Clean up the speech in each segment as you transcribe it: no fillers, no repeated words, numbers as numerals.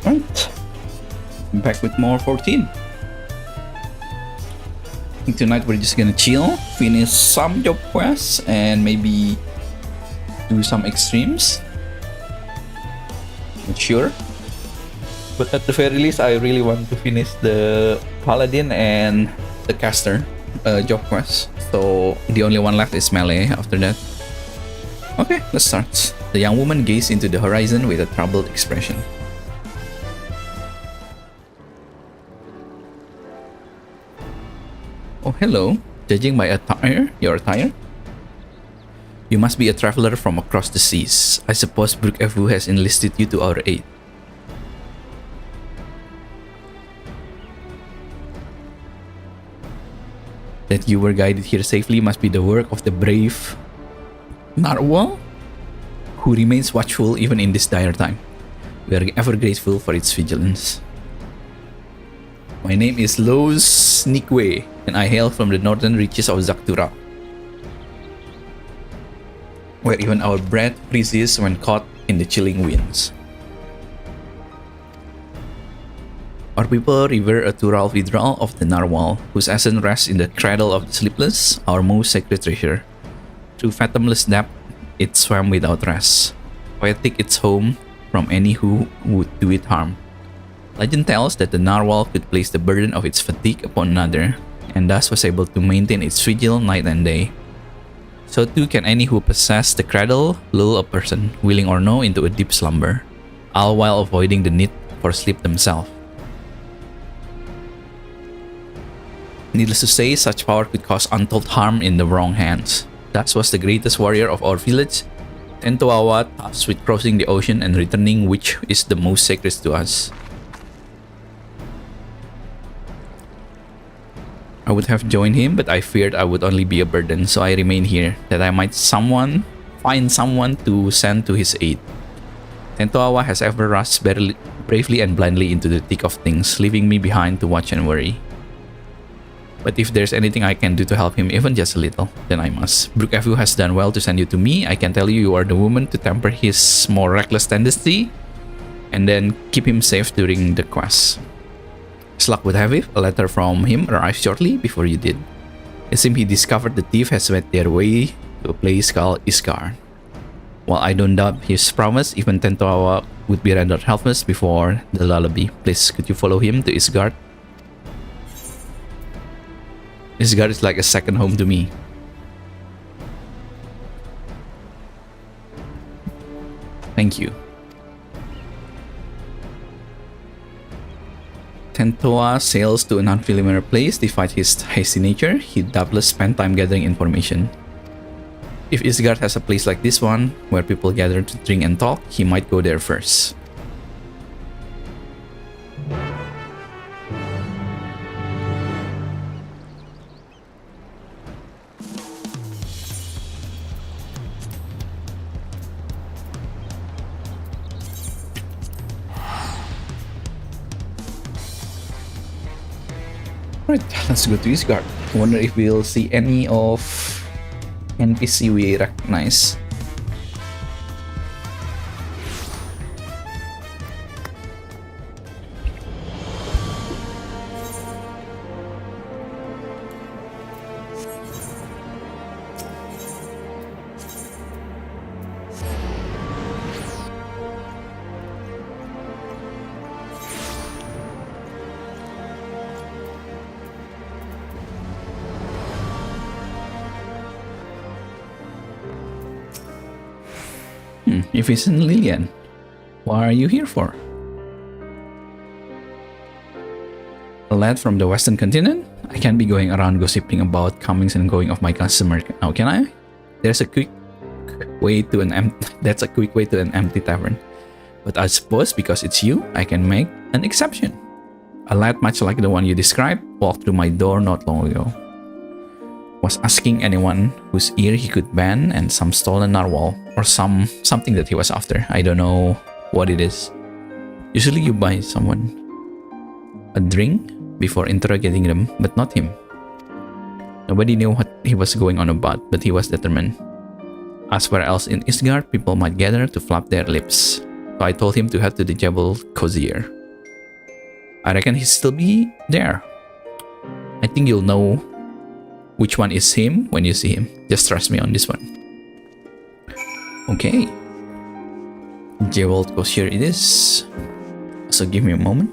Right, back with more 14. I think tonight we're just gonna chill, finish some job quests, and maybe do some extremes. Not sure. But at the very least, I really want to finish the Paladin and the Caster job quest. So the only one left is melee after that. Okay, let's start. The young woman gazed into the horizon with a troubled expression. Oh, hello. Judging by your attire, you must be a traveler from across the seas. I suppose Brook-Evu has enlisted you to our aid. That you were guided here safely must be the work of the brave Narwhal, who remains watchful even in this dire time. We are ever grateful for its vigilance. My name is Loz Nikwe, and I hail from the northern reaches of Zaktura, where even our breath freezes when caught in the chilling winds. Our people revere a Tural Vidral of the Narwhal, whose essence rests in the cradle of the sleepless, our most sacred treasure. Through fathomless depth, it swam without rest, poetic its home from any who would do it harm. Legend tells that the Narwhal could place the burden of its fatigue upon another, and thus was able to maintain its vigil night and day. So too can any who possess the cradle lull a person, willing or no, into a deep slumber, all while avoiding the need for sleep themselves. Needless to say, such power could cause untold harm in the wrong hands. Thus was the greatest warrior of our village, Tentoawa, tasked with crossing the ocean and returning which is the most sacred to us. I would have joined him, but I feared I would only be a burden, so I remained here, that I might find someone to send to his aid. Tentoawa has ever rushed bravely and blindly into the thick of things, leaving me behind to watch and worry. But if there's anything I can do to help him even just a little, then I must. Brook-Evu has done well to send you to me. I can tell you, you are the woman to temper his more reckless tendency and then keep him safe during the quest. As luck would have it, a letter from him arrived shortly before you did. It seems he discovered the thief has made their way to a place called Isgard. While I don't doubt his promise, even Tentoawa would be rendered helpless before the lullaby. Please, could you follow him to Isgard? Isgard is like a second home to me. Thank you. Tentoa sails to an unfamiliar place. Despite his hasty nature, he doubtless spent time gathering information. If Isgard has a place like this one, where people gather to drink and talk, he might go there first. Right, let's go to Isgard. I wonder if we'll see any of NPC we recognize. If it's in Lillian, what are you here for? A lad from the Western continent? I can't be going around gossiping about comings and going of my customer now, can I? That's a quick way to an empty tavern. But I suppose because it's you, I can make an exception. A lad much like the one you described walked through my door not long ago. Was asking anyone whose ear he could ban and some stolen narwhal or something that he was after. I don't know what it is. Usually you buy someone a drink before interrogating them, but not him. Nobody knew what he was going on about, but he was determined. As where else in Isgard, people might gather to flap their lips. So I told him to head to the Jebel Cozier. I reckon he'll still be there. I think you'll know which one is him when you see him. Just trust me on this one. Okay. Jebel Cozier it is. So give me a moment.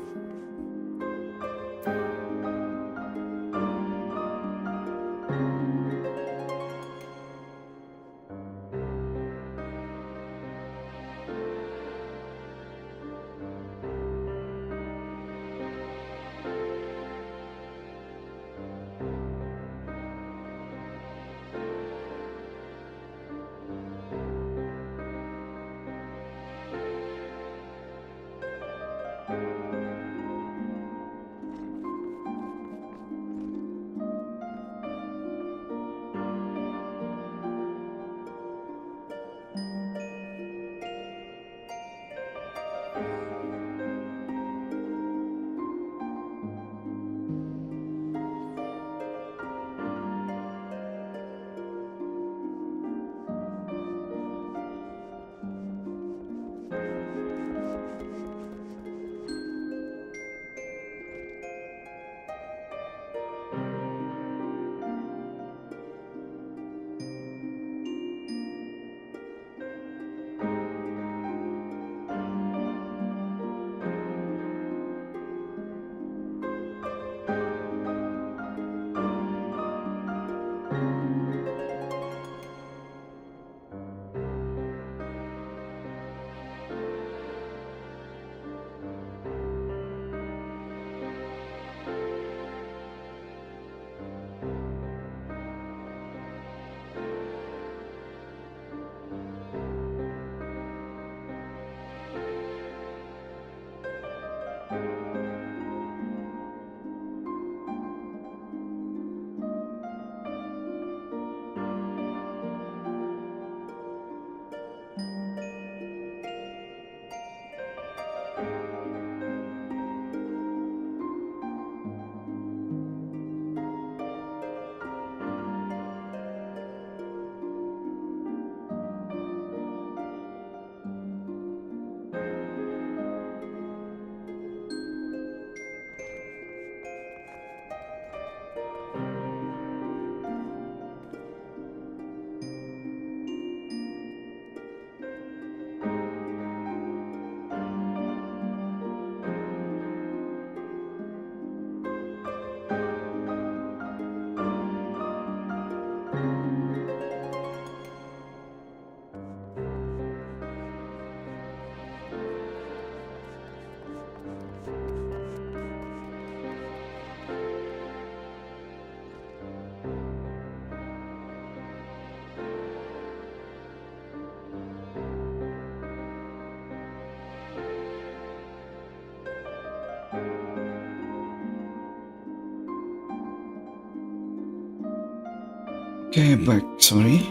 Okay, back. Sorry.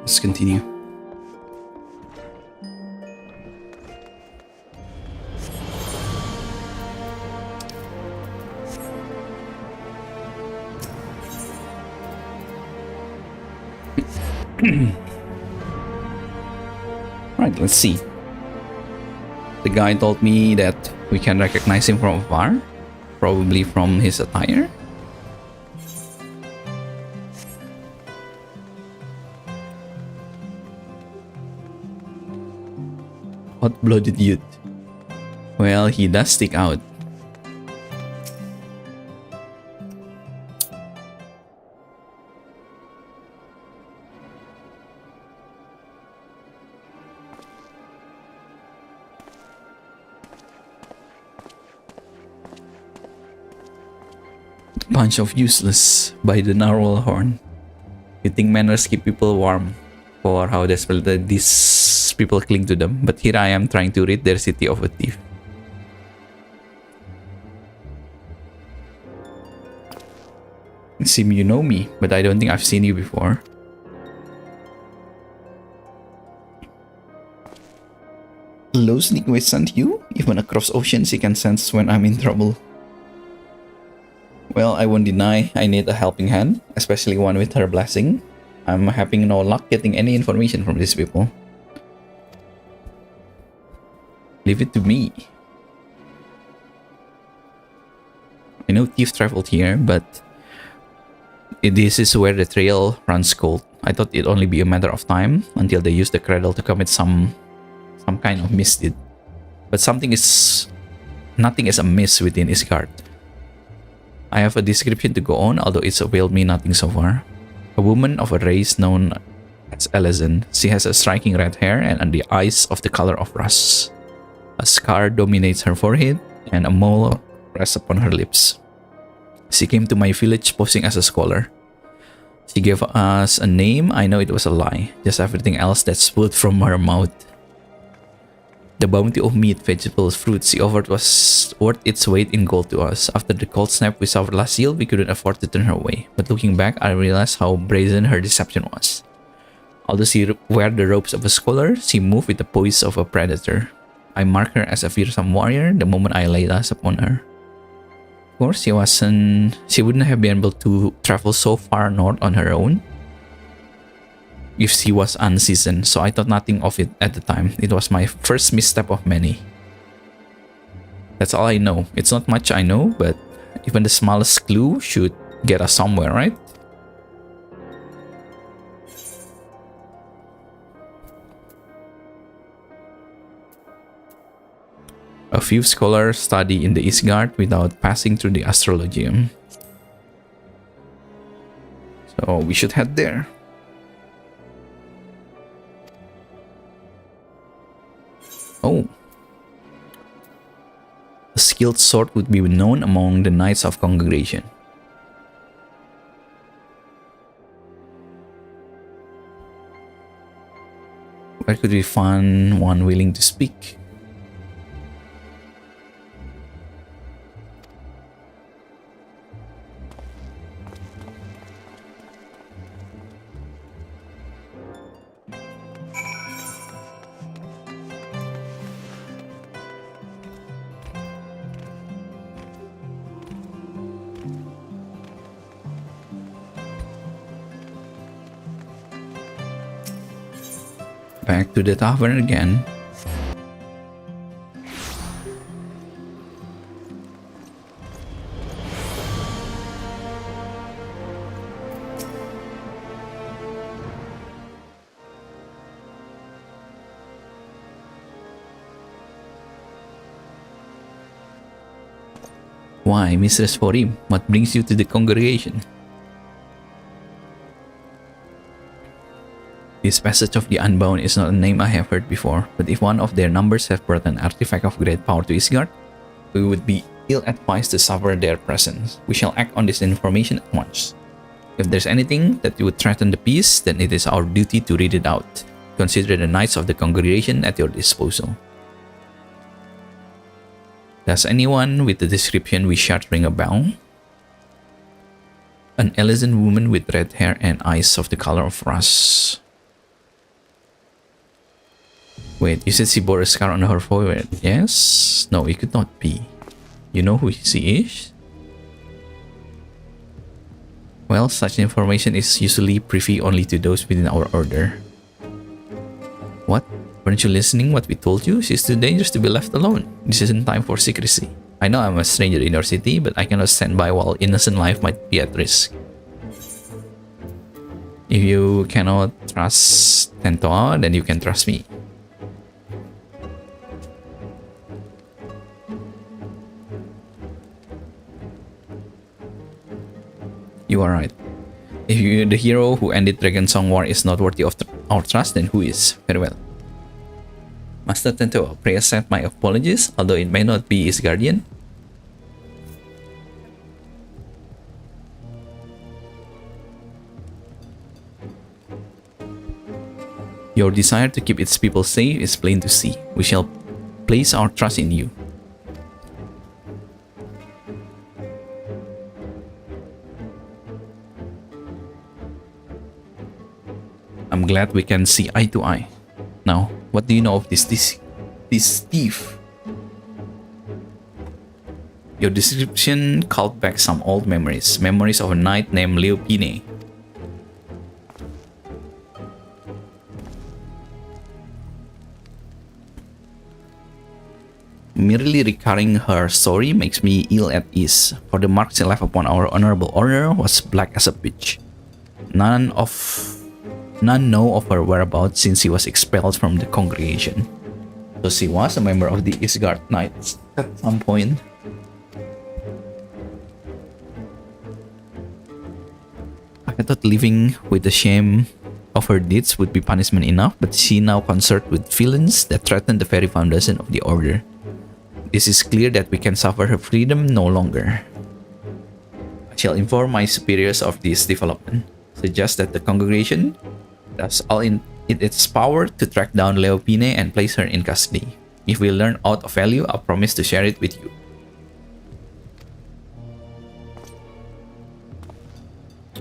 Let's continue. Right, let's see. The guy told me that we can recognize him from afar, probably from his attire. Hot-blooded youth. Well, he does stick out. Bunch of useless by the narwhal horn. You think manners keep people warm, for how desperately these people cling to them, but here I am trying to rid their city of a thief. It seems you know me, but I don't think I've seen you before. Hello, sneak with sent you? Even across oceans he can sense when I'm in trouble. Well, I won't deny I need a helping hand, especially one with her blessing. I'm having no luck getting any information from these people. Leave it to me. I know Thief traveled here, but this is where the trail runs cold. I thought it'd only be a matter of time until they use the cradle to commit some kind of misdeed. But nothing is amiss within Isgard. I have a description to go on, although it's availed me nothing so far. A woman of a race known as Elezen. She has a striking red hair and the eyes of the color of rust. A scar dominates her forehead and a mole rests upon her lips. She came to my village posing as a scholar. She gave us a name. I know it was a lie. Just everything else that spewed from her mouth. The bounty of meat, vegetables, fruits she offered was worth its weight in gold to us. After the cold snap we suffered last year, we couldn't afford to turn her away. But looking back, I realized how brazen her deception was. Although she wore the robes of a scholar, she moved with the poise of a predator. I mark her as a fearsome warrior the moment I laid eyes upon her. Of course, she wouldn't have been able to travel so far north on her own if she was unseasoned, so I thought nothing of it at the time. It was my first misstep of many. That's all I know. It's not much I know, but even the smallest clue should get us somewhere, right? A few scholars study in the Isgard without passing through the astrologium. So we should head there. Oh. A skilled sword would be known among the Knights of Congregation. Where could we find one willing to speak? Back to the tavern again. Why, Mistress Forim, what brings you to the congregation? This passage of the Unbound is not a name I have heard before, but if one of their numbers have brought an artifact of great power to Isgard, we would be ill-advised to suffer their presence. We shall act on this information at once. If there's anything that would threaten the peace, then it is our duty to read it out. Consider the knights of the congregation at your disposal. Does anyone with the description we shared ring a bell? An Elezen woman with red hair and eyes of the color of rust. Wait, you said she bore a scar on her forehead? Yes? No, it could not be. You know who she is? Well, such information is usually privy only to those within our order. What? Weren't you listening what we told you? She's too dangerous to be left alone. This isn't time for secrecy. I know I'm a stranger in your city, but I cannot stand by while innocent life might be at risk. If you cannot trust Tentoa, then you can trust me. You are right. If you, the hero who ended Dragonsong War is not worthy of our trust, then who is? Very well. Master Tentoa, pray accept my apologies, although it may not be his guardian. Your desire to keep its people safe is plain to see. We shall place our trust in you. I'm glad we can see eye to eye. Now, what do you know of this thief? Your description called back some old memories. Memories of a knight named Leopine. Merely recalling her story makes me ill at ease, for the marks she left upon our honorable order was black as a pitch. None know of her whereabouts since she was expelled from the congregation. So she was a member of the Isgard Knights at some point. I thought living with the shame of her deeds would be punishment enough, but she now consorts with villains that threaten the very foundation of the order. It is clear that we can suffer her freedom no longer. I shall inform my superiors of this development. Suggest that the congregation does all in its power to track down Leopine and place her in custody. If we learn aught of value, I promise to share it with you.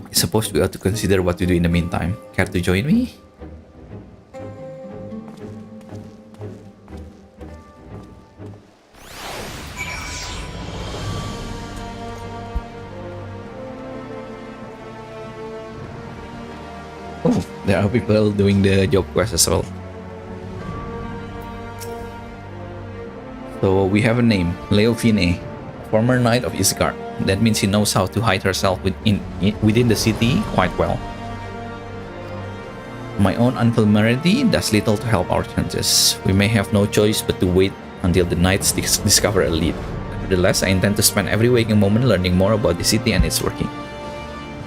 I suppose we ought to consider what to do in the meantime. Care to join me? Oh, there are people doing the job quest as well. So we have a name, Leofine, former knight of Isgard. That means she knows how to hide herself within the city quite well. My own unfamiliarity does little to help our chances. We may have no choice but to wait until the knights discover a lead. Nevertheless, I intend to spend every waking moment learning more about the city and its working.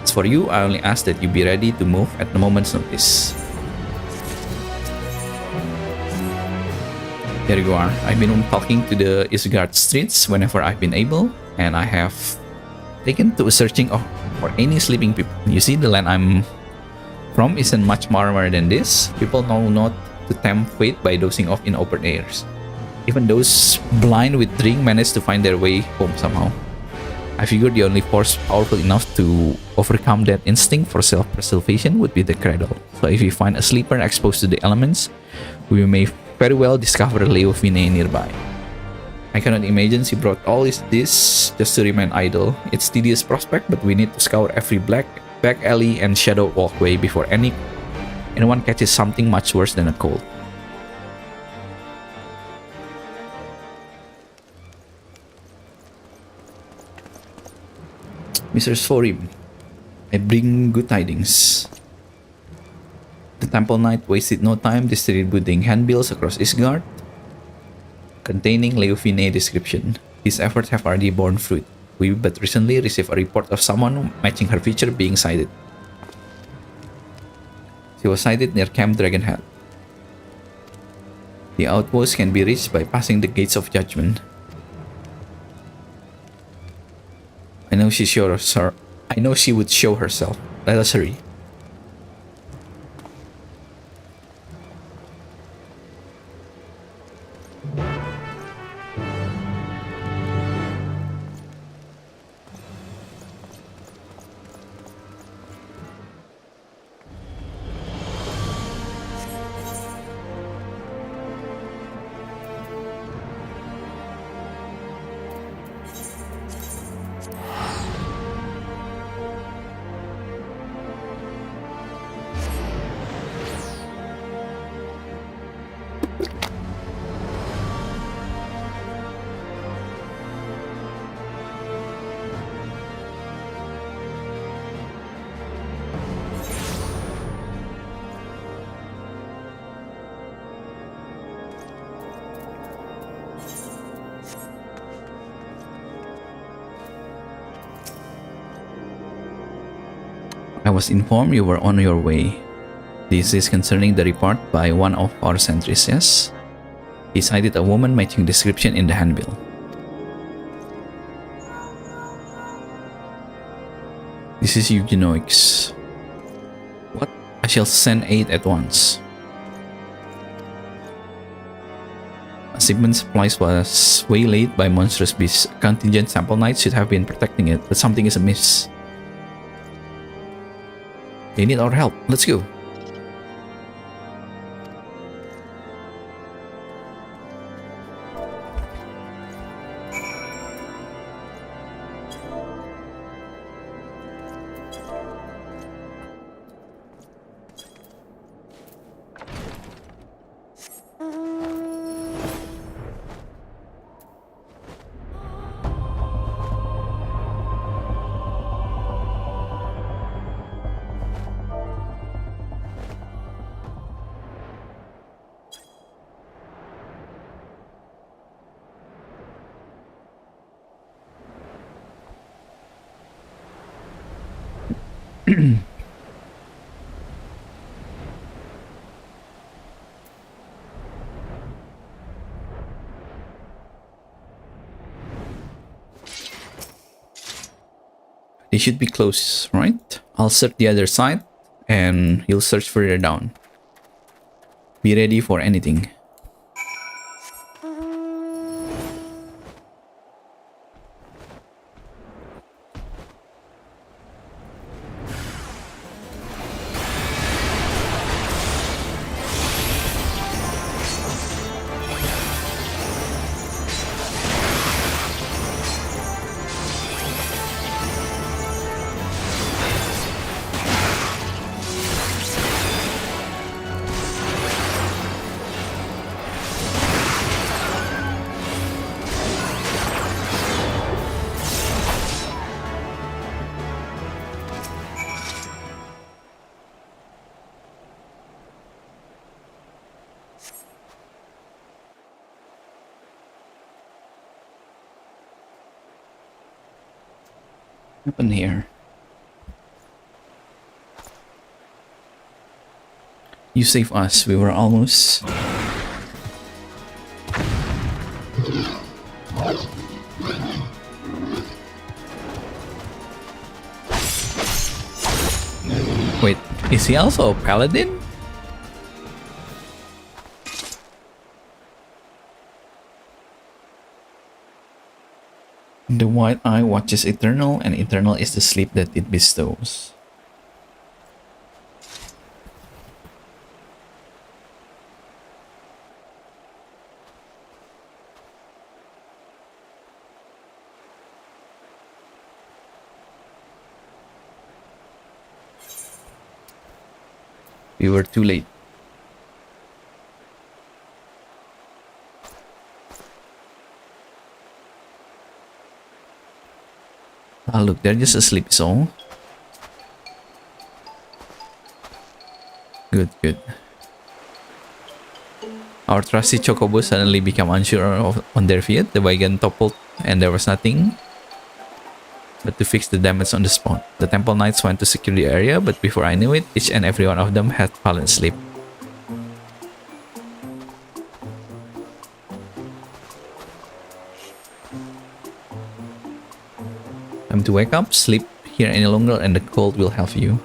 As for you, I only ask that you be ready to move at the moment's notice. There you are. I've been talking to the Isgard streets whenever I've been able, and I have taken to searching for any sleeping people. You see, the land I'm from isn't much warmer than this. People know not to tempt fate by dozing off in open airs. Even those blind with drink manage to find their way home somehow. I figured the only force powerful enough to overcome that instinct for self-preservation would be the cradle. So if we find a sleeper exposed to the elements, we may very well discover Leofine nearby. I cannot imagine she brought all this just to remain idle. It's tedious prospect, but we need to scour every back alley and shadow walkway before anyone catches something much worse than a cold. Mr. Sorim, I bring good tidings. The Temple Knight wasted no time distributing handbills across Isgard containing Leofine description. His efforts have already borne fruit. We but recently received a report of someone matching her feature being sighted. She was sighted near Camp Dragonhead. The outpost can be reached by passing the Gates of Judgment. I know she would show herself. Let us hurry. I was informed you were on your way. This is concerning the report by one of our sentries, yes? He cited a woman matching description in the handbill. This is eugenoics. What? I shall send aid at once. A shipment supplies was waylaid by monstrous beasts. A contingent sample knights should have been protecting it, but something is amiss. They need our help. Let's go. They should be close, right? I'll search the other side and you'll search further down. Be ready for anything. What happened here? You save us. We were almost... Wait, is he also a paladin? The white eye watches eternal, and eternal is the sleep that it bestows. We were too late. Ah, look, they're just asleep, so... Good, good. Our trusty chocobos suddenly became unsure on their feet. The wagon toppled and there was nothing but to fix the damage on the spot. The temple knights went to secure the area, but before I knew it, each and every one of them had fallen asleep. Time to wake up, sleep here any longer, and the cold will have you.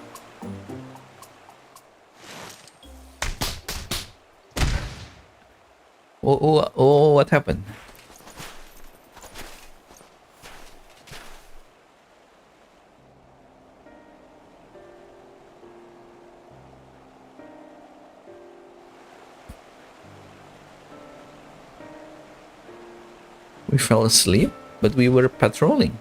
Oh, what happened? We fell asleep, but we were patrolling.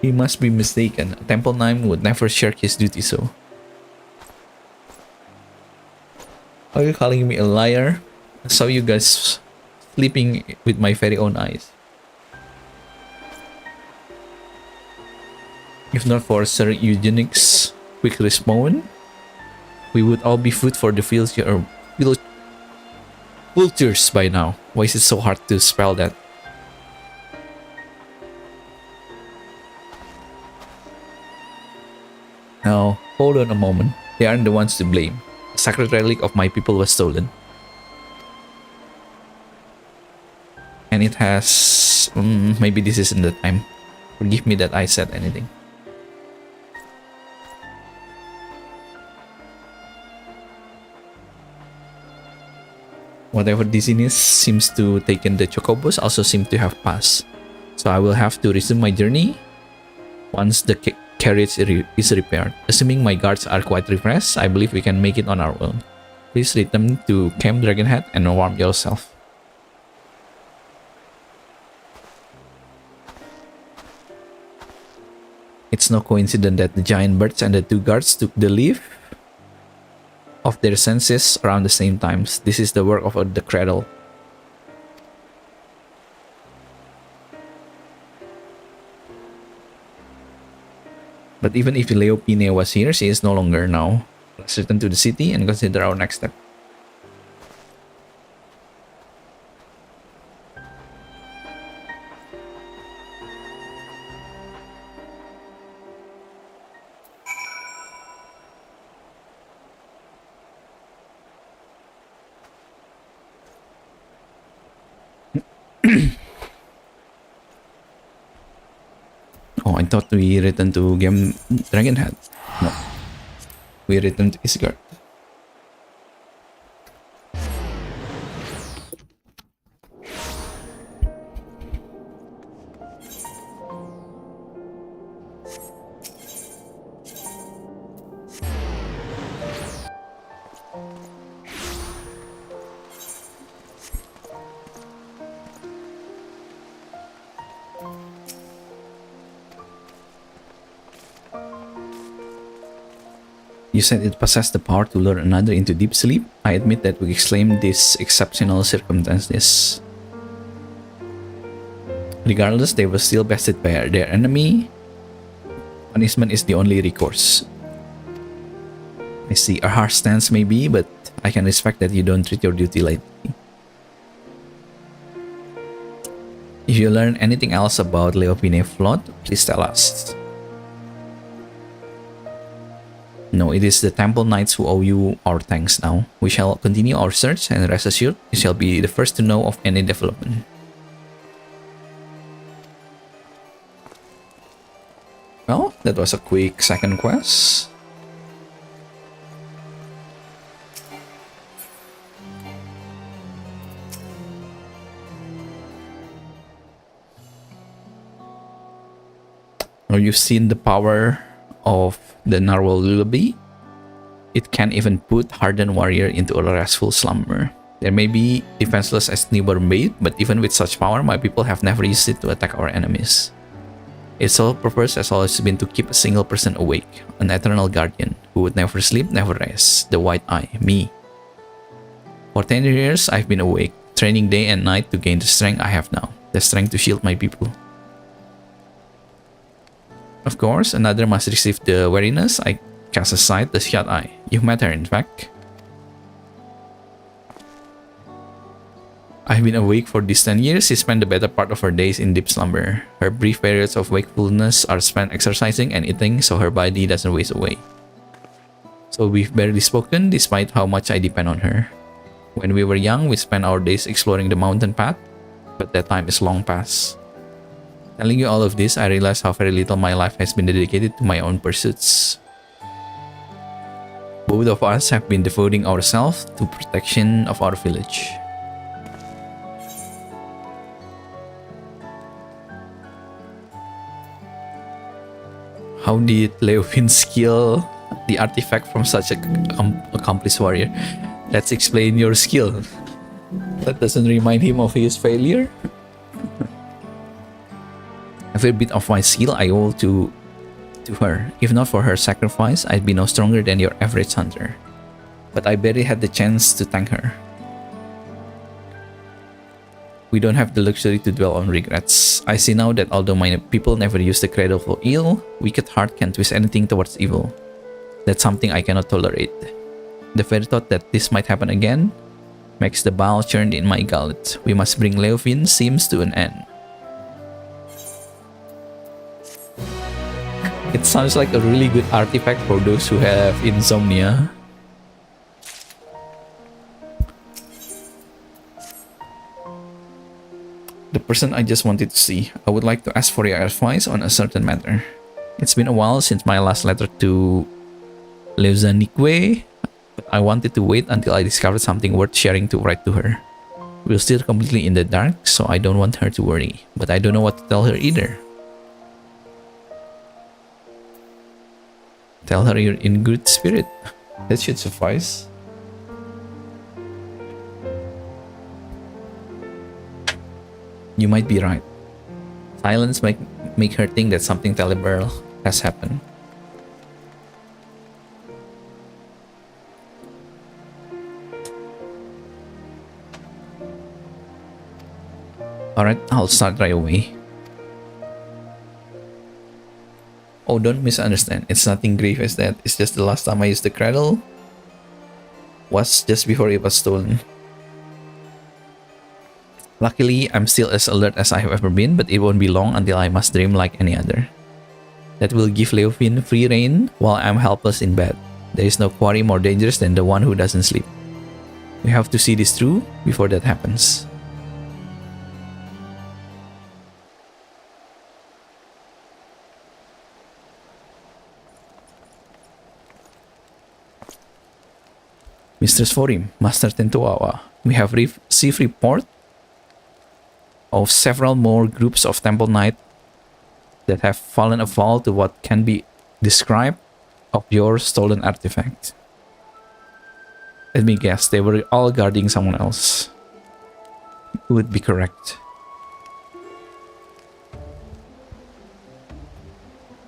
He must be mistaken. A temple knight would never shirk his duty so. Are you calling me a liar? I saw you guys sleeping with my very own eyes. If not for Sir Eugenics' quick respawn, we would all be food for the vultures by now. Why is it so hard to spell that? Now, hold on a moment. They aren't the ones to blame. The sacred relic of my people was stolen. And it has... maybe this isn't the time. Forgive me that I said anything. Whatever disease seems to taken the chocobos also seem to have passed. So I will have to resume my journey once the carriage is repaired. Assuming my guards are quite refreshed, I believe we can make it on our own. Please return to Camp Dragonhead and warm yourself. It's no coincidence that the giant birds and the two guards took the leave of their senses around the same times. This is the work of the cradle. But even if Leopine was here, she is no longer now. Let's return to the city and consider our next step. Oh, I thought we returned to Game Dragonhead. No. We returned to Isgard. You said it possessed the power to lure another into deep sleep? I admit that we exclaimed these exceptional circumstances. Regardless, they were still bested by their enemy. Punishment is the only recourse. I see a harsh stance maybe, but I can respect that you don't treat your duty lightly. If you learn anything else about Leofine Flood, please tell us. No, it is the Temple Knights who owe you our thanks now. We shall continue our search, and rest assured, you shall be the first to know of any development. Well, that was a quick second quest. Now you've seen the power of the Narwhal Lullaby. It can even put hardened warrior into a restful slumber. They may be defenseless as newborn babe, but even with such power, my people have never used it to attack our enemies. Its sole purpose has always been to keep a single person awake, an eternal guardian who would never sleep, never rest, the White Eye, me. For 10 years, I've been awake, training day and night to gain the strength I have now, the strength to shield my people. Of course, another must receive the wariness. I cast aside the shut eye. You've met her, in fact. I've been awake for these 10 years. She spent the better part of her days in deep slumber. Her brief periods of wakefulness are spent exercising and eating, so her body doesn't waste away. So we've barely spoken, despite how much I depend on her. When we were young, we spent our days exploring the mountain path, but that time is long past. Telling you all of this, I realize how very little my life has been dedicated to my own pursuits. Both of us have been devoting ourselves to protection of our village. How did Leofin skill the artifact from such an accomplished warrior? Let's explain your skill. That doesn't remind him of his failure. Every bit of my skill I owe to her. If not for her sacrifice, I'd be no stronger than your average hunter. But I barely had the chance to thank her. We don't have the luxury to dwell on regrets. I see now that although my people never used the cradle for ill, wicked heart can twist anything towards evil. That's something I cannot tolerate. The very thought that this might happen again makes the bile churn in my gullet. We must bring Leofin Sims to an end. It sounds like a really good artifact for those who have insomnia. The person I just wanted to see. I would like to ask for your advice on a certain matter. It's been a while since my last letter to Leuzanique, but I wanted to wait until I discovered something worth sharing to write to her. We're still completely in the dark, so I don't want her to worry, but I don't know what to tell her either. Tell her you're in good spirit. That should suffice. You might be right. Silence might make her think that something terrible has happened. Alright, I'll start right away. Oh, don't misunderstand. It's nothing grievous that. It's just the last time I used the cradle was just before it was stolen. Luckily, I'm still as alert as I have ever been, but it won't be long until I must dream like any other. That will give Leofin free reign while I'm helpless in bed. There is no quarry more dangerous than the one who doesn't sleep. We have to see this through before that happens. Mistress Forim, Master Tentuawa, we have received report of several more groups of Temple Knight that have fallen afoul to what can be described of your stolen artifact. Let me guess, they were all guarding someone else. Who would be correct?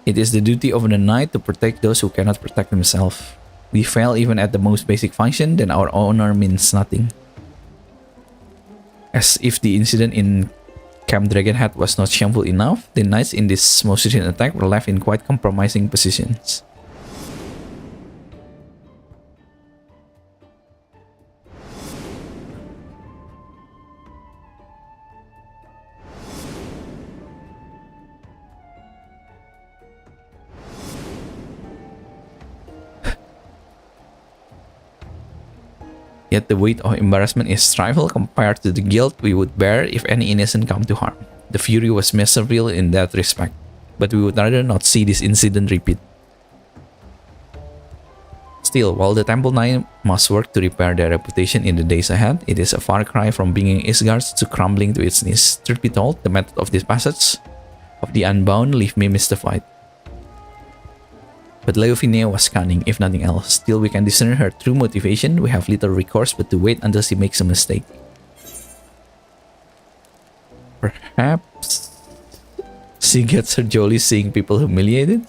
It is the duty of the knight to protect those who cannot protect themselves. We fail even at the most basic function, then our honor means nothing. As if the incident in Camp Dragonhead was not shameful enough, the knights in this most recent attack were left in quite compromising positions. Yet the weight of embarrassment is trifle compared to the guilt we would bear if any innocent come to harm. The fury was miserable in that respect, but we would rather not see this incident repeat. Still, while the Temple Knight must work to repair their reputation in the days ahead, it is a far cry from being Isgard to crumbling to its knees. Truth be told, the method of this passage of the Unbound leave me mystified. But Leofine was cunning, if nothing else. Till we can discern her true motivation, we have little recourse but to wait until she makes a mistake. Perhaps she gets her jolly seeing people humiliated?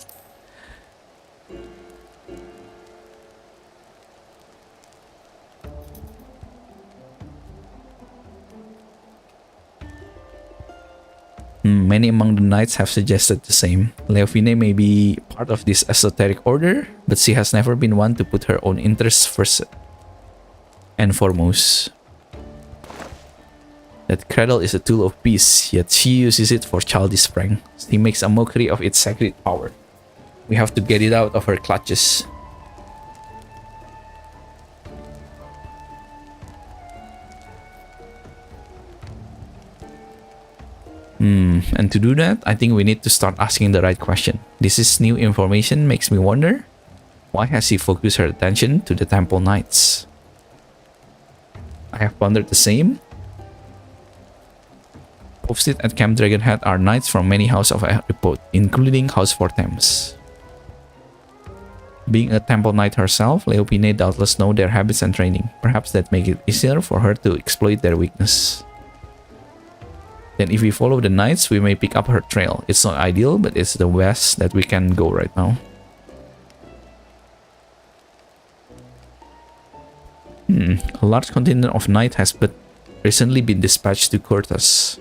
Many among the knights have suggested the same. Leofine may be part of this esoteric order, but she has never been one to put her own interests first and foremost. That cradle is a tool of peace, yet she uses it for childish prank. She makes a mockery of its sacred power. We have to get it out of her clutches. And to do that, I think we need to start asking the right question. This is new information makes me wonder, why has she focused her attention to the Temple Knights? I have pondered the same. Posted at Camp Dragonhead are knights from many houses of repute, including House Forthames. Being a Temple Knight herself, Leofine doubtless know their habits and training. Perhaps that makes it easier for her to exploit their weakness. Then if we follow the knights, we may pick up her trail. It's not ideal, but it's the best that we can go right now. A large contingent of knights has but recently been dispatched to Courtas.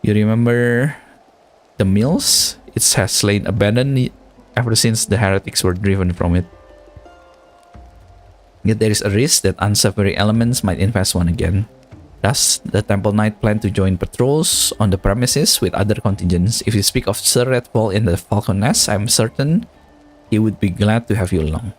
You remember the mills? It has lain abandoned ever since the heretics were driven from it. Yet there is a risk that unsavory elements might infest one again. Thus, the Temple Knight plan to join patrols on the premises with other contingents. If you speak of Sir Redfall in the Falcon Nest, I'm certain he would be glad to have you along.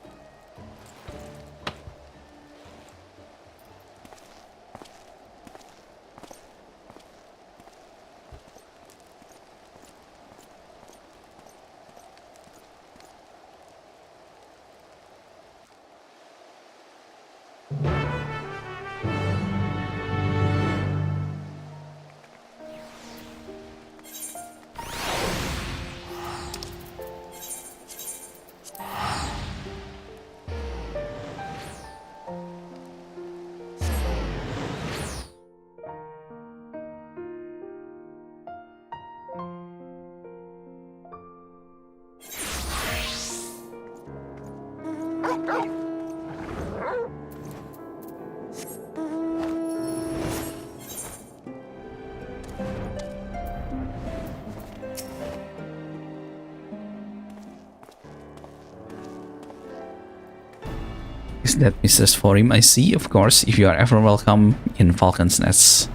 Is that Mrs. Forim I see? Of course, if you are ever welcome in Falcon's Nest.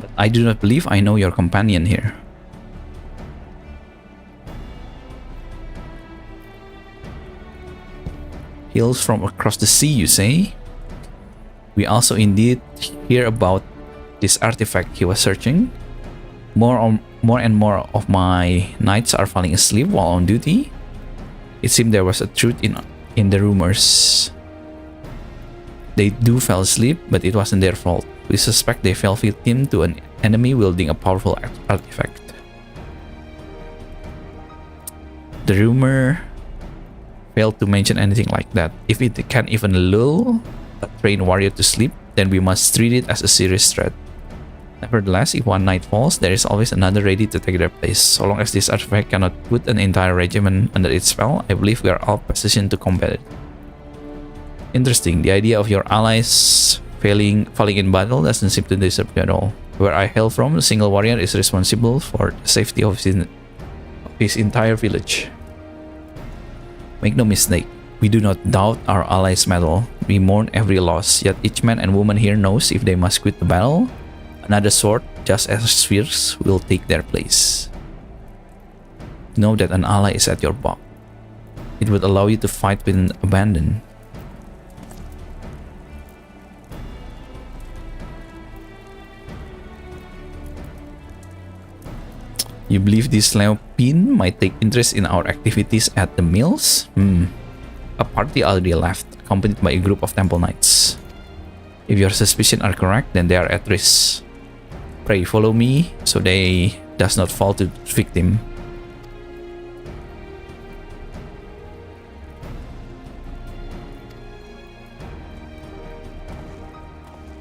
But I do not believe I know your companion here. Hails from across the sea, you say? We also indeed hear about this artifact he was searching. More and more of my knights are falling asleep while on duty. It seemed there was a truth in the rumors. They do fell asleep, but it wasn't their fault. We suspect they fell victim to an enemy wielding a powerful artifact. The rumor failed to mention anything like that. If it can even lull a trained warrior to sleep, then we must treat it as a serious threat. Nevertheless, if one knight falls, there is always another ready to take their place. So long as this artifact cannot put an entire regiment under its spell, I believe we are all positioned to combat it. Interesting, the idea of your allies falling in battle doesn't seem to disturb you at all. Where I hail from, a single warrior is responsible for the safety of his entire village. Make no mistake, we do not doubt our allies' mettle. We mourn every loss, yet each man and woman here knows if they must quit the battle, another sword, just as fierce, will take their place. Know that an ally is at your back. It would allow you to fight with abandon. You believe this Leopin might take interest in our activities at the mills? A party already left, accompanied by a group of temple knights. If your suspicions are correct, then they are at risk. Pray follow me, so they does not fall to victim.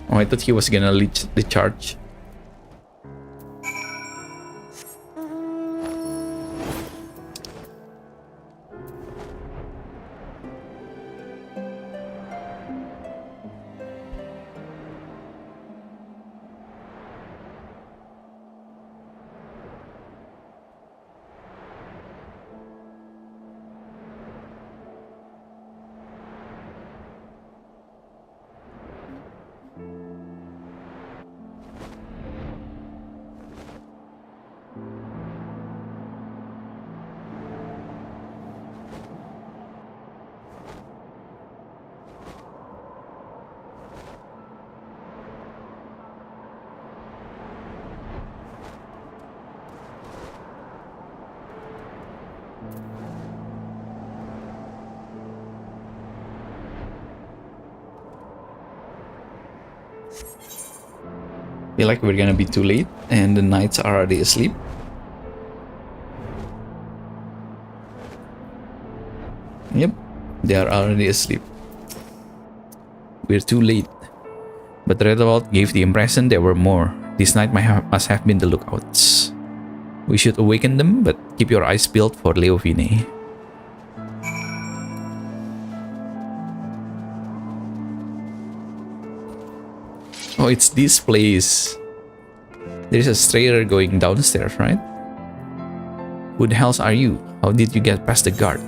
Oh, I thought he was gonna lead the charge. Feel like we're gonna be too late and the knights are already asleep. Yep, they are already asleep. We're too late. But Redwald gave the impression there were more. This night must have been the lookouts. We should awaken them, but keep your eyes peeled for Leovine. Oh, it's this place. There's a stair going downstairs, right? Who the hells are you? How did you get past the guard?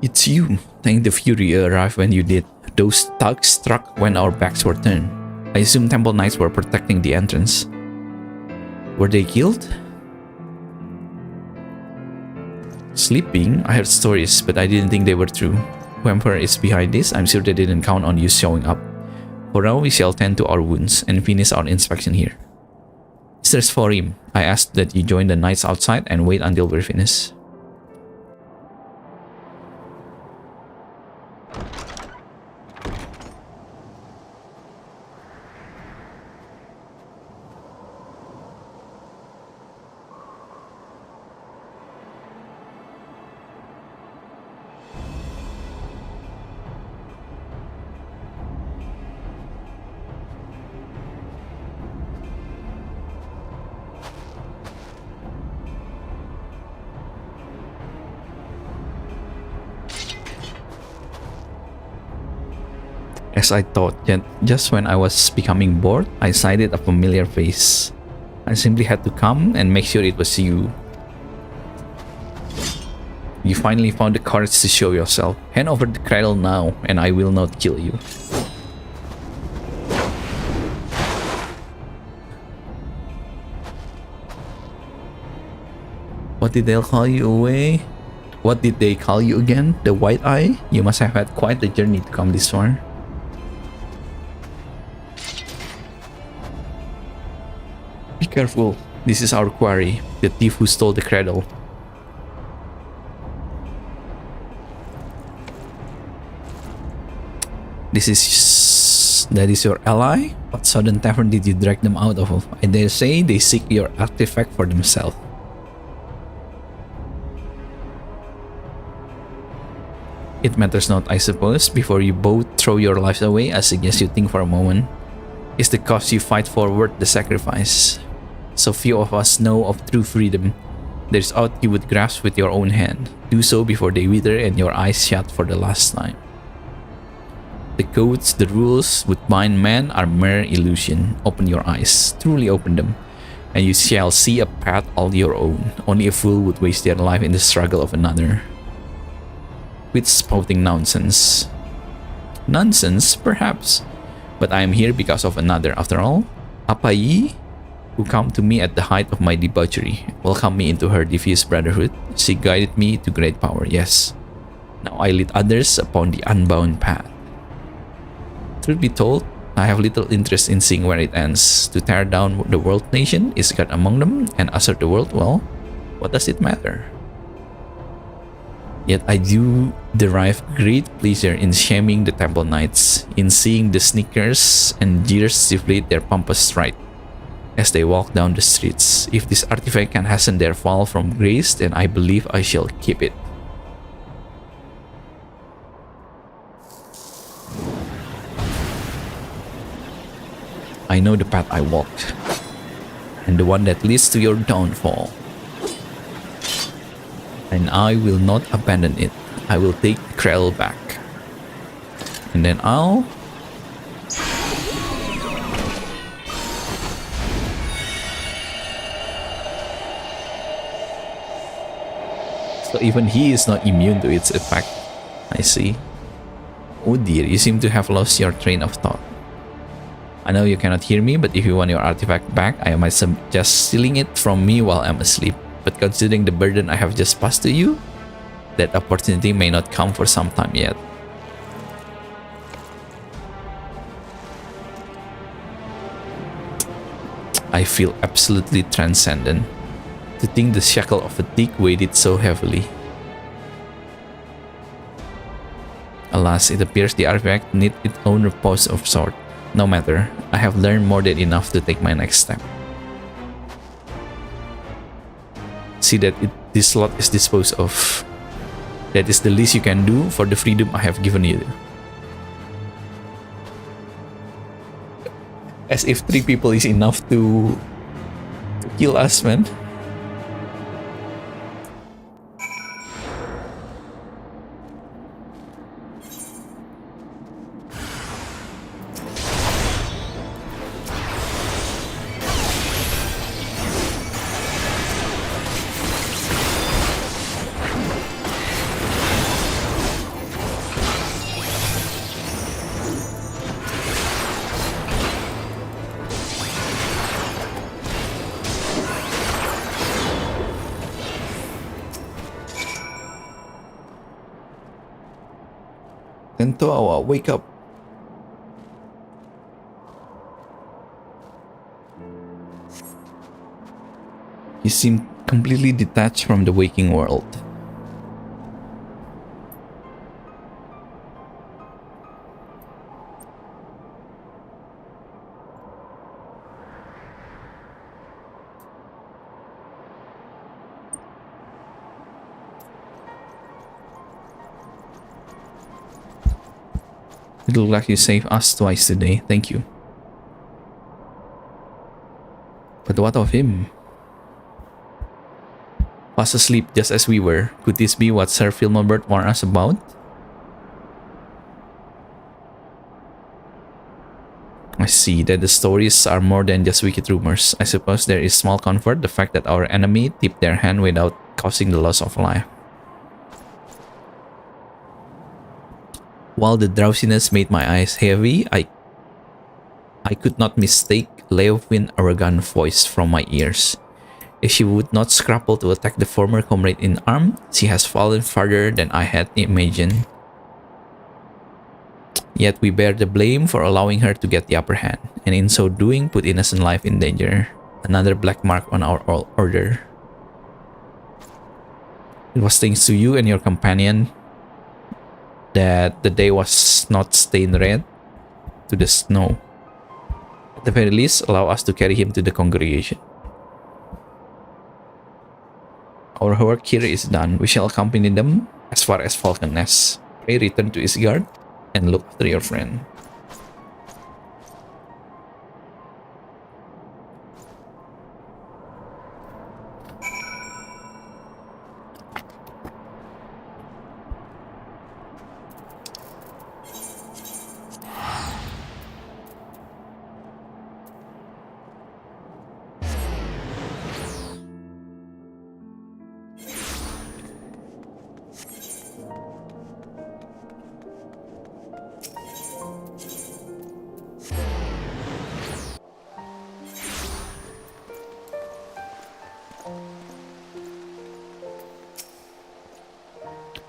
It's you. Thank the Fury arrived when you did. Those thugs struck when our backs were turned. I assume Temple Knights were protecting the entrance. Were they killed? Sleeping? I heard stories, but I didn't think they were true. Whoever is behind this, I'm sure they didn't count on you showing up. For now, we shall tend to our wounds and finish our inspection here. Mr. Sporim, I asked that you join the knights outside and wait until we're finished. As I thought, yet just when I was becoming bored, I sighted a familiar face. I simply had to come and make sure it was you. You finally found the courage to show yourself. Hand over the cradle now, and I will not kill you. What did they call you away? What did they call you again? The White Eye? You must have had quite a journey to come this far. Be careful. This is our quarry. The thief who stole the cradle. That is your ally? What sudden tavern did you drag them out of? I dare say they seek your artifact for themselves. It matters not, I suppose. Before you both throw your lives away, I suggest you think for a moment. Is the cause you fight for worth the sacrifice? So few of us know of true freedom. There's aught you would grasp with your own hand. Do so before they wither and your eyes shut for the last time. The codes, the rules would bind man are mere illusion. Open your eyes, truly open them, and you shall see a path all your own. Only a fool would waste their life in the struggle of another. Quit spouting nonsense. Nonsense, perhaps, but I am here because of another after all. Apai, who come to me at the height of my debauchery, welcomed me into her diffuse brotherhood. She guided me to great power, yes. Now I lead others upon the unbound path. Truth be told, I have little interest in seeing where it ends. To tear down the world nation is God among them and assert the world, well, what does it matter? Yet I do derive great pleasure in shaming the temple knights, in seeing the sneakers and jeers deflate their pompous stride as they walk down the streets. If this artifact can hasten their fall from grace, then I believe I shall keep it. I know the path I walked, and the one that leads to your downfall. And I will not abandon it. I will take the cradle back. And then I'll... So even he is not immune to its effect. I see. Oh dear, you seem to have lost your train of thought. I know you cannot hear me, but if you want your artifact back, I might suggest stealing it from me while I'm asleep. But considering the burden I have just passed to you, that opportunity may not come for some time yet. I feel absolutely transcendent. To think the shackle of fatigue weighed it so heavily. Alas, it appears the artifact needs its own repose of sort. No matter, I have learned more than enough to take my next step. See that this slot is disposed of. That is the least you can do for the freedom I have given you. As if 3 people is enough to kill us, man. Tentoawa, wake up. You seem completely detached from the waking world. It looks like you saved us twice today. Thank you. But what of him? Fast asleep just as we were. Could this be what Sir Filmobert warned us about? I see that the stories are more than just wicked rumors. I suppose there is small comfort, the fact that our enemy tipped their hand without causing the loss of life. While the drowsiness made my eyes heavy, I could not mistake Leofin's arrogant voice from my ears. If she would not scruple to attack the former comrade in arms, she has fallen farther than I had imagined. Yet we bear the blame for allowing her to get the upper hand, and in so doing put innocent life in danger. Another black mark on our order. It was thanks to you and your companion that the day was not stained red to the snow. At the very least, allow us to carry him to the congregation. Our work here is done. We shall accompany them as far as Falcon Nest. Pray return to Isgard and look after your friend.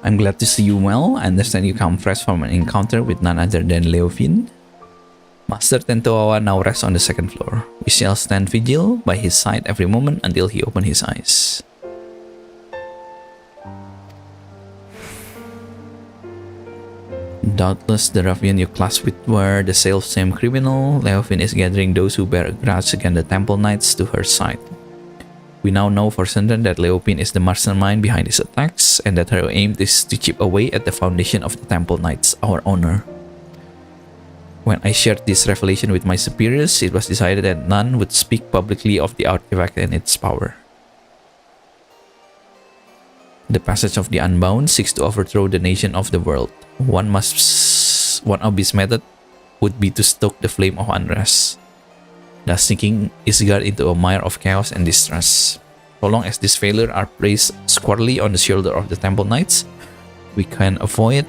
I'm glad to see you well. I understand you come fresh from an encounter with none other than Leofin. Master Tentoawa now rests on the second floor. We shall stand vigil by his side every moment until he opens his eyes. Doubtless the ruffian you clashed with were the self-same criminal. Leofin is gathering those who bear a grudge against the Temple Knights to her side. We now know for certain that Leofin is the mastermind behind these attacks, and that her aim is to chip away at the foundation of the Temple Knights, our honor. When I shared this revelation with my superiors, it was decided that none would speak publicly of the artifact and its power. The passage of the Unbound seeks to overthrow the nation of the world. One of his methods would be to stoke the flame of unrest, thus sinking Isgard into a mire of chaos and distress. So long as this failure are placed squarely on the shoulder of the Temple Knights, we can avoid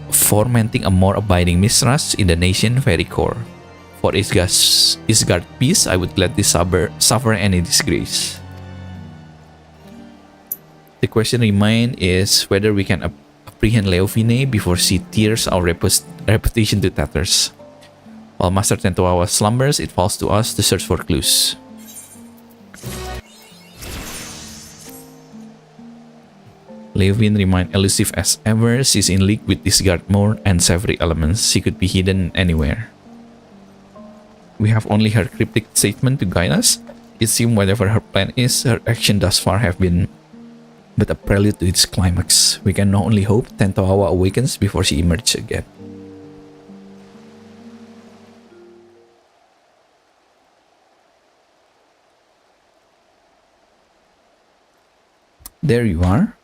fomenting a more abiding mistrust in the nation's very core. For Isgard's peace, I would gladly suffer any disgrace. The question remains is whether we can apprehend Leofine before she tears our reputation to tatters. While Master Tentoawa slumbers, it falls to us to search for clues. Leofine remains elusive as ever. She's in league with discard more and savory elements. She could be hidden anywhere. We have only her cryptic statement to guide us. It seems whatever her plan is, her action thus far have been but a prelude to its climax. We can only hope Tentoawa awakens before she emerges again. There you are.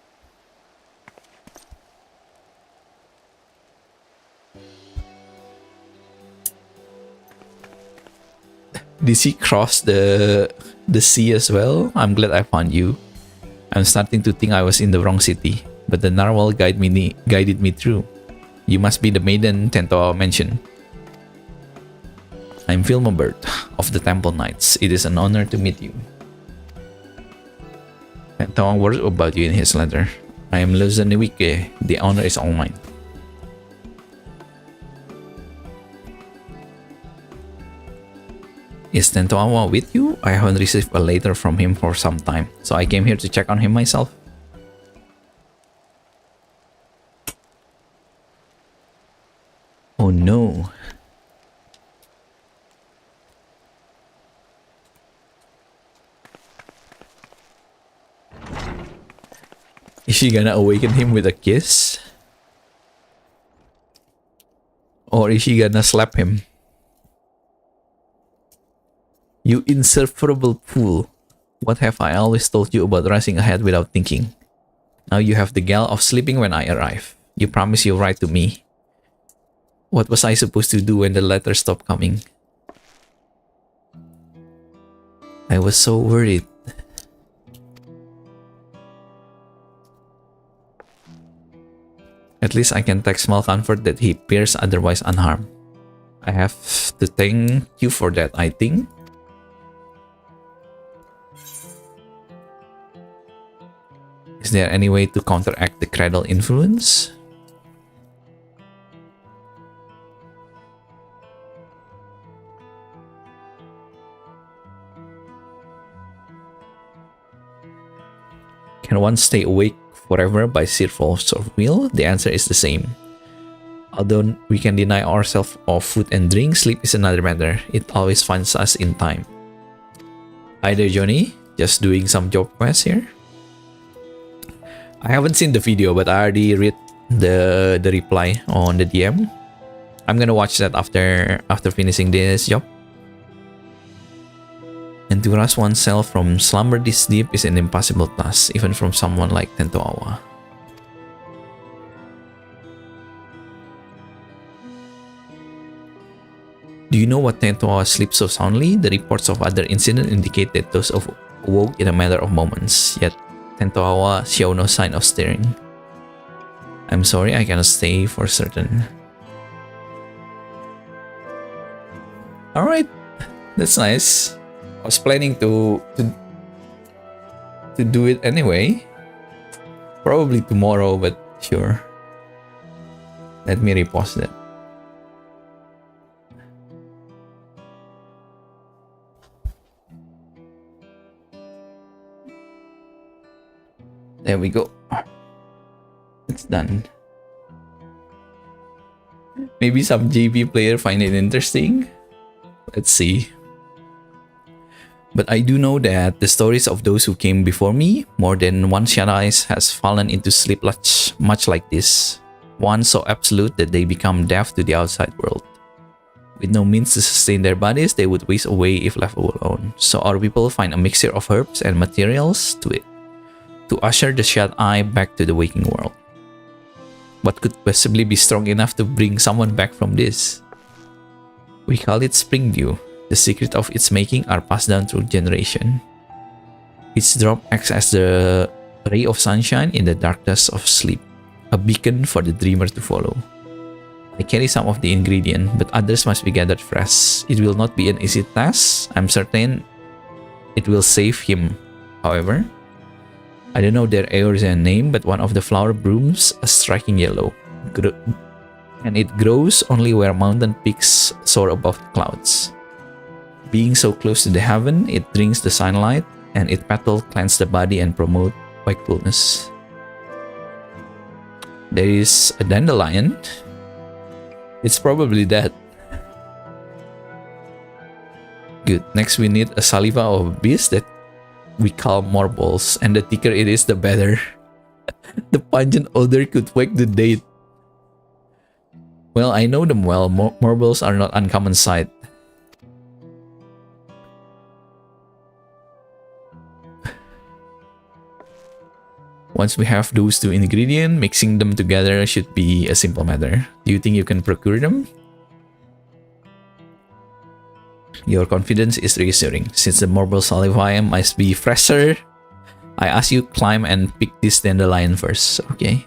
Did she cross the sea as well? I'm glad I found you. I'm starting to think I was in the wrong city, but the narwhal guided me through. You must be the maiden Tentoawa mentioned. I'm Filmobert of the Temple Knights. It is an honor to meet you. Tentoawa wrote about you in his letter. I am Lozaniwike. The honor is all mine. Is Tentoawa with you? I haven't received a letter from him for some time, so I came here to check on him myself. Oh no. Is she gonna awaken him with a kiss? Or is she gonna slap him? You insufferable fool. What have I always told you about rushing ahead without thinking? Now you have the gall of sleeping when I arrive. You promise you'll write to me. What was I supposed to do when the letter stopped coming? I was so worried. At least I can take small comfort that he appears otherwise unharmed. I have to thank you for that, I think. Is there any way to counteract the cradle influence? Can one stay awake forever by sheer force of will? The answer is the same. Although we can deny ourselves of food and drink, sleep is another matter. It always finds us in time. Hi there, Johnny. Just doing some job quests here. I haven't seen the video, but I already read the reply on the DM. I'm gonna watch that after finishing this job. And to rush oneself from slumber this deep is an impossible task, even from someone like Tentoawa. Do you know what Tentoawa sleeps so soundly? The reports of other incidents indicate that those awoke in a matter of moments, yet Tentoawa show no sign of stirring. I'm sorry, I cannot say for certain. Alright, that's nice. I was planning to do it anyway. Probably tomorrow, but sure. Let me repost that. There we go. It's done. Maybe some JP player find it interesting. Let's see. But I do know that the stories of those who came before me, more than one Shaddai has fallen into sleep much like this. One so absolute that they become deaf to the outside world. With no means to sustain their bodies, they would waste away if left alone. So our people find a mixture of herbs and materials to usher the Shaddai back to the waking world. What could possibly be strong enough to bring someone back from this? We call it spring dew. The secret of its making are passed down through generation. Each drop acts as the ray of sunshine in the darkness of sleep, a beacon for the dreamer to follow. I carry some of the ingredient, but others must be gathered fresh. It will not be an easy task. I'm certain it will save him. However, I don't know their origin name, but one of the flower blooms a striking yellow, and it grows only where mountain peaks soar above the clouds. Being so close to the heaven, it drinks the sunlight, and its petal cleanse the body and promote wakefulness. There is a dandelion. It's probably that. Good. Next, we need a saliva of a beast that we call marbles, and the thicker it is, the better. The pungent odor could wake the dead. Well, I know them well. Marbles are not uncommon sight. Once we have those two ingredients, mixing them together should be a simple matter. Do you think you can procure them? Your confidence is reassuring. Since the marble saliva must be fresher, I ask you climb and pick this dandelion first, okay?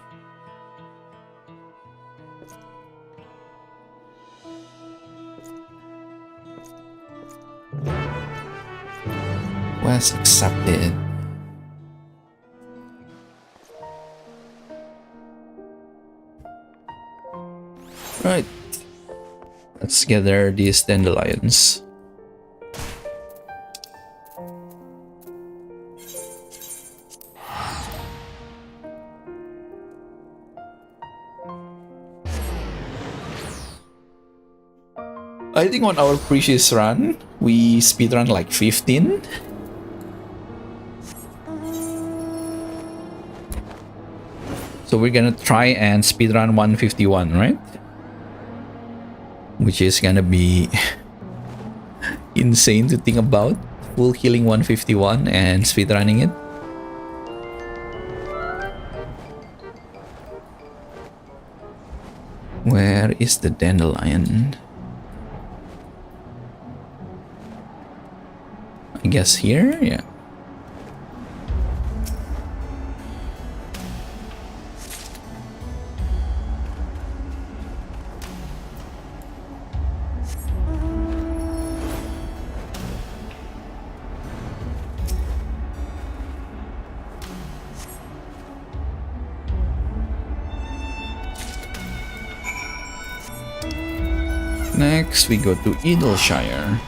Was accepted. Right, let's gather these dandelions. I think on our previous run, we speedrun like 15. So we're gonna try and speedrun 151, right? Which is gonna be insane to think about. Full healing 151 and speedrunning it. Where is the dandelion? I guess here? Yeah. Next, we go to Idleshire.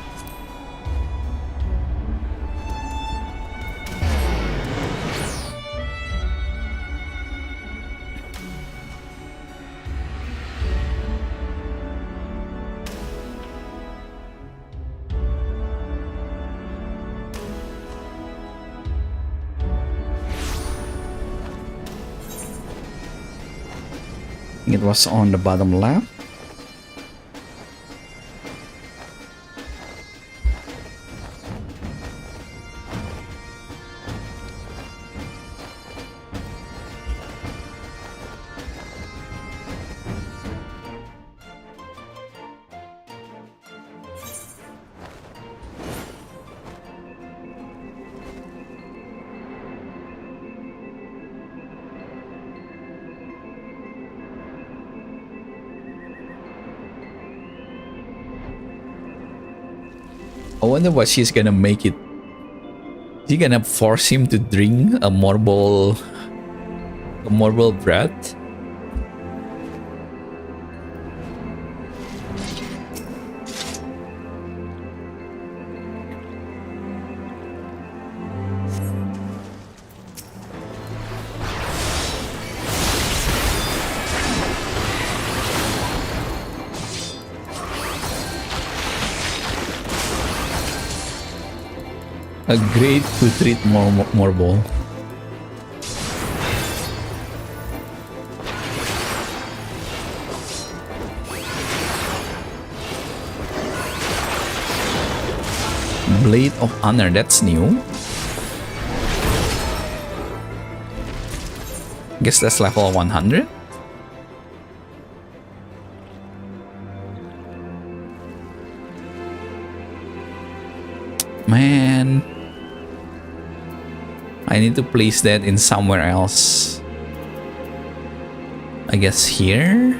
It was on the bottom left. I wonder what she's gonna make it. Is she gonna force him to drink a marble bread? A great to treat marble. Blade of Honor, that's new. Guess that's level 100. Man, I need to place that in somewhere else. I guess here?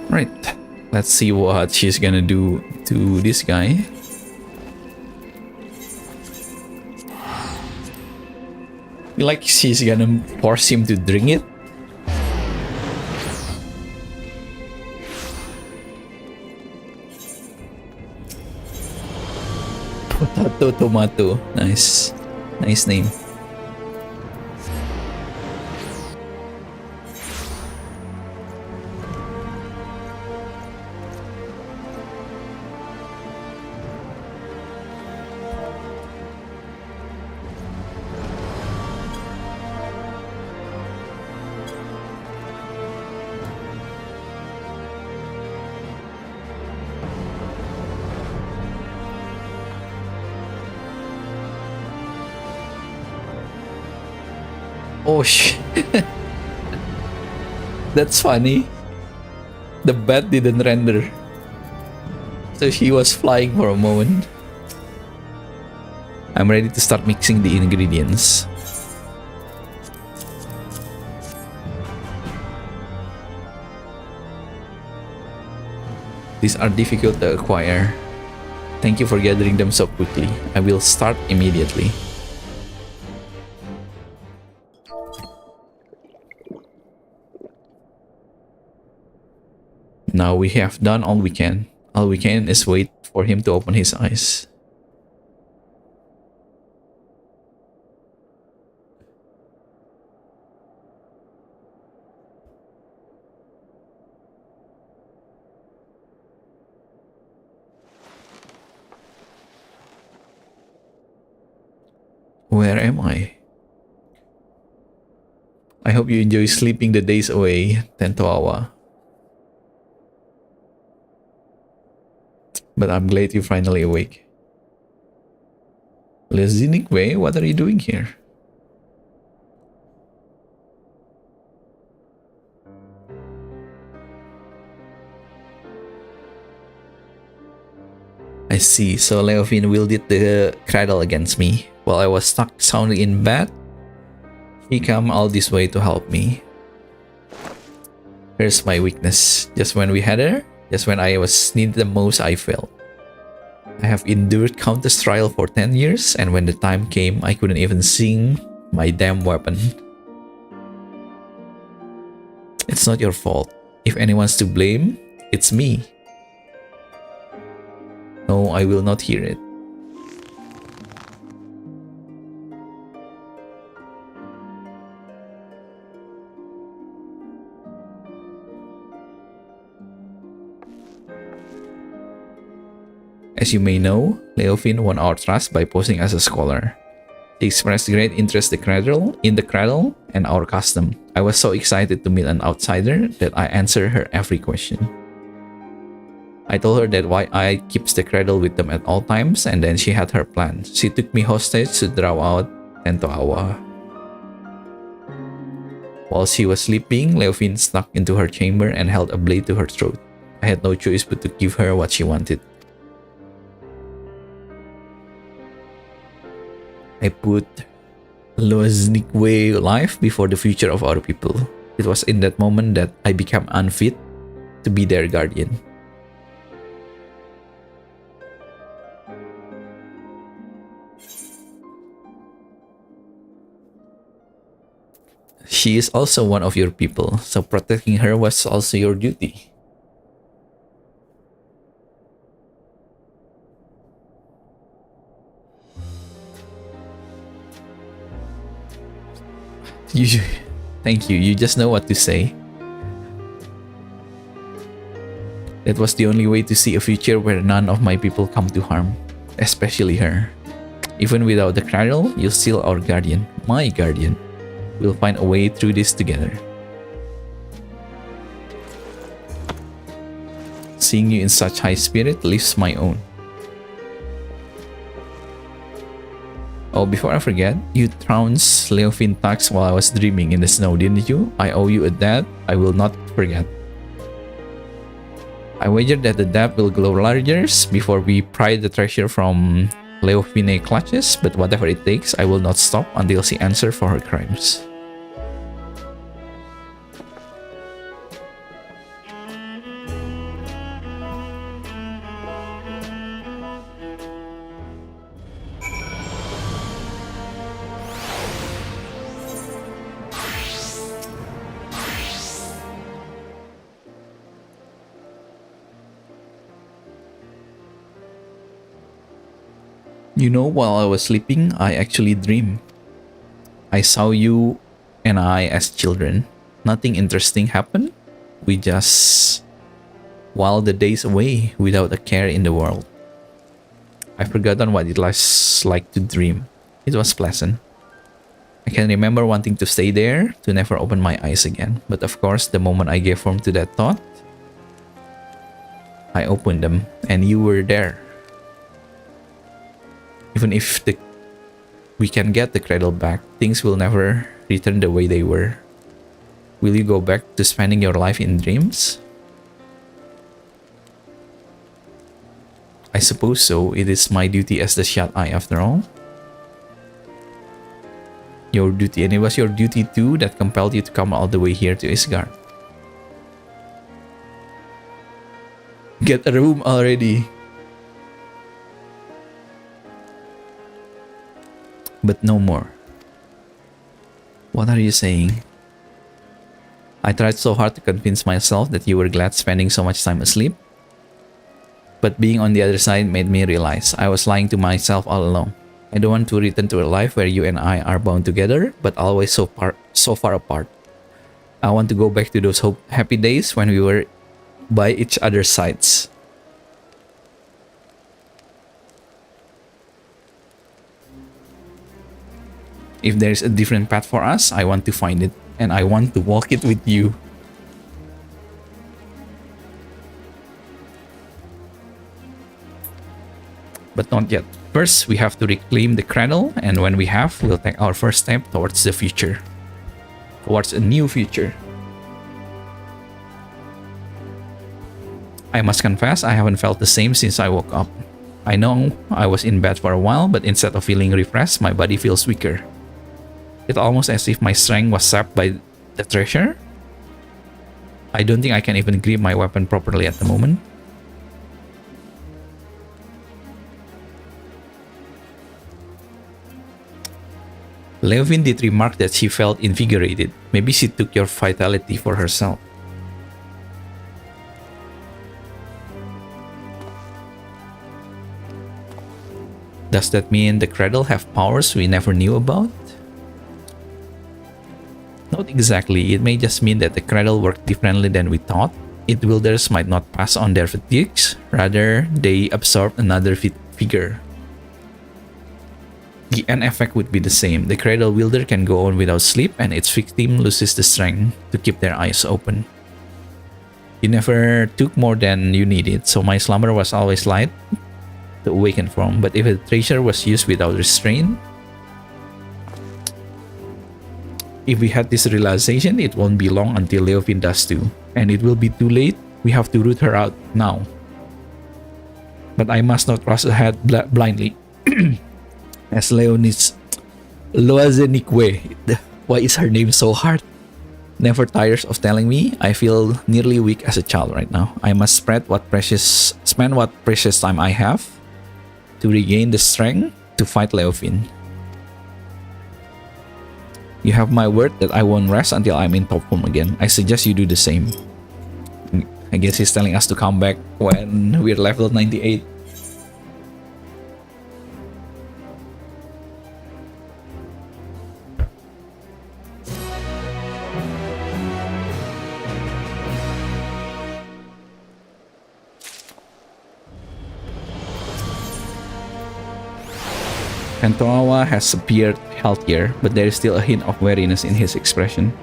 Right, let's see what she's gonna do to this guy. Feel like she's gonna force him to drink it. Potato Tomato, nice name. Oh shit. That's funny. The bat didn't render. So she was flying for a moment. I'm ready to start mixing the ingredients. These are difficult to acquire. Thank you for gathering them so quickly. I will start immediately. Now we have done all we can. All we can is wait for him to open his eyes. Where am I? I hope you enjoy sleeping the days away, Tentoawa. But I'm glad you're finally awake. Lesinic Way, what are you doing here? I see, so Leofin wielded the cradle against me. While I was stuck soundly in bed, he came all this way to help me. Here's my weakness. Just when we had her, just when I was needed the most, I failed. I have endured countless trial for 10 years, and when the time came, I couldn't even sing my damn weapon. It's not your fault. If anyone's to blame, it's me. No, I will not hear it. As you may know, Leofin won our trust by posing as a scholar. She expressed great interest in the cradle and our custom. I was so excited to meet an outsider that I answered her every question. I told her that why I keeps the cradle with them at all times, and then she had her plan. She took me hostage to draw out Tentoawa. While she was sleeping, Leofin snuck into her chamber and held a blade to her throat. I had no choice but to give her what she wanted. I put Loaznik way life before the future of our people. It was in that moment that I became unfit to be their guardian. She is also one of your people, so protecting her was also your duty. Thank you, you just know what to say. That was the only way to see a future where none of my people come to harm, especially her. Even without the cradle, you're still our guardian, my guardian. We'll find a way through this together. Seeing you in such high spirit lifts my own. Oh, before I forget, you trounced Leofin Tax while I was dreaming in the snow, didn't you? I owe you a debt I will not forget. I wagered that the debt will grow larger before we pry the treasure from Leofine clutches, but whatever it takes, I will not stop until she answers for her crimes. You know, while I was sleeping, I actually dreamed. I saw you and I as children. Nothing interesting happened. We just whiled the days away without a care in the world. I've forgotten what it was like to dream. It was pleasant. I can remember wanting to stay there, to never open my eyes again. But of course, the moment I gave form to that thought, I opened them and you were there. Even if we can get the cradle back, things will never return the way they were. Will you go back to spending your life in dreams? I suppose so. It is my duty as the Shut Eye after all. Your duty, and it was your duty too that compelled you to come all the way here to Isgard. Get a room already. But no more. What are you saying? I tried so hard to convince myself that you were glad spending so much time asleep. But being on the other side made me realize I was lying to myself all along. I don't want to return to a life where you and I are bound together, but always so far apart. I want to go back to those happy days when we were by each other's sides. If there is a different path for us, I want to find it, and I want to walk it with you. But not yet. First, we have to reclaim the cradle, and when we have, we'll take our first step towards the future. Towards a new future. I must confess, I haven't felt the same since I woke up. I know I was in bed for a while, but instead of feeling refreshed, my body feels weaker. It's almost as if my strength was sapped by the treasure. I don't think I can even grip my weapon properly at the moment. Levin did remark that she felt invigorated. Maybe she took your vitality for herself. Does that mean the cradle have powers we never knew about? Not exactly. It may just mean that the cradle worked differently than we thought. Its wielders might not pass on their fatigues. Rather, they absorb another figure. The end effect would be the same. The cradle wielder can go on without sleep, and its victim loses the strength to keep their eyes open. You never took more than you needed, so my slumber was always light to awaken from. But if the treasure was used without restraint, if we had this realization, it won't be long until Leofin does too. And it will be too late. We have to root her out now. But I must not rush ahead blindly. As Loazenikwe, why is her name so hard? Never tires of telling me, I feel nearly weak as a child right now. I must spend what precious time I have to regain the strength to fight Leofin. You have my word that I won't rest until I'm in top form again. I suggest you do the same. I guess he's telling us to come back when we're level 98. Kantoawa has appeared healthier, but there is still a hint of weariness in his expression.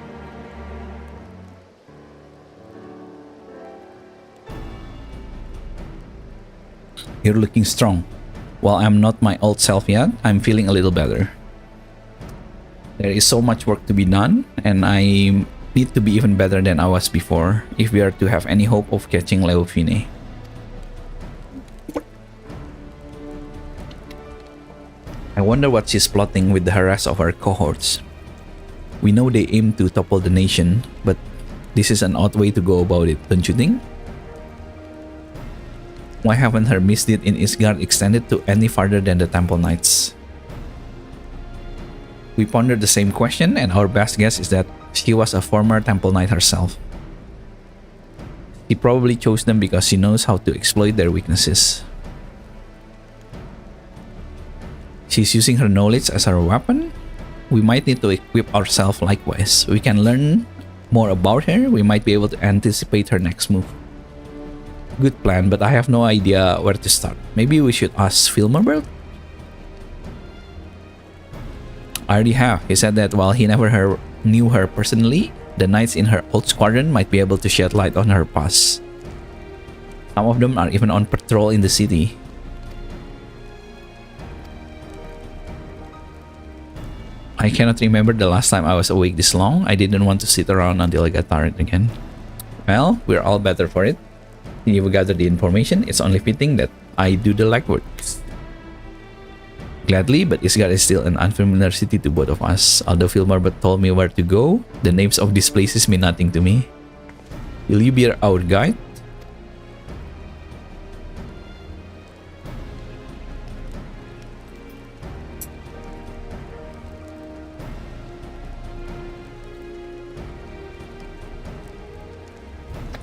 You're looking strong. While I'm not my old self yet, I'm feeling a little better. There is so much work to be done, and I need to be even better than I was before if we are to have any hope of catching Leofine. I wonder what she's plotting with the rest of our cohorts. We know they aim to topple the nation, but this is an odd way to go about it, don't you think? Why haven't her misdeed in Isgard extended to any farther than the Temple Knights? We pondered the same question, and our best guess is that she was a former Temple Knight herself. She probably chose them because she knows how to exploit their weaknesses. She's using her knowledge as her weapon. We might need to equip ourselves likewise. We can learn more about her. We might be able to anticipate her next move. Good plan, but I have no idea where to start. Maybe we should ask Filmerberg? I already have. He said that while he never knew her personally, the knights in her old squadron might be able to shed light on her past. Some of them are even on patrol in the city. I cannot remember the last time I was awake this long. I didn't want to sit around until I got tired again. Well, we're all better for it. You've gathered the information. It's only fitting that I do the legwork. Gladly, but Isgard is still an unfamiliar city to both of us. Although Filmarbert told me where to go, the names of these places mean nothing to me. Will you be our guide?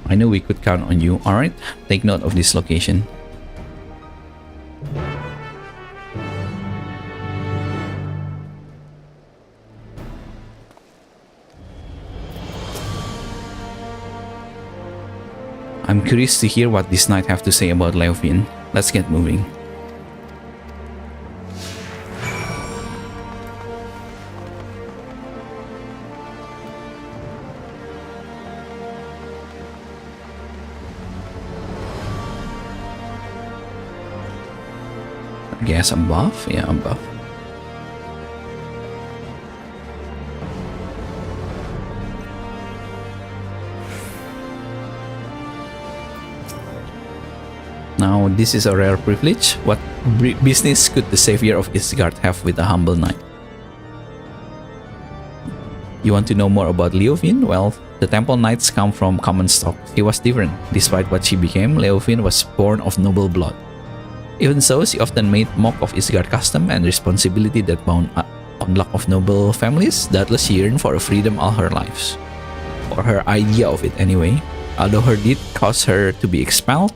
I know we could count on you. Alright, take note of this location. I'm curious to hear what this knight have to say about Leofin. Let's get moving. Guess above? Yeah, above. Now, this is a rare privilege. What business could the savior of Isgard have with a humble knight? You want to know more about Leofin? Well, the Temple Knights come from common stock. She was different. Despite what she became, Leofin was born of noble blood. Even so, she often made mock of Isgard custom and responsibility that bound on luck of noble families. Doubtless she yearned for a freedom all her lives. Or her idea of it anyway. Although her deed caused her to be expelled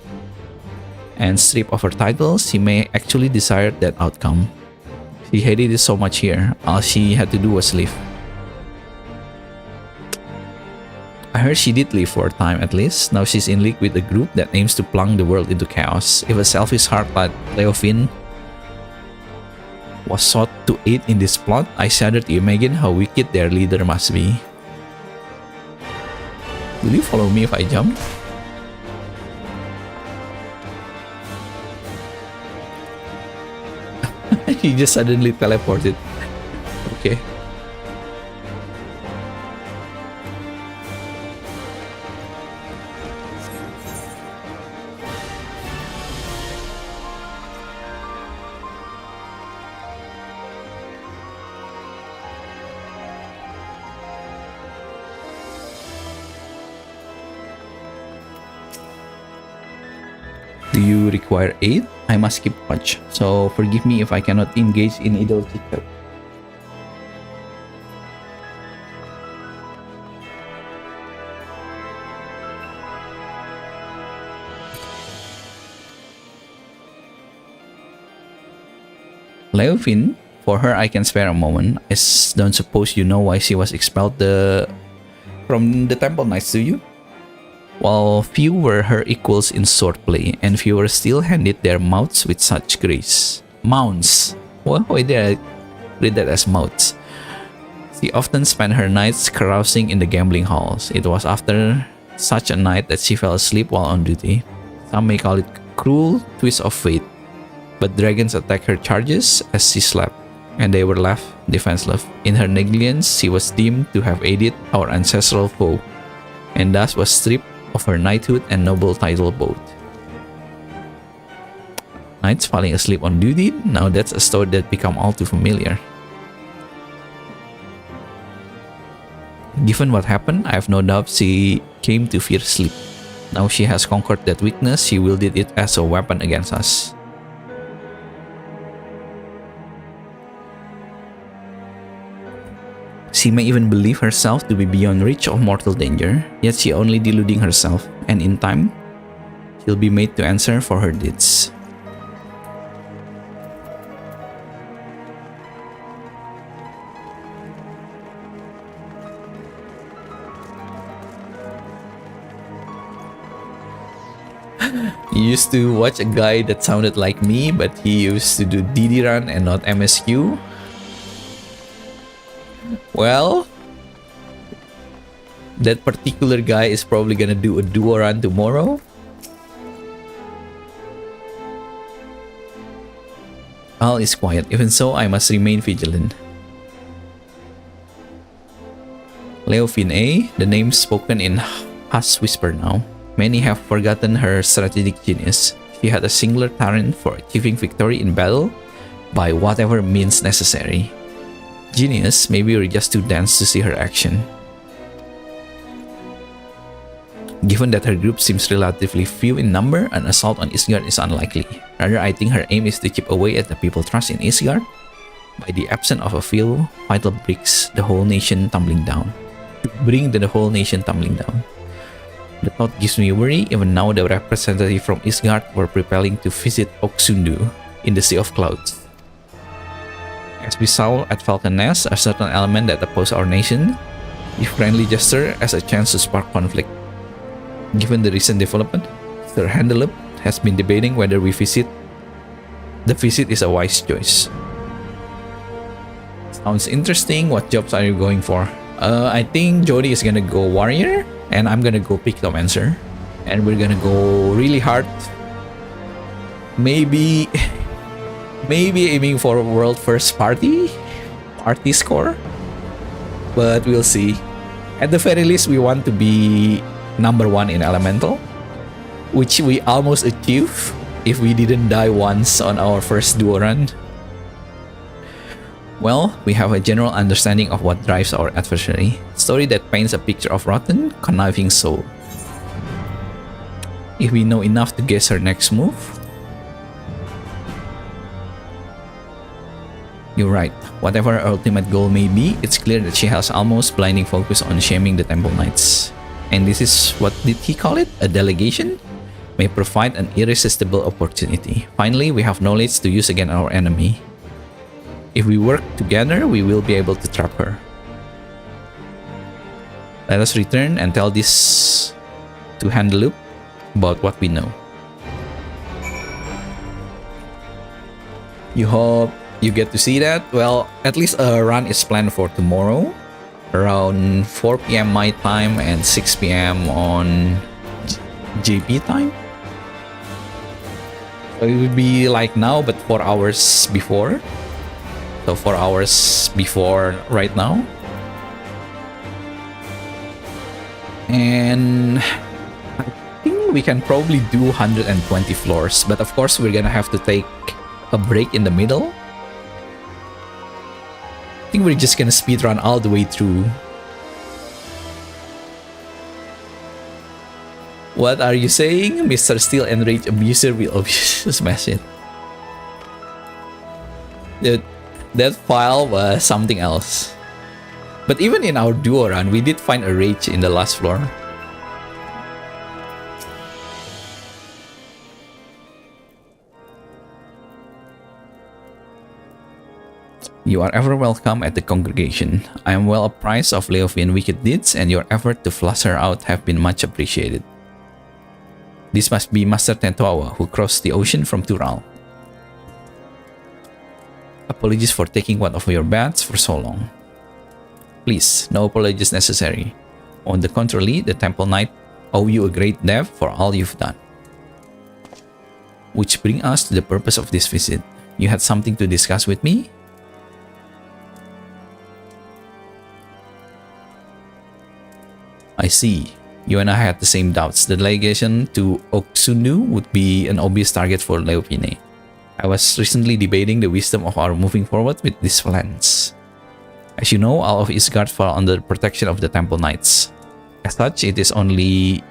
and stripped of her titles, she may actually desire that outcome. She hated it so much here. All she had to do was leave. I heard she did leave for a time at least. Now she's in league with a group that aims to plunge the world into chaos. If a selfish heart like Leofin was sought to aid in this plot, I shudder to imagine how wicked their leader must be. Will you follow me if I jump? He just suddenly teleported. Okay. Do you require aid? I must keep watch, so forgive me if I cannot engage in idle chit-chat. Leofin, for her I can spare a moment. I don't suppose you know why she was expelled from the Temple Knights, do you? While few were her equals in swordplay, and fewer still handed their mouths with such grace. Mounts. Well, why did I read that as mouths? She often spent her nights carousing in the gambling halls. It was after such a night that she fell asleep while on duty. Some may call it cruel twist of fate, but dragons attacked her charges as she slept, and they were left defenseless. In her negligence, she was deemed to have aided our ancestral foe, and thus was stripped of her knighthood and noble title both. Knights falling asleep on duty? Now that's a story that become all too familiar. Given what happened, I have no doubt she came to fear sleep. Now she has conquered that weakness, she wielded it as a weapon against us. She may even believe herself to be beyond reach of mortal danger, yet she only deluding herself, and in time, she'll be made to answer for her deeds. You used to watch a guy that sounded like me, but he used to do DD run and not MSQ. Well, that particular guy is probably gonna do a duo run tomorrow. All is quiet. Even so, I must remain vigilant. Leofin A, the name spoken in hush whisper now. Many have forgotten her strategic genius. She had a singular talent for achieving victory in battle by whatever means necessary. Genius, maybe we're just too dense to see her action. Given that her group seems relatively few in number, an assault on Isgard is unlikely. Rather, I think her aim is to chip away at the people trust in Isgard by the absence of a few vital bricks, the whole nation tumbling down. Bring the whole nation tumbling down. The thought gives me worry. Even now, the representative from Isgard were preparing to visit Oksundu in the Sea of Clouds. As we saw at Falcon Nest, a certain element that opposed our nation, the friendly gesture as a chance to spark conflict. Given the recent development, Sir Handelup has been debating whether we visit. The visit is a wise choice. Sounds interesting. What jobs are you going for? I think Jody is gonna go warrior, and I'm gonna go pictomancer, and we're gonna go really hard. Maybe Maybe aiming for world first party score, but we'll see. At the very least, we want to be number 1 in elemental, which we almost achieved if we didn't die once on our first duo run. Well, we have a general understanding of what drives our adversary. Story that paints a picture of rotten, conniving soul. If we know enough to guess her next move. You're right. Whatever her ultimate goal may be, it's clear that she has almost blinding focus on shaming the Temple Knights. And this is, what did he call it? A delegation? May provide an irresistible opportunity. Finally, we have knowledge to use against our enemy. If we work together, we will be able to trap her. Let us return and tell this to Handloop about what we know. You hope you get to see that? Well, at least a run is planned for tomorrow, around 4 PM my time and 6 PM on JP time. So it would be like now, but 4 hours before. So 4 hours before right now. And I think we can probably do 120 floors, but of course we're gonna have to take a break in the middle. I think we're just gonna speedrun all the way through. What are you saying? Mr. Steel Enraged Abuser will obviously smash it. That file was something else. But even in our duo run, we did find a rage in the last floor. You are ever welcome at the congregation. I am well apprised of Leovian's wicked deeds, and your effort to flush her out have been much appreciated. This must be Master Tentoawa, who crossed the ocean from Tural. Apologies for taking one of your baths for so long. Please, no apologies necessary. On the contrary, the Temple Knight owe you a great debt for all you've done. Which brings us to the purpose of this visit. You had something to discuss with me? I see. You and I had the same doubts. The delegation to Oksundu would be an obvious target for Leopine. I was recently debating the wisdom of our moving forward with these plans. As you know, all of Isgard fall under the protection of the Temple Knights. As such, it is only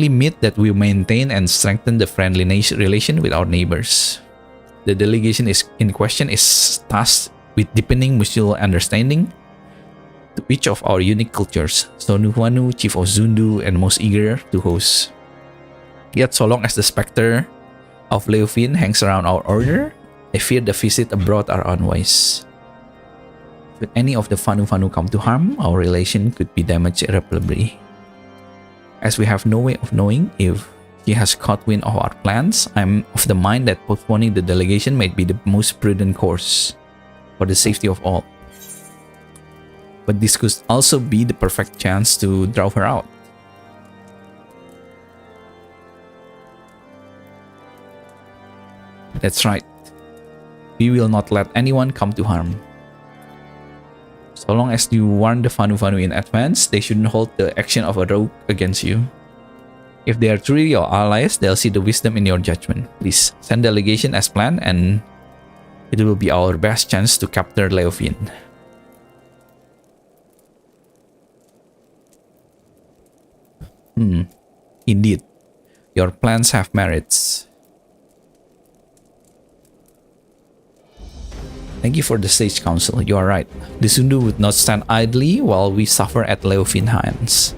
meet that we maintain and strengthen the friendly relation with our neighbors. The delegation in question is tasked with deepening mutual understanding to each of our unique cultures. So Nuhuanu, Chief of Zundu, and most eager to host. Yet so long as the specter of Leofin hangs around our order, I fear the visit abroad are unwise. Should any of the Fanu come to harm, our relation could be damaged irreparably. As we have no way of knowing if he has caught wind of our plans, I am of the mind that postponing the delegation might be the most prudent course for the safety of all. But this could also be the perfect chance to draw her out. That's right. We will not let anyone come to harm. So long as you warn the Fanu in advance, they shouldn't hold the action of a rogue against you. If they are truly your allies, they'll see the wisdom in your judgment. Please send delegation as planned, and it will be our best chance to capture Leofin. Indeed, your plans have merits. Thank you for the sage counsel. You are right. The Zundu would not stand idly while we suffer at Leofin hands.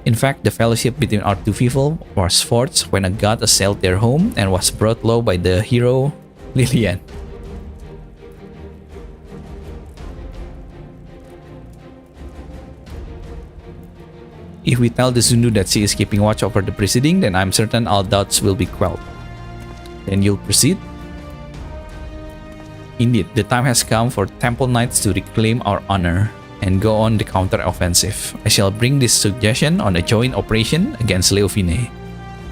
In fact, the fellowship between our two people was forged when a god assailed their home and was brought low by the hero Lilian. If we tell the Zundu that she is keeping watch over the proceeding, then I'm certain all doubts will be quelled. Then you'll proceed? Indeed, the time has come for Temple Knights to reclaim our honor and go on the counter-offensive. I shall bring this suggestion on a joint operation against Leofine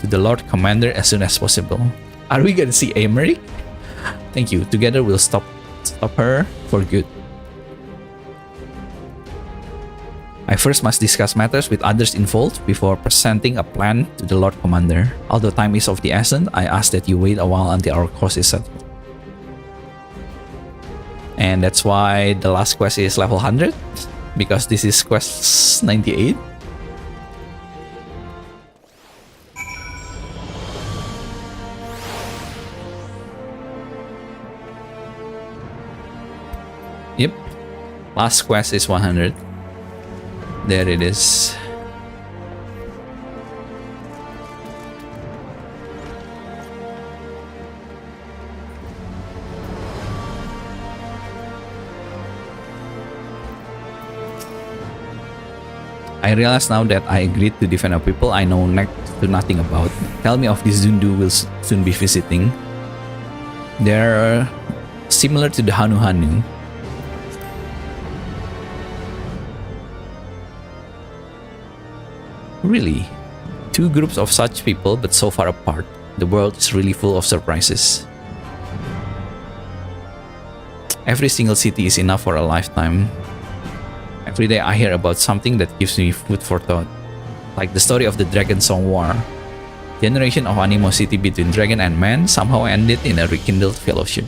to the Lord Commander as soon as possible. Are we gonna see Amory? Thank you. Together we'll stop her for good. I first must discuss matters with others involved before presenting a plan to the Lord Commander. Although time is of the essence, I ask that you wait a while until our cause is settled. And that's why the last quest is level 100, because this is quest 98. Yep, last quest is 100. There it is. I realize now that I agreed to defend a people I know next to nothing about. Tell me of this Zundu will soon be visiting. They're similar to the Hanu Hanu. Really? Two groups of such people but so far apart. The world is really full of surprises. Every single city is enough for a lifetime. Every day I hear about something that gives me food for thought. Like the story of the Dragon Song War. Generation of animosity between dragon and man somehow ended in a rekindled fellowship.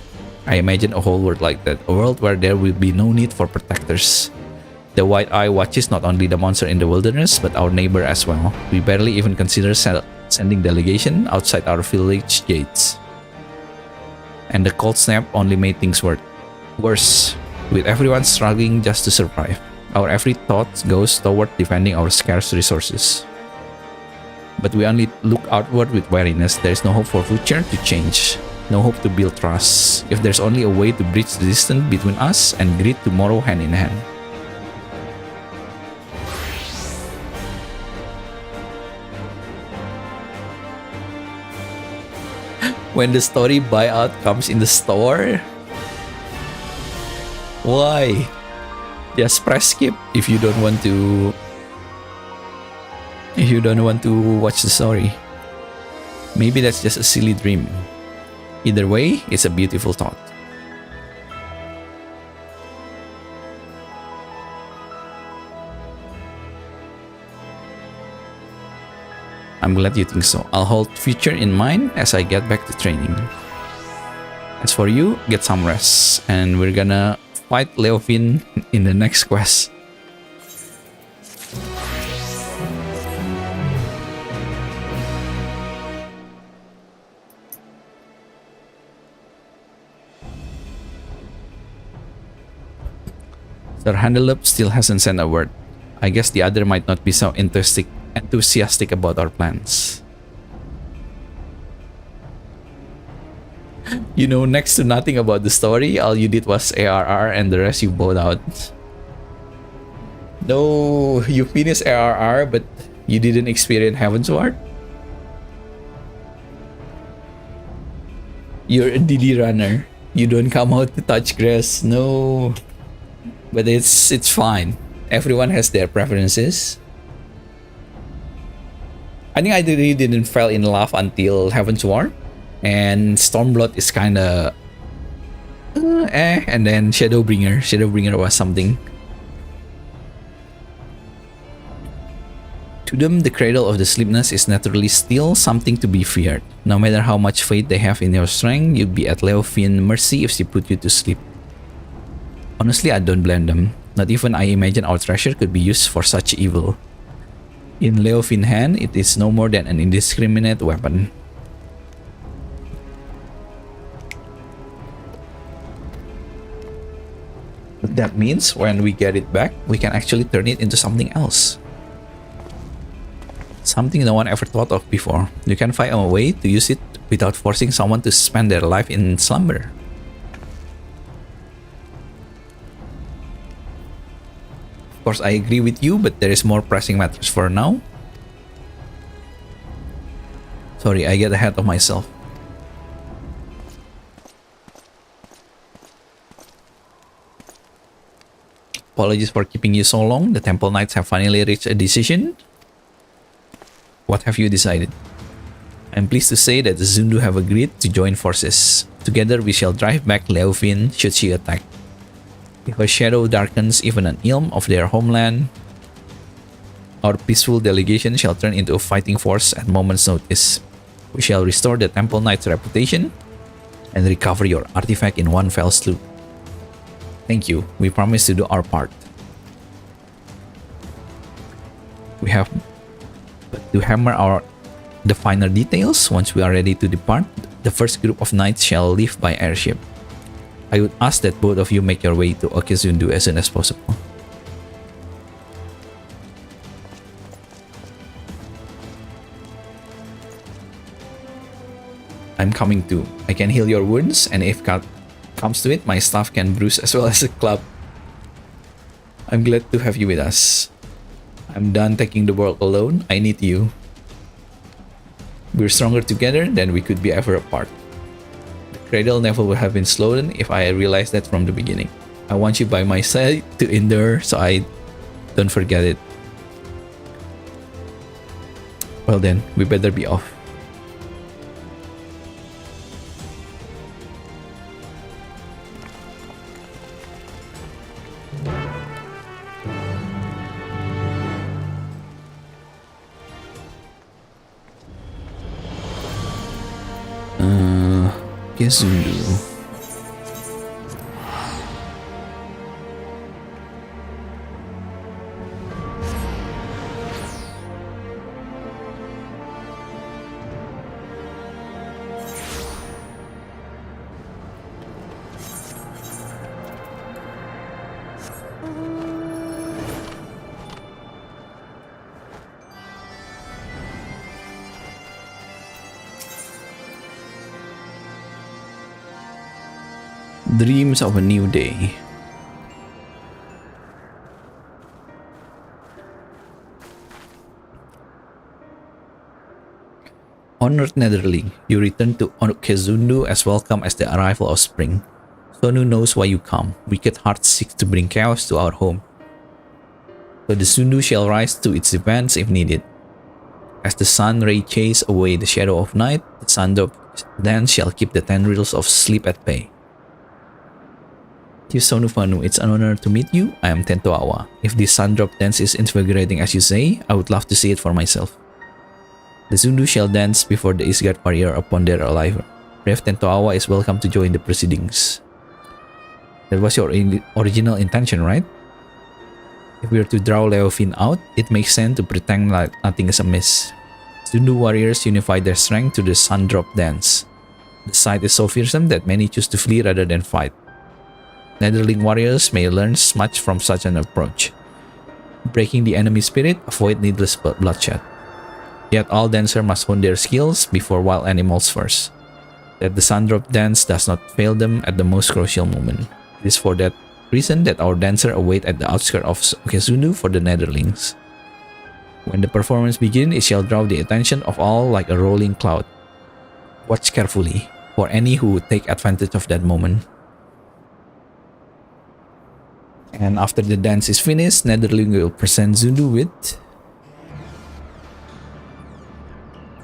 I imagine a whole world like that. A world where there will be no need for protectors. The White Eye watches not only the monster in the wilderness, but our neighbor as well. We barely even consider sending delegation outside our village gates. And the cold snap only made things worse, with everyone struggling just to survive. Our every thought goes toward defending our scarce resources. But we only look outward with wariness. There is no hope for future to change. No hope to build trust. If there's only a way to bridge the distance between us and greet tomorrow hand in hand. When the story buyout comes in the store? Why? Just press skip if you don't want to watch the story. Maybe that's just a silly dream. Either way, it's a beautiful thought. I'm glad you think so. I'll hold future in mind as I get back to training. As for you, get some rest. And we're gonna fight Leofin in the next quest. Sir Handelup still hasn't sent a word. I guess the other might not be so enthusiastic about our plans. You know next to nothing about the story. All you did was ARR and the rest you bowed out. No, you finished ARR but you didn't experience Heavensward? You're a DD runner. You don't come out to touch grass. No. But it's fine. Everyone has their preferences. I think I really didn't fall in love until Heavensward. And Stormblood is kinda and then Shadowbringer was something. To them, the cradle of the sleepness is naturally still something to be feared. No matter how much faith they have in your strength, you'd be at Leofin's mercy if she put you to sleep. Honestly, I don't blame them. Not even I imagine our treasure could be used for such evil. In Leofin's hand, it is no more than an indiscriminate weapon. That means when we get it back, we can actually turn it into something else. Something no one ever thought of before. You can find a way to use it without forcing someone to spend their life in slumber. Of course, I agree with you, but there is more pressing matters for now. Sorry, I get ahead of myself. Apologies for keeping you so long. The Temple Knights have finally reached a decision. What have you decided? I'm pleased to say that the Zundu have agreed to join forces. Together we shall drive back Leofin should she attack. If a shadow darkens even an ilm of their homeland, our peaceful delegation shall turn into a fighting force at moment's notice. We shall restore the Temple Knight's reputation and recover your artifact in one fell swoop. Thank you. We promise to do our part. We have to hammer the finer details. Once we are ready to depart, the first group of knights shall leave by airship. I would ask that both of you make your way to Okezundu as soon as possible. I'm coming too. I can heal your wounds, and if comes to it, my staff can bruise as well as a club. I'm glad to have you with us. I'm done taking the world alone. I need you. We're stronger together than we could be ever apart. The cradle never would have been stolen if I realized that from the beginning. I want you by my side to endure, so I don't forget it. Well then, we better be off. Zundu. Dreams of a new day. Honored Netherling, you return to Okezundu as welcome as the arrival of spring. Sonu knows why you come. Wicked hearts seek to bring chaos to our home. So the Zundu shall rise to its defense if needed. As the sun ray chase away the shadow of night, the Sundrop dance shall keep the tendrils of sleep at bay. Sonu Fanu, it's an honor to meet you. I am Tentoawa. If this Sundrop dance is invigorating as you say, I would love to see it for myself. The Zundu shall dance before the Isgard warrior upon their arrival. Brave Tentoawa is welcome to join the proceedings. That was your original intention, right? If we are to draw Leofin out, it makes sense to pretend like nothing is amiss. Zundu warriors unify their strength to the Sundrop dance. The sight is so fearsome that many choose to flee rather than fight. Netherling warriors may learn much from such an approach. Breaking the enemy spirit, avoid needless bloodshed. Yet all dancers must hone their skills before wild animals first. That the Sundrop dance does not fail them at the most crucial moment. It is for that reason that our dancers await at the outskirts of Okezundu for the Netherlings. When the performance begins, it shall draw the attention of all like a rolling cloud. Watch carefully for any who would take advantage of that moment. And after the dance is finished, Netherling will present Zundu with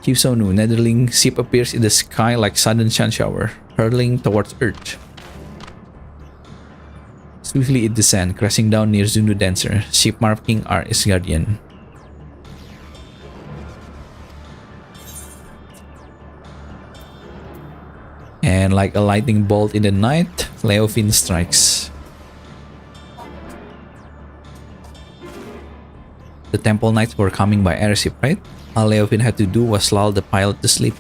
Sonu. Netherling ship appears in the sky like sudden sun shower, hurtling towards Earth. Swiftly it descends, crashing down near Zundu dancer, ship marking our Isgardian. And like a lightning bolt in the night, Leofin strikes. The Temple Knights were coming by airship, right? All Leofin had to do was lull the pilot to sleep.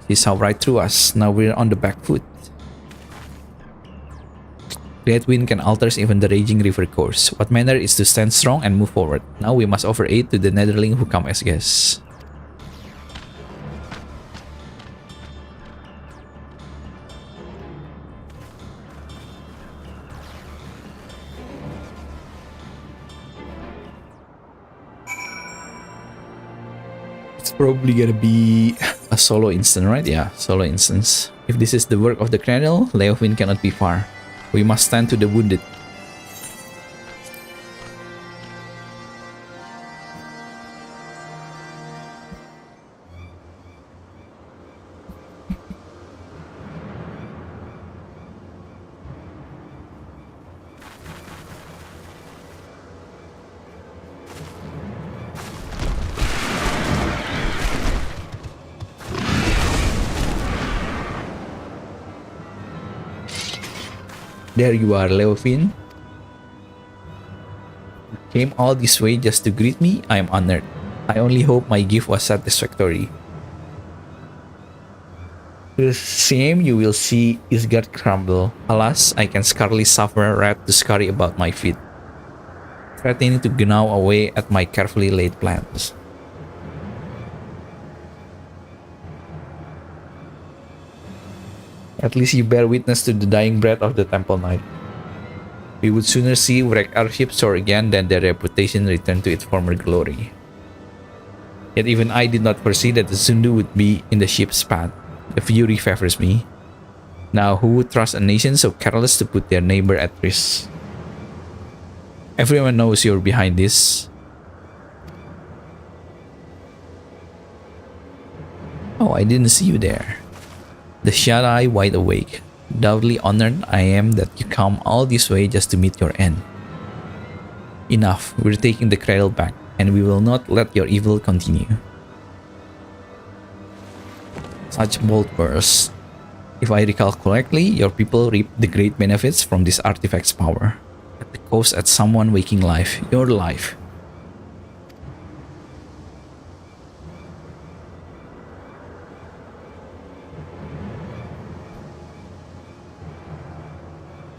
He saw right through us. Now we're on the back foot. Great wind can alter even the raging river course. What matter is to stand strong and move forward. Now we must offer aid to the Netherling who come as guests. Probably gonna be a solo instance, right? Yeah, solo instance. If this is the work of the cradle, Leofin cannot be far. We must stand to the wounded. There you are, Leofin. Came all this way just to greet me? I am honored. I only hope my gift was satisfactory. The same you will see Isgard crumble. Alas, I can scarcely suffer a rat to scurry about my feet, threatening to gnaw away at my carefully laid plans. At least you bear witness to the dying breath of the Temple Knight. We would sooner see wrecked airships soar again than their reputation return to its former glory. Yet even I did not foresee that the Zundu would be in the ship's path. The fury favors me. Now who would trust a nation so careless to put their neighbor at risk? Everyone knows you're behind this. Oh, I didn't see you there. The shut-eye wide awake. Doubly honored I am that you come all this way just to meet your end. Enough, we're taking the cradle back, and we will not let your evil continue. Such bold words. If I recall correctly, your people reap the great benefits from this artifact's power. At the cost at someone waking life, your life.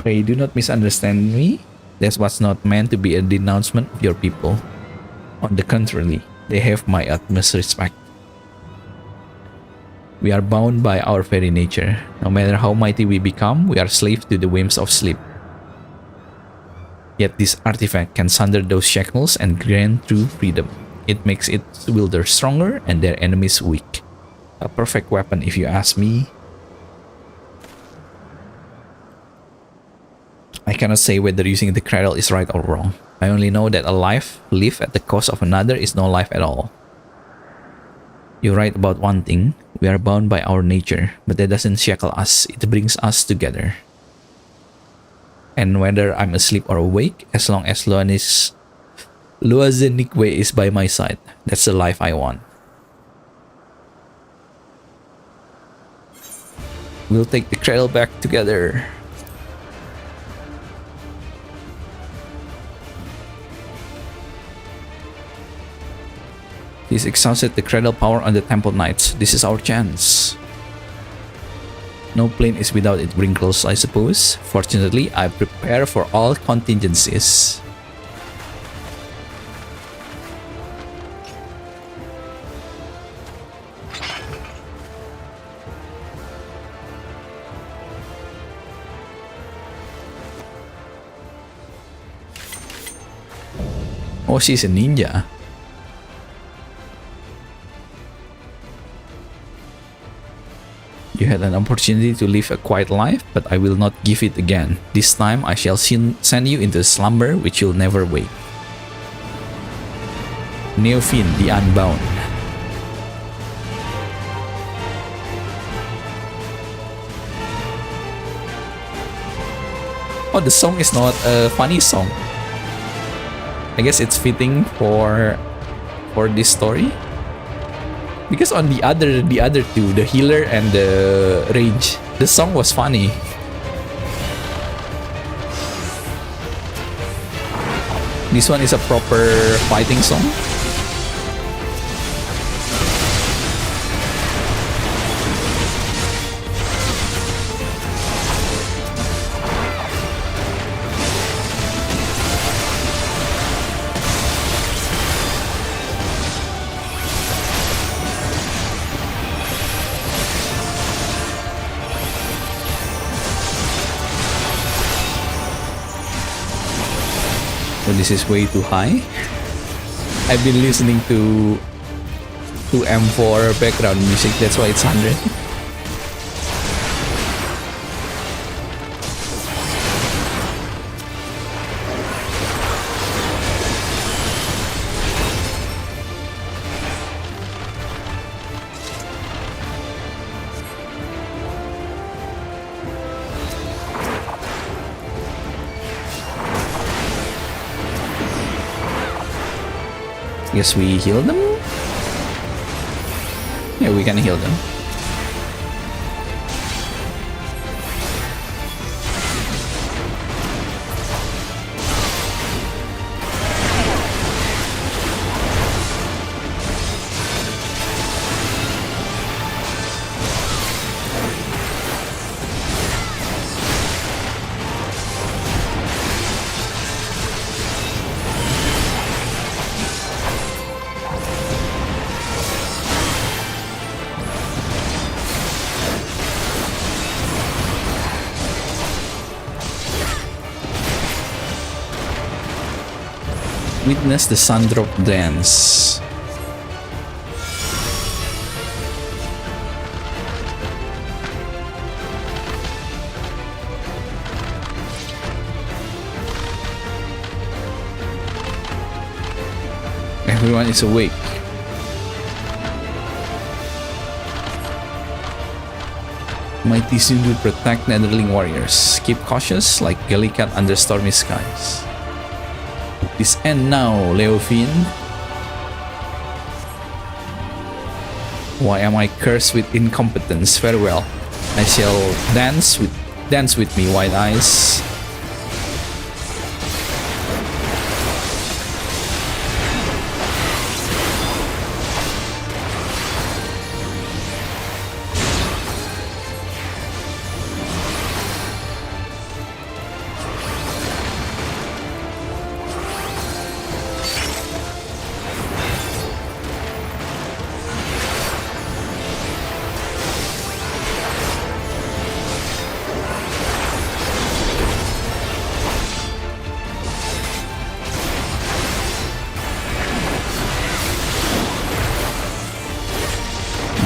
Pray do not misunderstand me. This was not meant to be a denouncement of your people. On the contrary, they have my utmost respect. We are bound by our very nature. No matter how mighty we become, we are slaves to the whims of sleep. Yet this artifact can sunder those shackles and grant true freedom. It makes its wielder stronger and their enemies weak. A perfect weapon if you ask me. I cannot say whether using the cradle is right or wrong. I only know that a life lived at the cost of another is no life at all. You're right about one thing. We are bound by our nature, but that doesn't shackle us. It brings us together. And whether I'm asleep or awake, as long as Loazenikwe is by my side, that's the life I want. We'll take the cradle back together. He's exhausted the cradle power on the Temple Knights. This is our chance. No plane is without its wrinkles, I suppose. Fortunately, I prepare for all contingencies. Oh, she's a ninja. You had an opportunity to live a quiet life, but I will not give it again. This time I shall send you into slumber which you'll never wake. Neofin, the Unbound. Oh, the song is not a funny song. I guess it's fitting for this story. Because on the other two, the healer and the rage, the song was funny. This one is a proper fighting song. This is way too high. I've been listening to M4 background music, that's why it's 100. Guess we heal them? Yeah, we can heal them. Witness the Sundrop dance. Everyone is awake. Mighty Zulu protect Netherling warriors. Keep cautious like Gallicat under stormy skies. This end now, Leofin. Why am I cursed with incompetence? Farewell. I shall dance with me, White Eyes.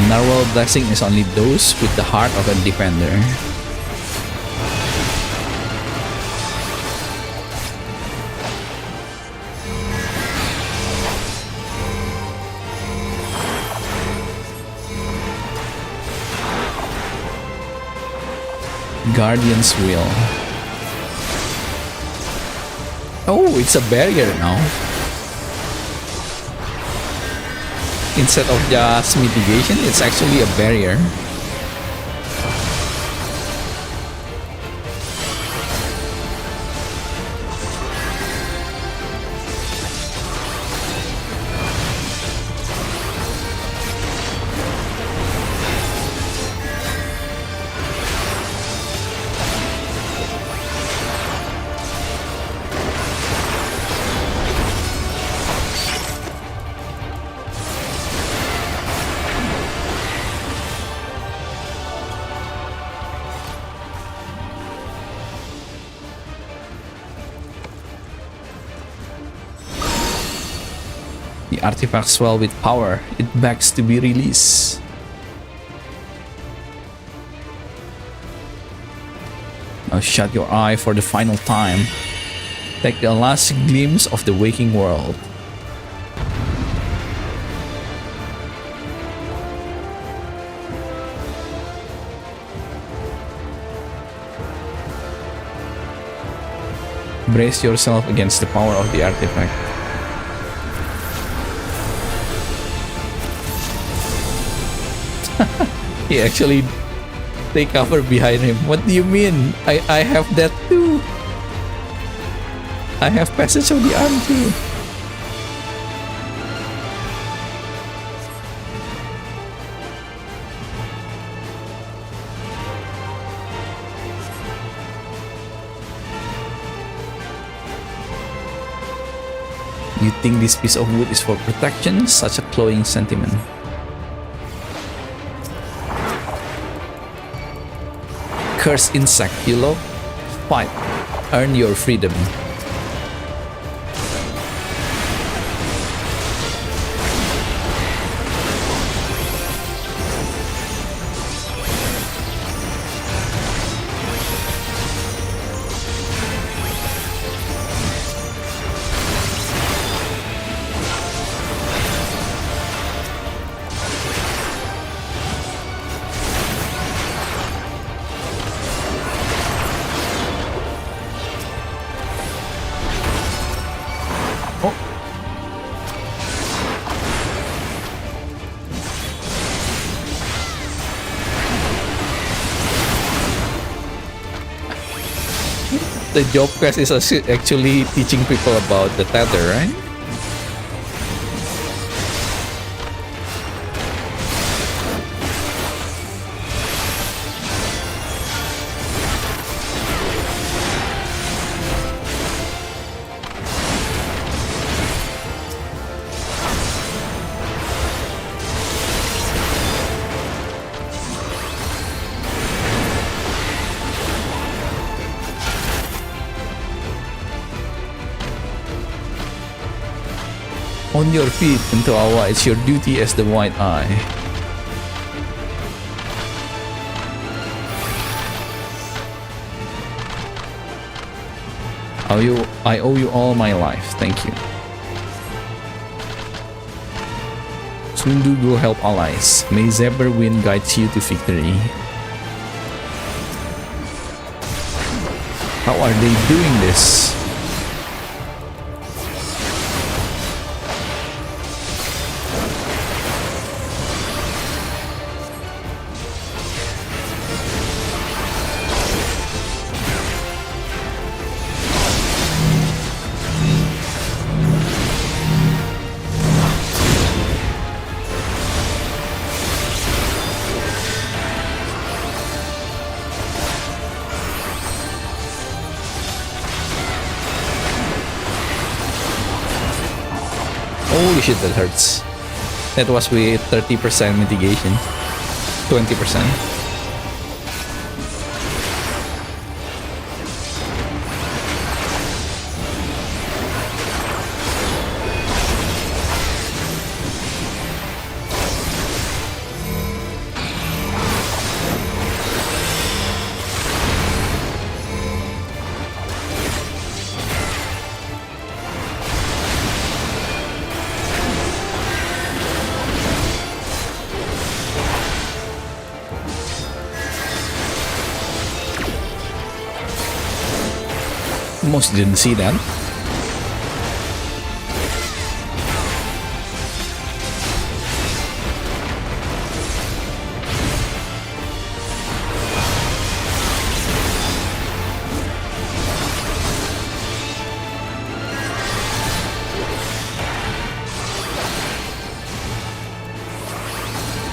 Narwhal blessing is only those with the heart of a defender. Guardian's Will. Oh, it's a barrier now. Instead of just mitigation, it's actually a barrier. The artifact swell with power. It begs to be released. Now shut your eye for the final time. Take the last glimpse of the waking world. Brace yourself against the power of the artifact. He actually take cover behind him. What do you mean? I have that too. I have passage of the arm too. You think this piece of wood is for protection? Such a cloying sentiment. Cursed insect, you love? Fight. Earn your freedom. The job quest is actually teaching people about the tether, right? On your feet, Tentoawa. It's your duty as the White Eye. I owe you all my life. Thank you. Sundu go help allies. May Zebra Wind guides you to victory. How are they doing this? Holy shit, that hurts. That was with 30% mitigation. 20%. Almost didn't see that.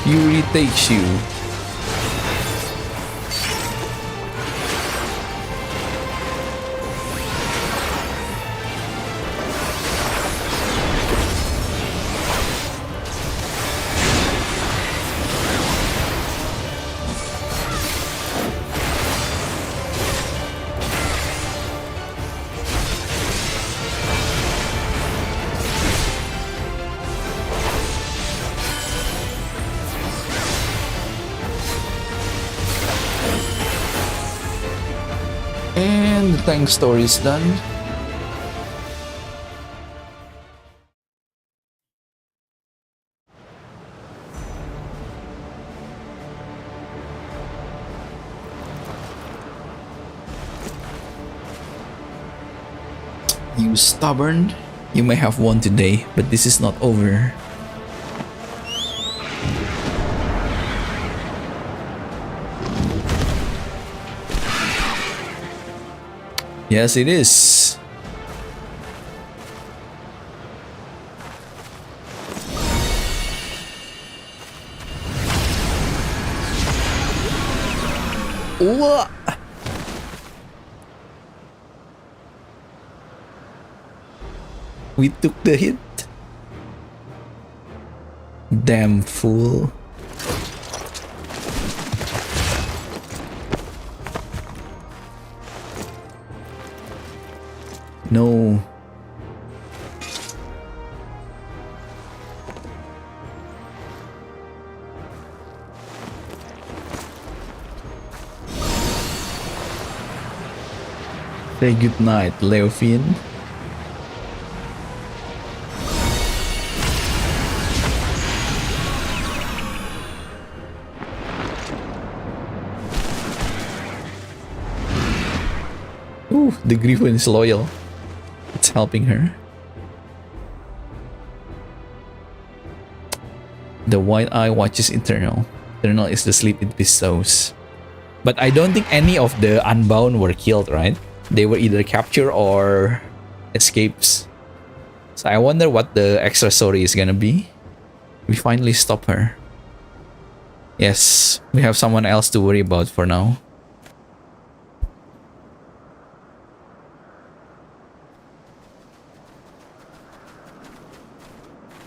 Yuri takes you. And the tank story is done. You stubborn. You may have won today, but this is not over. Yes, it is. What? We took the hit. Damn fool. No. Say good night, Leofin. Ooh, the Griffin is loyal. It's helping her. The White Eye watches Eternal. Eternal is the sleep it bestows. But I don't think any of the Unbound were killed, right? They were either captured or escapes. So I wonder what the extra story is gonna be. We finally stop her. Yes, we have someone else to worry about for now.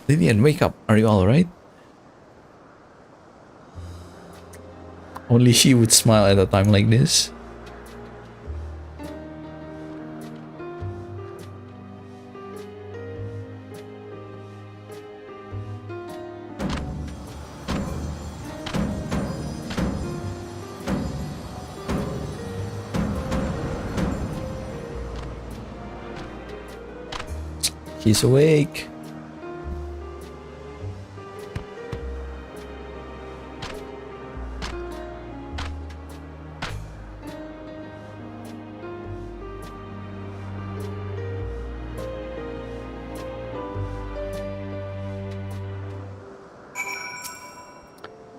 Lillian, wake up. Are you alright? Only she would smile at a time like this. She's awake.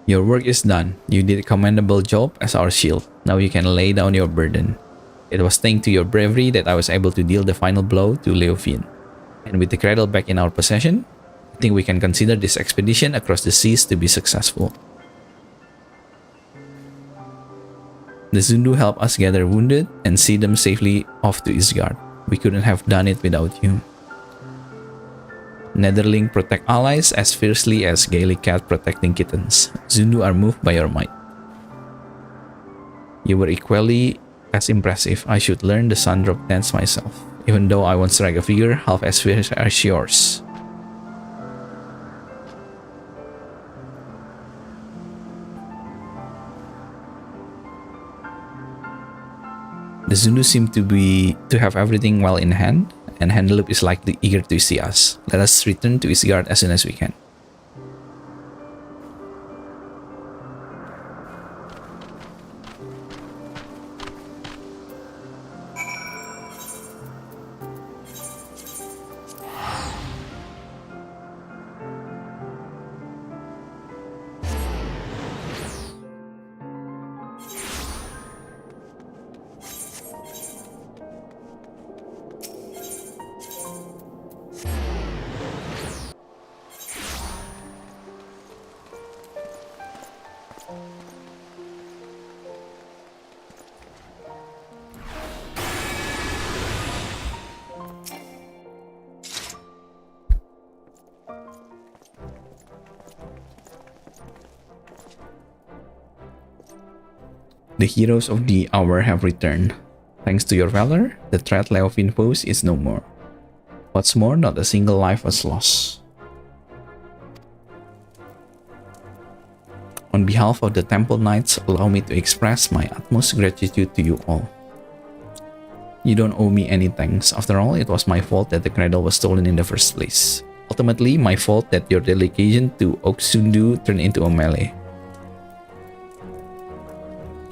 Your work is done. You did a commendable job as our shield. Now you can lay down your burden. It was thanks to your bravery that I was able to deal the final blow to Leofin. And with the cradle back in our possession, I think we can consider this expedition across the seas to be successful. The Zundu helped us gather wounded and see them safely off to Isgard. We couldn't have done it without you. Netherling protect allies as fiercely as Gaelic cat protecting kittens. Zundu are moved by your might. You were equally as impressive. I should learn the Sundrop dance myself, even though I won't strike a figure half as fierce as yours. The Zundu seem to have everything well in hand, and Handeloop is likely eager to see us. Let us return to Isgard as soon as we can. The heroes of the hour have returned. Thanks to your valor, the threat Leofin posed is no more. What's more, not a single life was lost. On behalf of the Temple Knights, allow me to express my utmost gratitude to you all. You don't owe me any thanks. After all, it was my fault that the cradle was stolen in the first place. Ultimately, my fault that your delegation to Oxundu turned into a melee.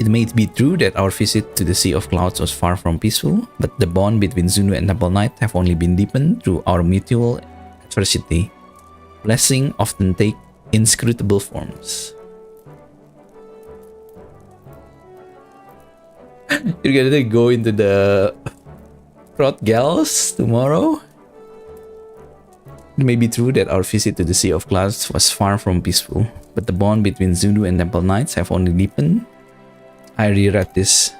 It may be true that our visit to the Sea of Clouds was far from peaceful, but the bond between Zundu and Temple Knight have only been deepened through our mutual adversity. Blessings often take inscrutable forms. You're gonna go into the Hrothgals tomorrow? It may be true that our visit to the Sea of Clouds was far from peaceful, but the bond between Zundu and Temple Knights have only deepened. I reread this.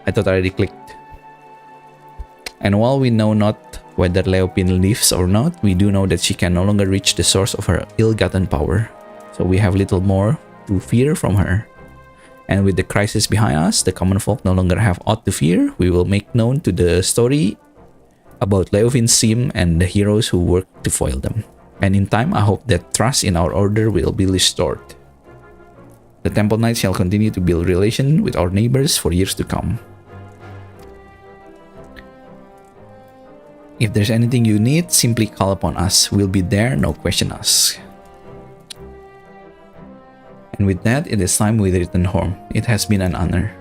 I thought I already clicked. And while we know not whether Leofin lives or not, we do know that she can no longer reach the source of her ill-gotten power. So we have little more to fear from her. And with the crisis behind us, the common folk no longer have aught to fear. We will make known to the story about Leofin's sim and the heroes who work to foil them. And in time, I hope that trust in our order will be restored. The Temple Knights shall continue to build relations with our neighbors for years to come. If there's anything you need, simply call upon us. We'll be there, no question asked. And with that, it is time we return home. It has been an honor.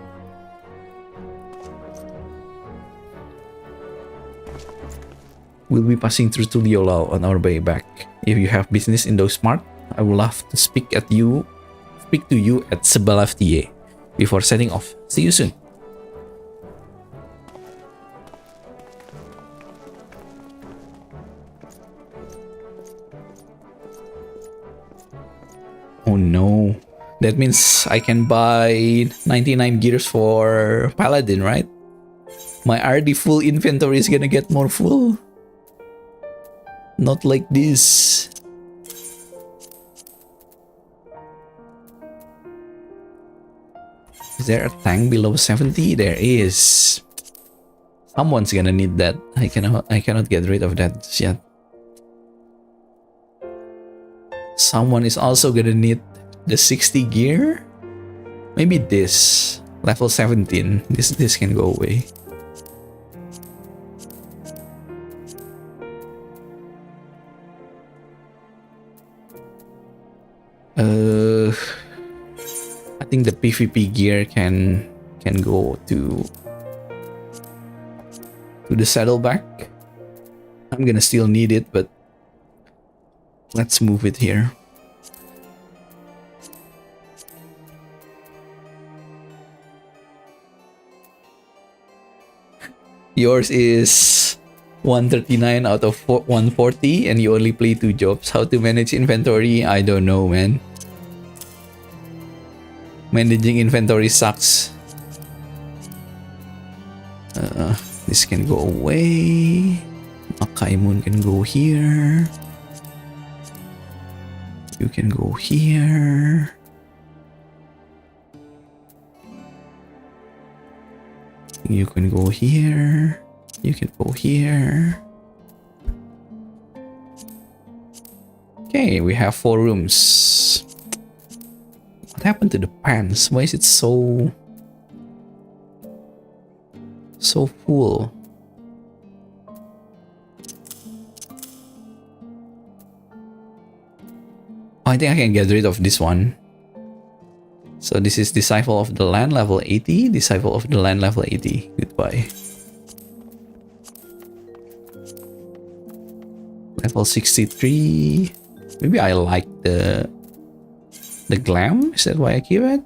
We'll be passing through to Liolao on our way back. If you have business in those parts, I would love to speak to you at Sebalaftier before setting off. See you soon. Oh no. That means I can buy 99 gears for Paladin, right? My RD full inventory is gonna get more full. Not like this. Is there a tank below 70? There is. Someone's gonna need that. I cannot get rid of that yet. Someone is also gonna need the 60 gear. Maybe this. Level 17. This can go away. I think the PvP gear can go to the saddleback. I'm gonna still need it, but let's move it here. Yours is 139 out of 140 and you only play 2 jobs. How to manage inventory? I don't know, man. Managing inventory sucks. This can go away. Akaimon can go here. You can go here. You can go here. You can go here. Okay, we have 4 rooms. What happened to the pants? Why is it so full? I think I can get rid of this one. So this is Disciple of the Land level 80. Disciple of the Land level 80. Goodbye. Level 63. Maybe I like the glam. Is that why I keep it?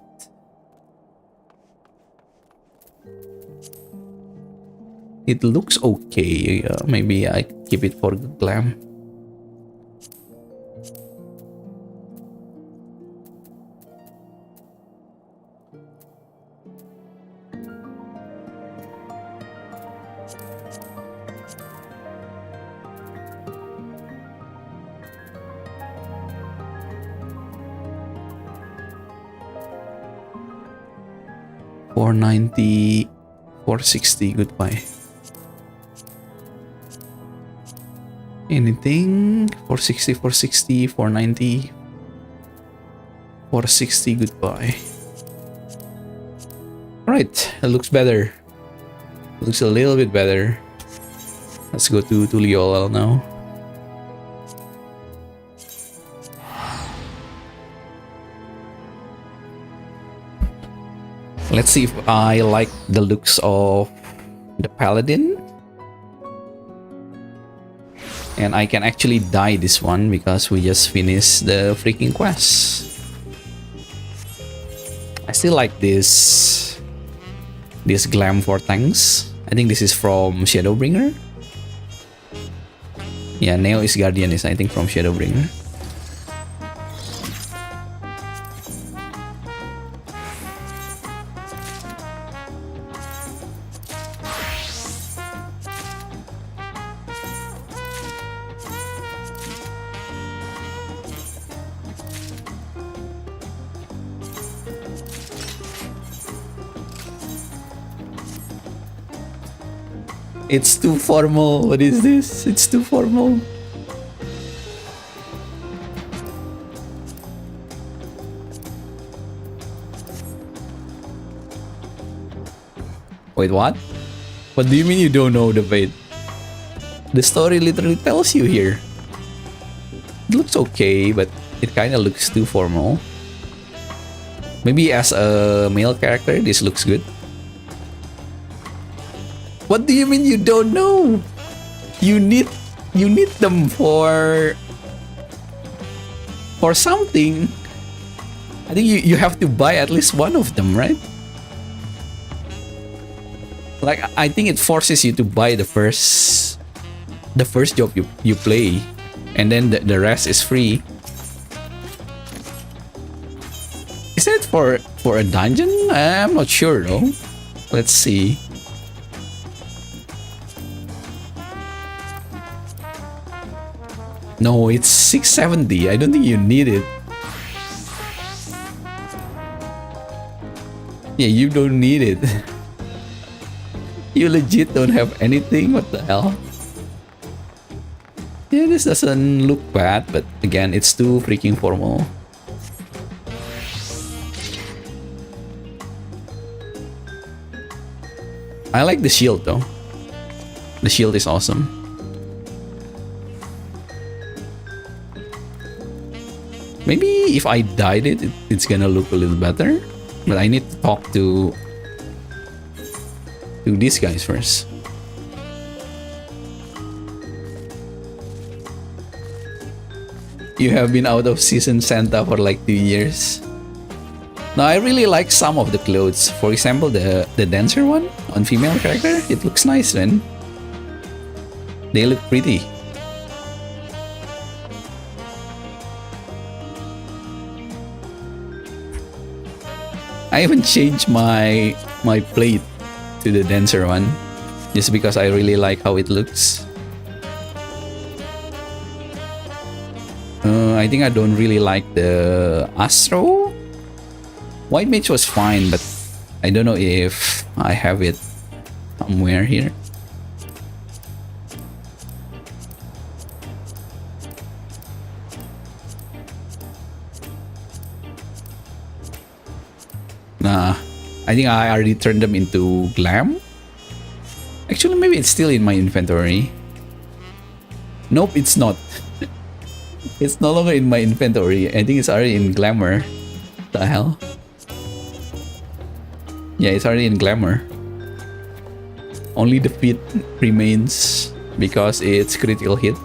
It looks okay. Maybe I keep it for the glam. $490, $460. Goodbye. Anything? $460, $460, $490, $460. Goodbye. Alright, it looks better. Looks a little bit better. Let's go to Tuliolal now. Let's see if I like the looks of the Paladin. And I can actually dye this one because we just finished the freaking quest. I still like this glam for tanks. I think this is from Shadowbringer. Yeah, Neo is Guardian is I think from Shadowbringer. It's too formal. What is this? It's too formal. Wait, what? What do you mean you don't know the bait? The story literally tells you here. It looks okay, but it kind of looks too formal. Maybe as a male character, this looks good. What do you mean you don't know? You need them for something. I think you have to buy at least one of them, right? Like I think it forces you to buy the first job you play, and then the rest is free. Is that for a dungeon? I'm not sure though. Let's see. No, it's 670. I don't think you need it. Yeah, you don't need it. You legit don't have anything? What the hell? Yeah, this doesn't look bad, but again, it's too freaking formal. I like the shield though. The shield is awesome. Maybe if I dyed it, it's gonna look a little better. But I need to talk to these guys first. You have been out of season Santa for like 2 years. Now I really like some of the clothes. For example, the dancer one on female character. It looks nice, man. They look pretty. I even changed my plate to the dancer one just because I really like how it looks. I think I don't really like the Astro. White Mage was fine, but I don't know if I have it somewhere here. Nah, I think I already turned them into Glam. Actually, maybe it's still in my inventory. Nope, it's not. It's no longer in my inventory. I think it's already in Glamour. The hell? Yeah, it's already in Glamour. Only the feat remains because it's critical hit.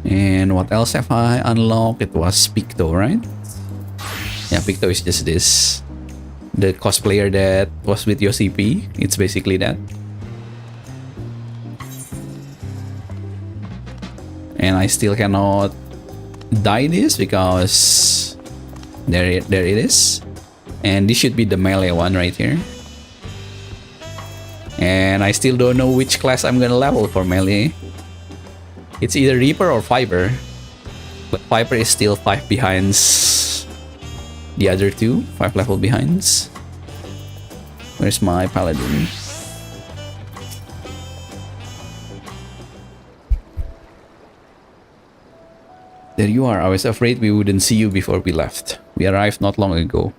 And what else have I unlocked? It was Picto, right? Yeah, Picto is just this. The cosplayer that was with your CP. It's basically that. And I still cannot dye this because there it is. And this should be the melee one right here. And I still don't know which class I'm gonna level for melee. It's either Reaper or Fiber. But Fiber is still 5 behinds the other two, 5 level behinds. Where's my Paladin? There you are. I was afraid we wouldn't see you before we left. We arrived not long ago.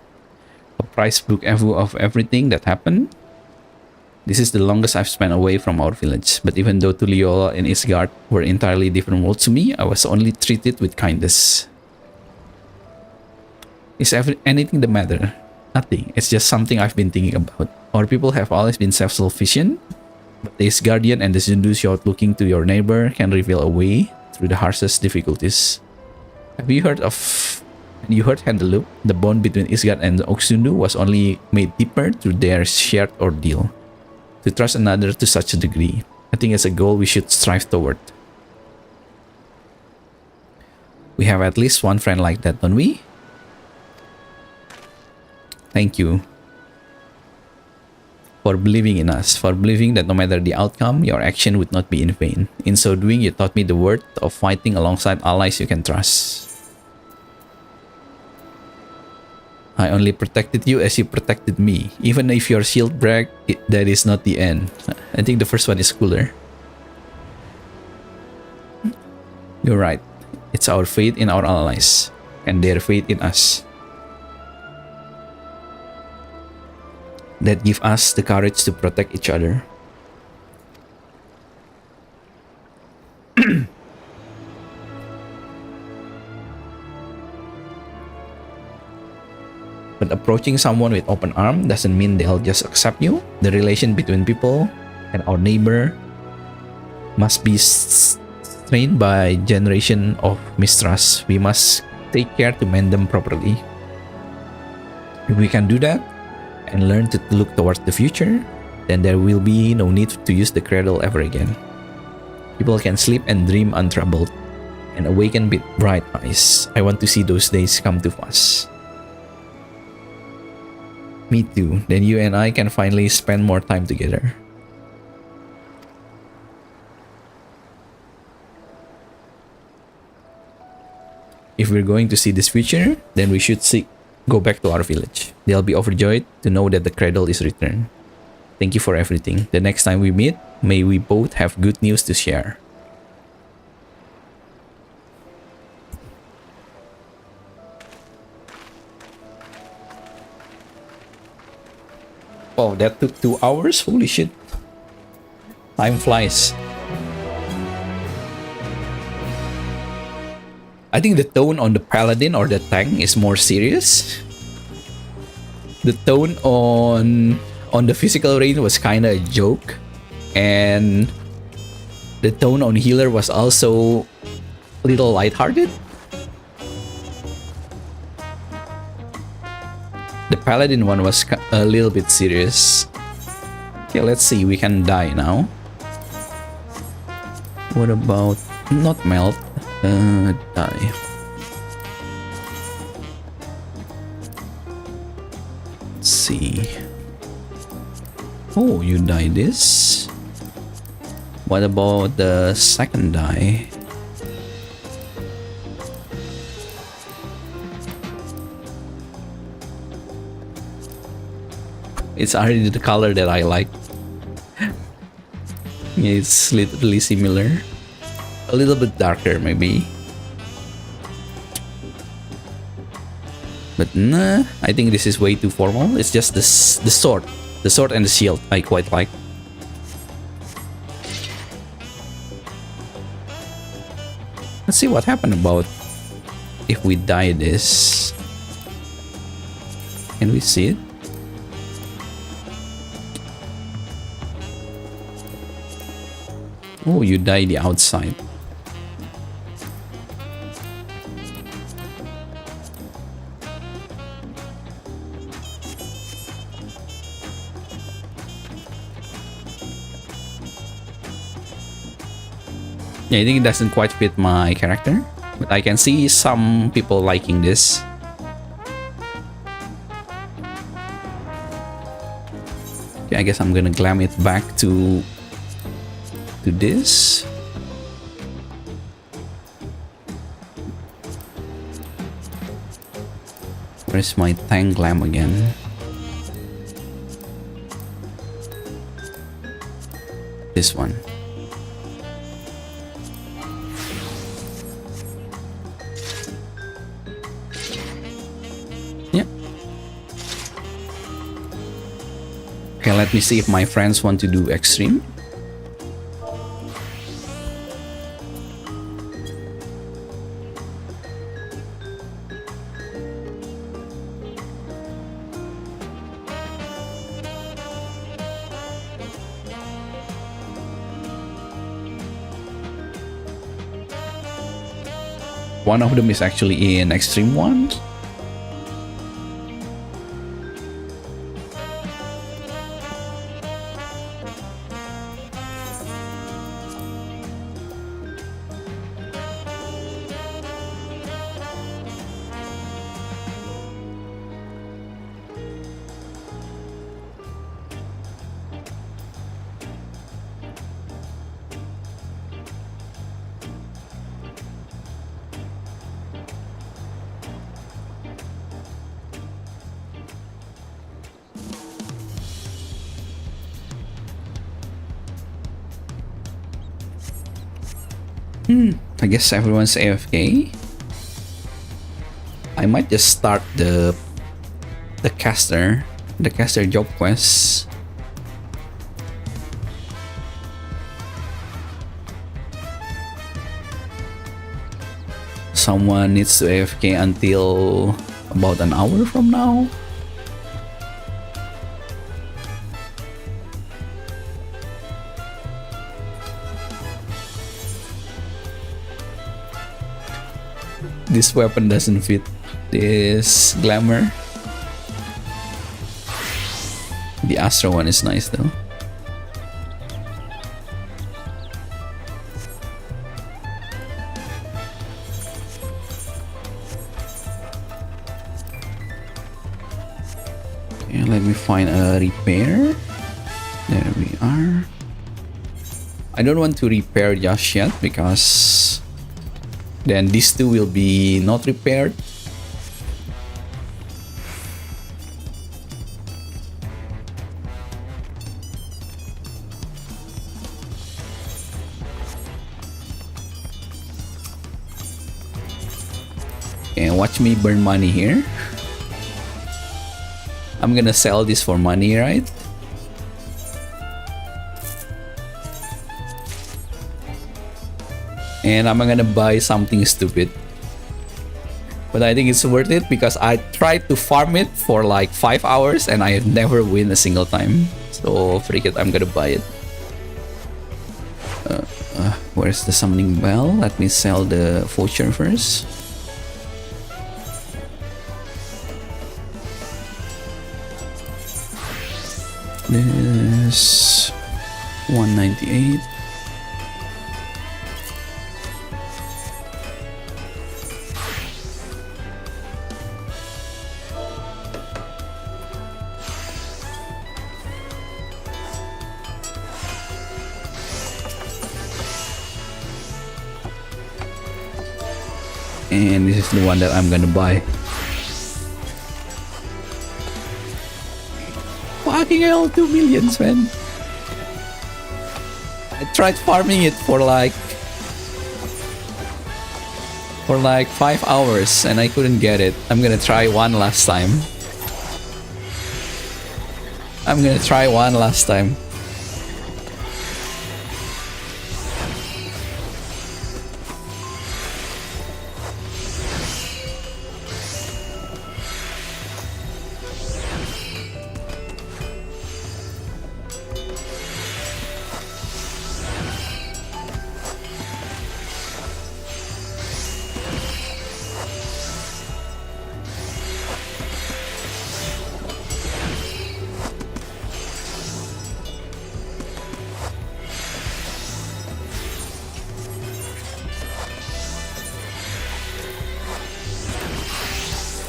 A price book of everything that happened. This is the longest I've spent away from our village. But even though Tuliola and Isgard were entirely different worlds to me, I was only treated with kindness. Is anything the matter? Nothing. It's just something I've been thinking about. Our people have always been self-sufficient, but the Isgardian and the Zundu looking to your neighbor can reveal a way through the harshest difficulties. Have you heard of... When you heard Handeloop, the bond between Isgard and Oxundu was only made deeper through their shared ordeal. To trust another to such a degree, I think it's a goal we should strive toward. We have at least one friend like that, don't we? Thank you for believing in us, for believing that no matter the outcome, your action would not be in vain. In so doing, you taught me the worth of fighting alongside allies you can trust. I only protected you as you protected me. Even if your shield break, that is not the end. I think the first one is cooler. You're right. It's our faith in our allies and their faith in us that give us the courage to protect each other. But approaching someone with open arms doesn't mean they'll just accept you. The relation between people and our neighbor must be strained by generation of mistrust. We must take care to mend them properly. If we can do that and learn to look towards the future, then there will be no need to use the cradle ever again. People can sleep and dream untroubled and awaken with bright eyes. I want to see those days come to pass. Me too. Then you and I can finally spend more time together. If we're going to see this future, then we should go back to our village. They'll be overjoyed to know that the cradle is returned. Thank you for everything. The next time we meet, may we both have good news to share. Oh, that took 2 hours? Holy shit. Time flies. I think the tone on the paladin or the tank is more serious. The tone on the physical range was kind of a joke, and the tone on healer was also a little lighthearted. The paladin one was a little bit serious. Okay, let's see. We can die now. What about not melt? Die. Let's see. Oh, you die this. What about the second die? It's already the color that I like. It's literally similar. A little bit darker maybe. But nah, I think this is way too formal. It's just the sword. The sword and the shield I quite like. Let's see what happened about if we dye this. Can we see it? Oh, you dye the outside. Yeah, I think it doesn't quite fit my character, but I can see some people liking this. Okay, I guess I'm gonna glam it back to this. Where's my tank glam again? This one. Okay, let me see if my friends want to do extreme. One of them is actually in extreme one. I guess everyone's AFK. I might just start the caster job quest. Someone needs to AFK until about an hour from now. This weapon doesn't fit this glamour. The Astra one is nice though. Okay, let me find a repair. There we are. I don't want to repair just yet because then these two will be not repaired. Okay, watch me burn money here. I'm gonna sell this for money, right? And I'm gonna buy something stupid. But I think it's worth it because I tried to farm it for like 5 hours and I never win a single time. So freak it, I'm gonna buy it. Where's the summoning bell? Let me sell the voucher first. This 198. And this is the one that I'm gonna buy. Fucking hell, 2 millions, man. I tried farming it for like 5 hours and I couldn't get it. I'm gonna try one last time.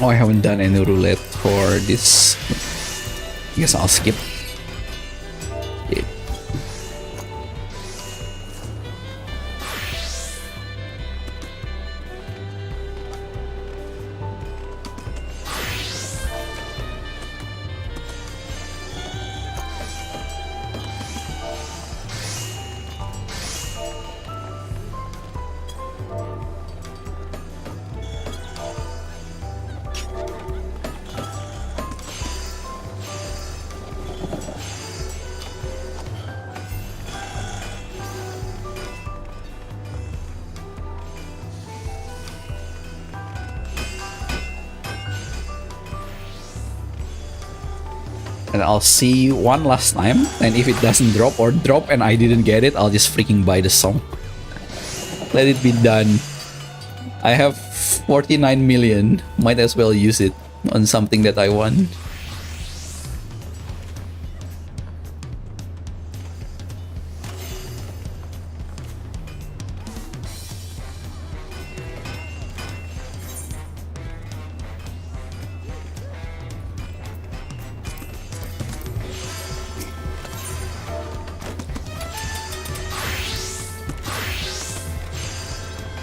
Oh, I haven't done any roulette for this. I guess I'll skip. Okay. And I'll see one last time, and if it doesn't drop or drop and I didn't get it, I'll just freaking buy the song. Let it be done. I have 49 million. Might as well use it on something that I want.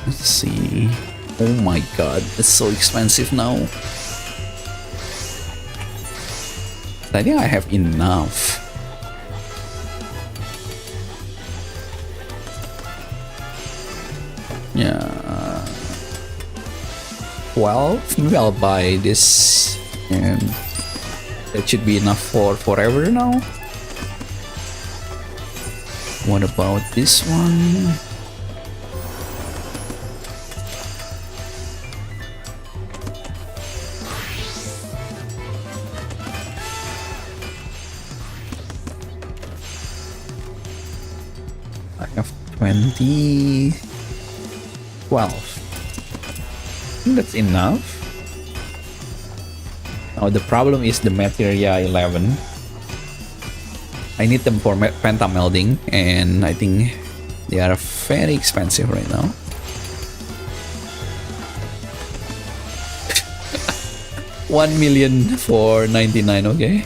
Let's see. Oh my god, it's so expensive now. I think I have enough. Yeah. 12? Maybe I'll buy this. And that should be enough for forever now. What about this one? I have 20, 12. I think that's enough. Now the problem is the Materia 11. I need them for penta melding, and I think they are very expensive right now. $1 million for 99, okay.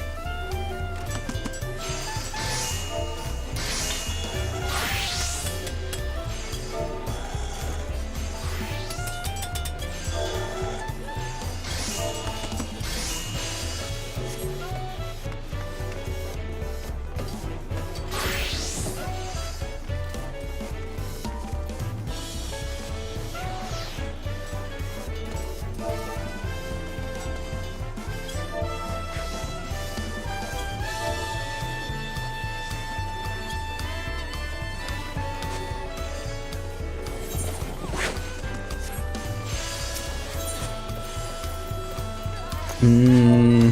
Hmm.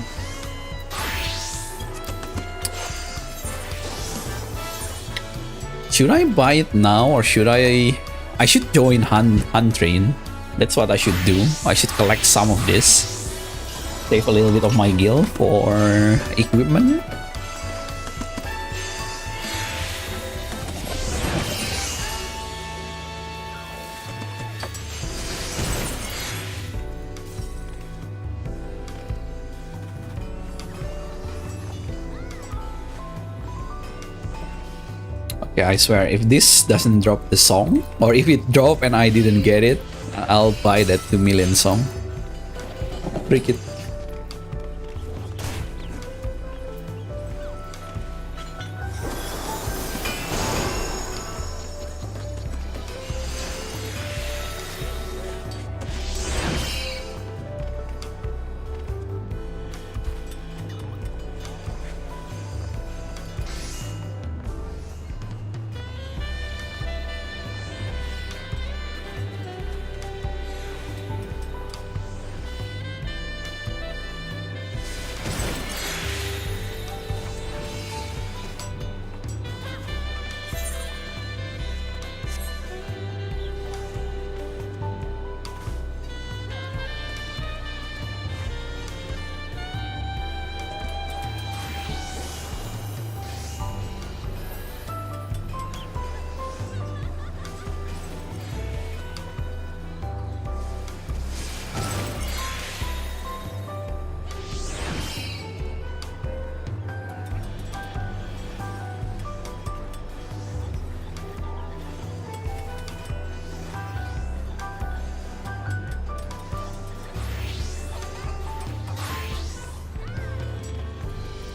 Should I buy it now or should I? I should join Han Train. That's what I should do. I should collect some of this. Save a little bit of my gil for equipment. Okay, I swear, if this doesn't drop the song, or if it drop and I didn't get it, I'll buy that 2 million song. Break it.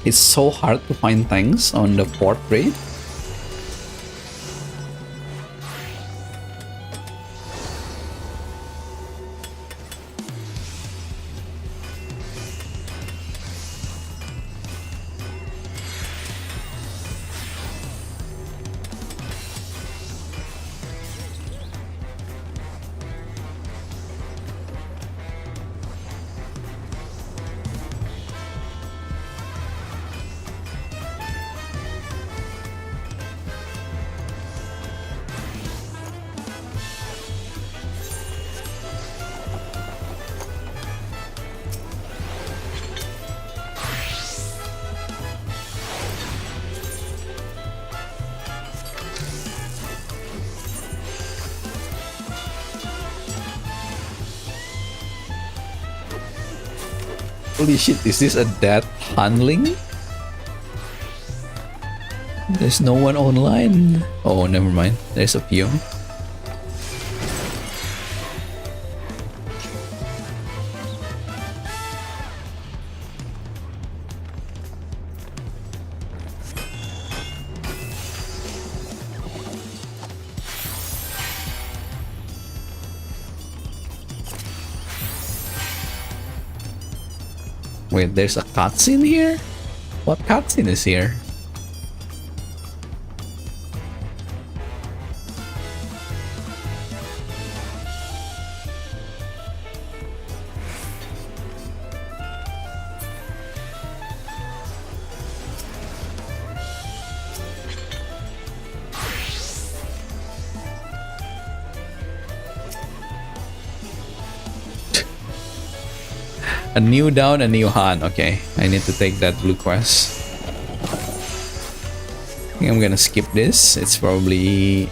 It's so hard to find things on the port raid. Holy shit, is this a death handling? There's no one online. Oh, never mind. There's a few. Wait, there's a cutscene here? What cutscene is here? A new down, a new Han. Okay, I need to take that blue quest. I think I'm gonna skip this. It's probably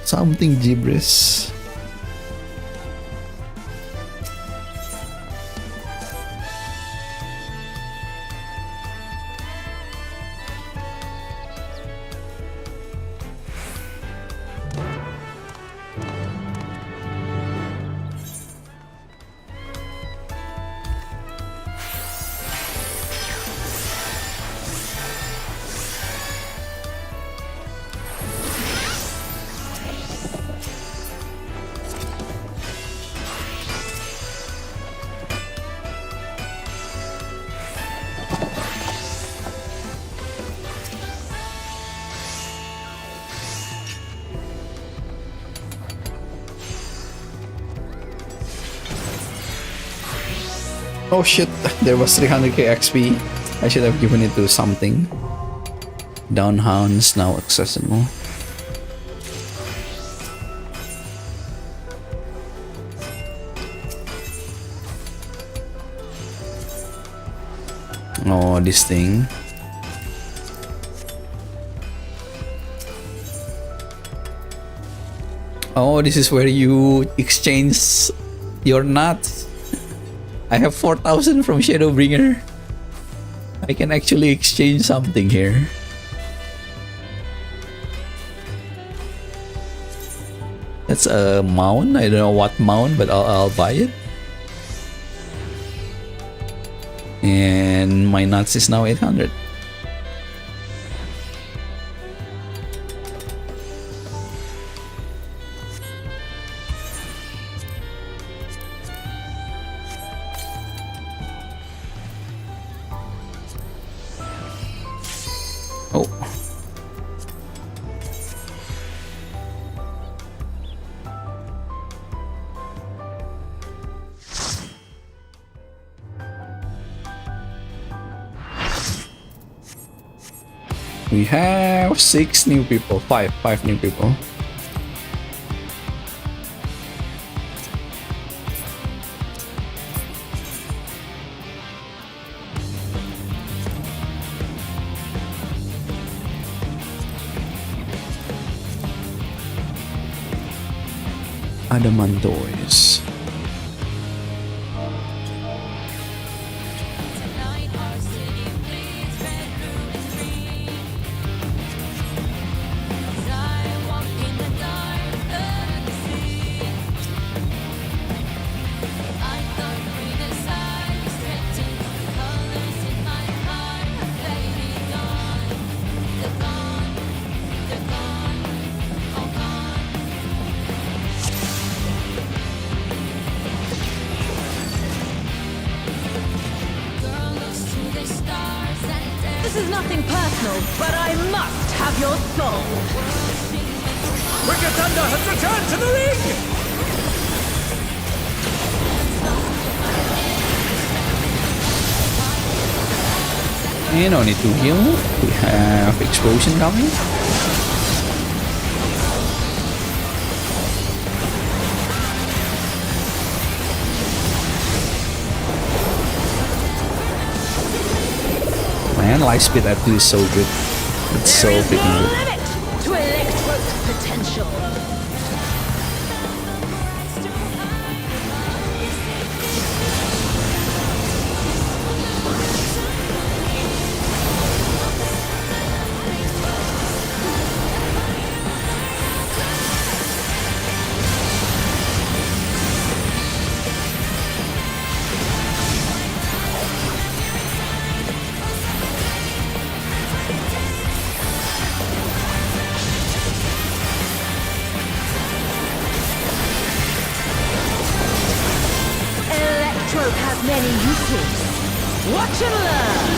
something gibberish. Oh shit, there was 300k XP. I should have given it to something. Down hounds now accessible. Oh, this thing. Oh, this is where you exchange your nuts. I have 4,000 from Shadowbringer. I can actually exchange something here. That's a mount. I don't know what mount, but I'll buy it. And my nuts is now 800. Oh. We have 6 new people. 5 new people. Adamantoids. This is nothing personal, but I must have your soul. Wicked Thunder has returned to the ring! And no need to heal. We have explosion coming. Man, life speed at 2 is so good. It's so freaking good. Limit to Electro's potential. Electro has many uses. Watch and learn.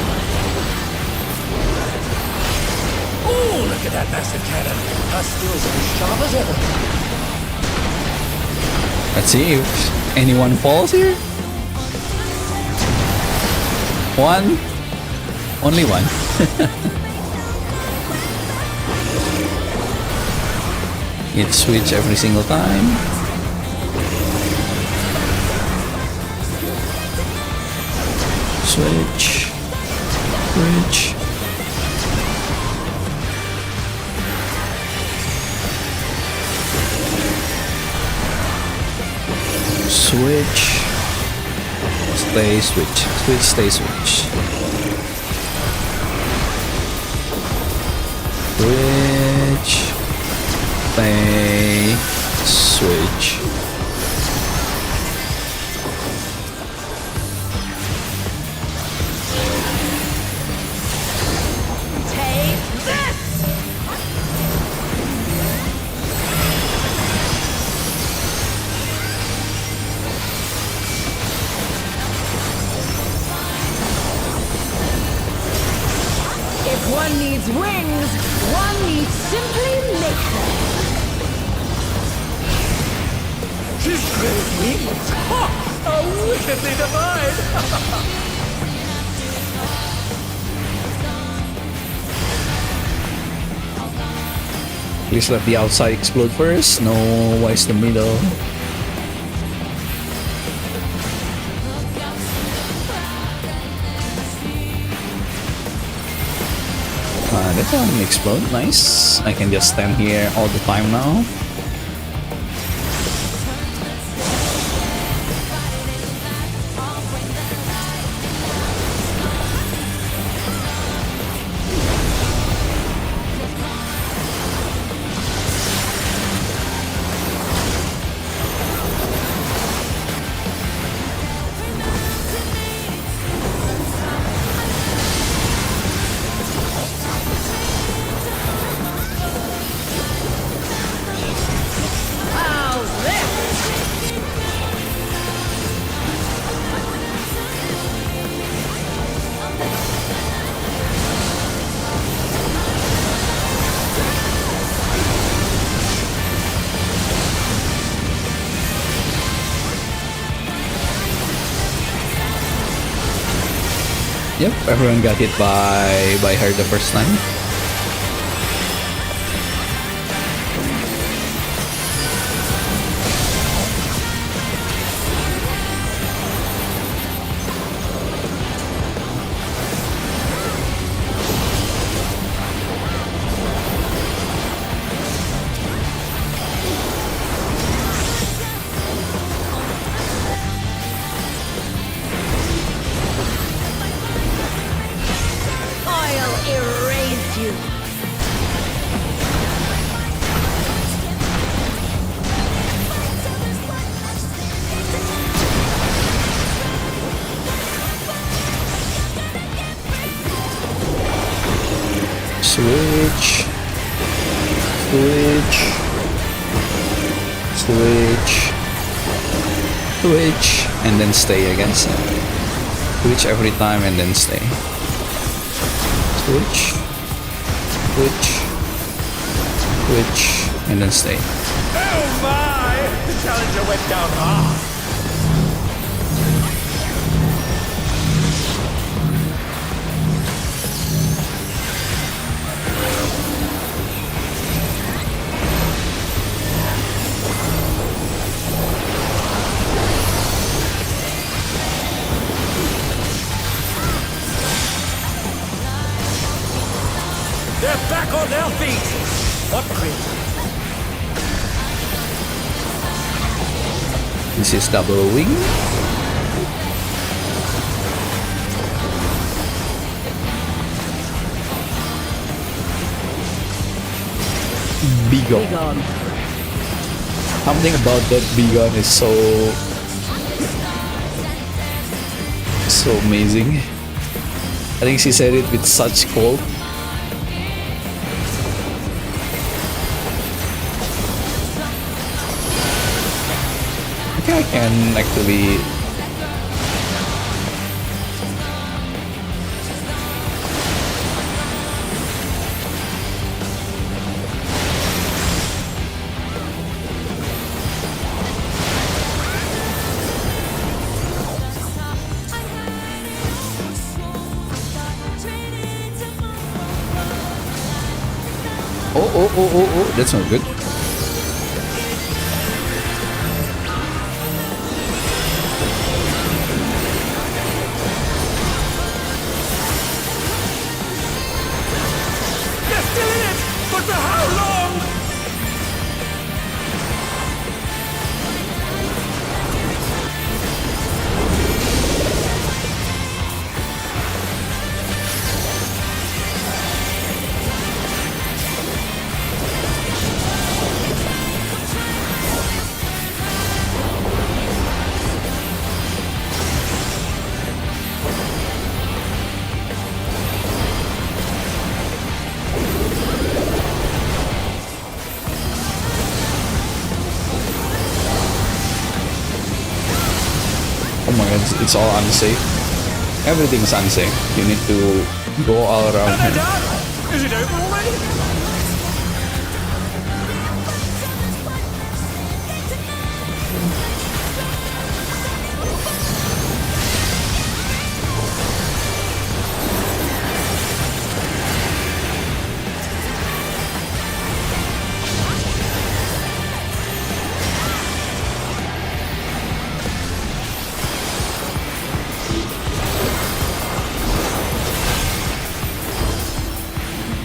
Ooh, look at that massive cannon! Her skills are as sharp as ever. Let's see if anyone falls here. One. Only one. It switch every single time. Switch. Switch. Switch. Stay switch. Switch, stay switch. Switch. Stay switch. Take this! If one needs wings, one needs simply make them. She's great wings! Ha! Oh, wickedly divine! Please let the outside explode first. No, why's the middle? That one explode. Nice. I can just stand here all the time now. Yep, everyone got hit by her the first time. Switch, switch, switch, switch, and then stay again. Switch every time and then stay. Switch, switch, switch, and then stay. Oh my! The challenger went down hard. They're back on their feet! What great! This is double wing. Bigon. Something about that Bigon is so amazing. I think she said it with such quote. I can actually oh, that's not good. Oh my god, it's all unsafe. Everything's unsafe. You need to go all around Am I him. done? Is it over already?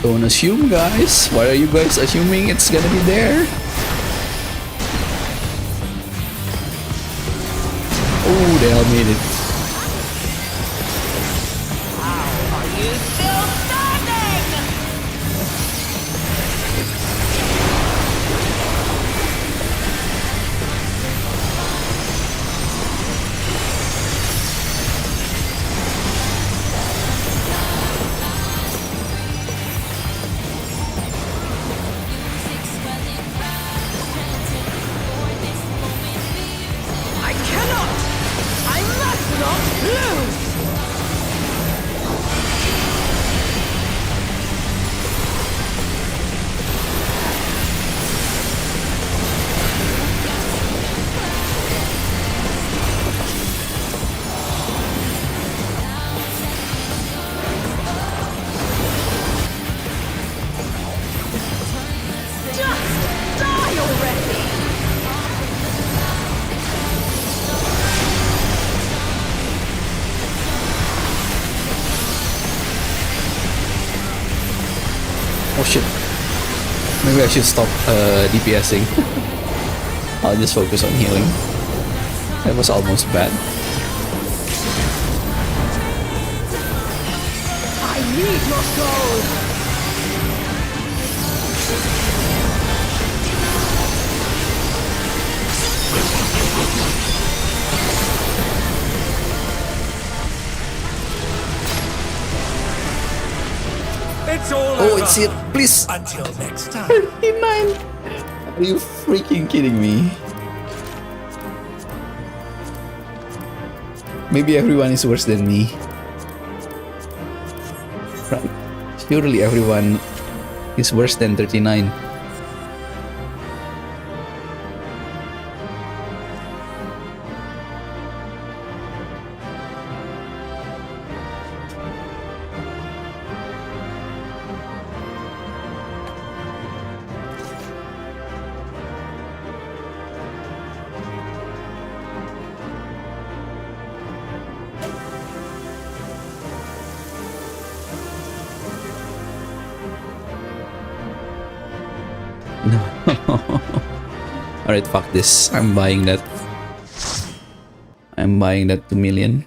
Don't assume, guys. Why are you guys assuming it's gonna be there? Oh, they all made it. Are you still standing? I cannot! I must not lose! Just die already! Oh shit. Maybe I should stop DPSing. I'll just focus on healing. That was almost bad. I need your gold! It's all Oh, over. it's it. Please. Until next time. 39. Are you freaking kidding me? Maybe everyone is worse than me. Right. Surely everyone is worse than 39. No. Alright, fuck this. I'm buying that. I'm buying that 2 million.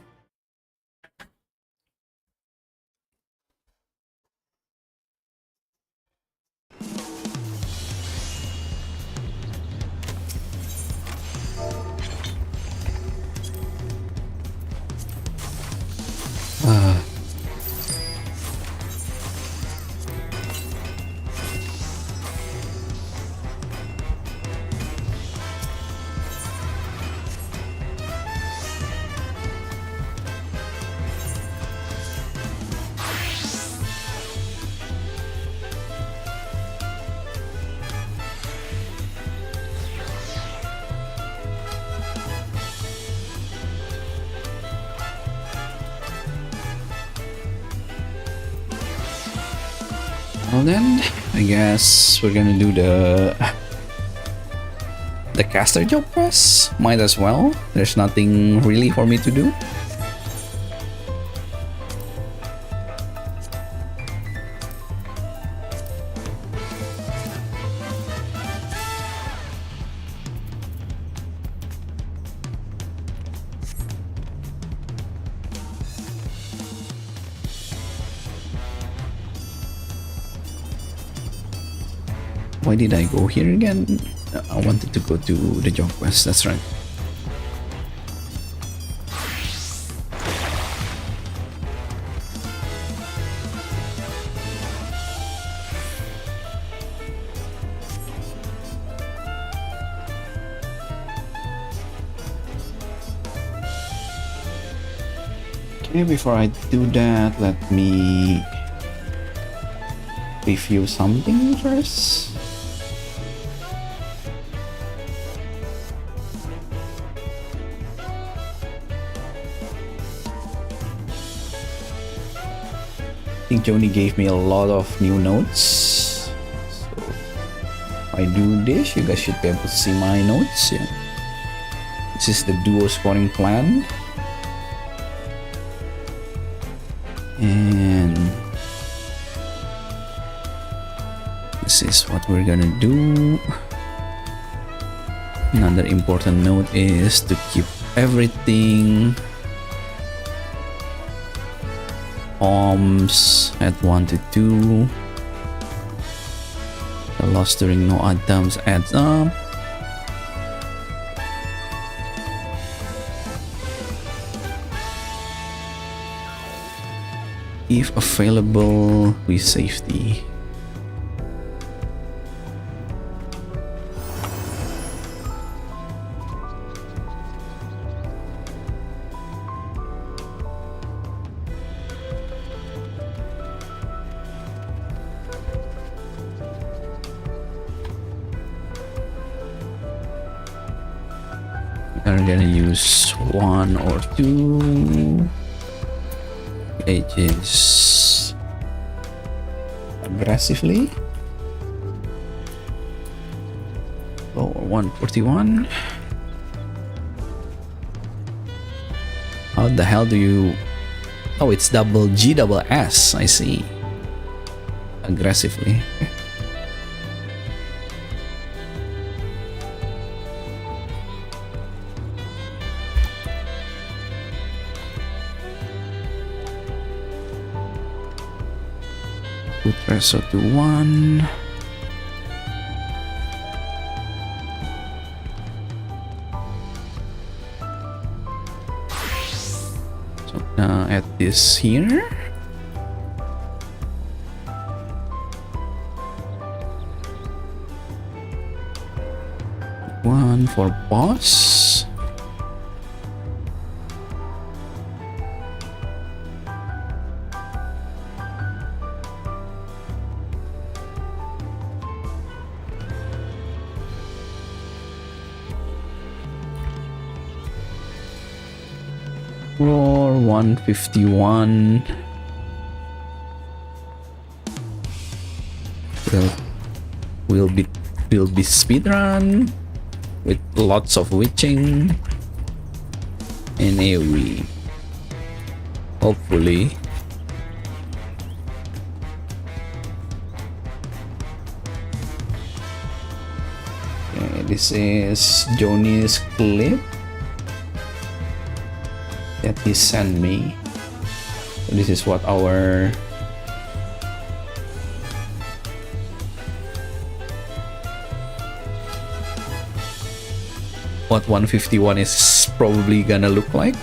Ah. Well then, I guess we're gonna do the caster job quest. Might as well. There's nothing really for me to do. Why did I go here again? I wanted to go to the job quest, that's right. Okay, before I do that, let me review something first. I think Joni gave me a lot of new notes. So if I do this, you guys should be able to see my notes. Yeah. This is the duo scoring plan. And this is what we're gonna do. Another important note is to keep everything bombs at 1 to 2. The loss during no items adds up. If available, with safety. I'm gonna use 1 or 2 ages aggressively. Or 141. How the hell do you... Oh, it's double G double S, I see. Aggressively. Put Reso to 1. So add this here. One for boss. Roar 151. Will be speedrun with lots of witching and AoE. Hopefully. Okay, this is Joni's clip that he sent me. So this is what our what 151 is probably gonna look like.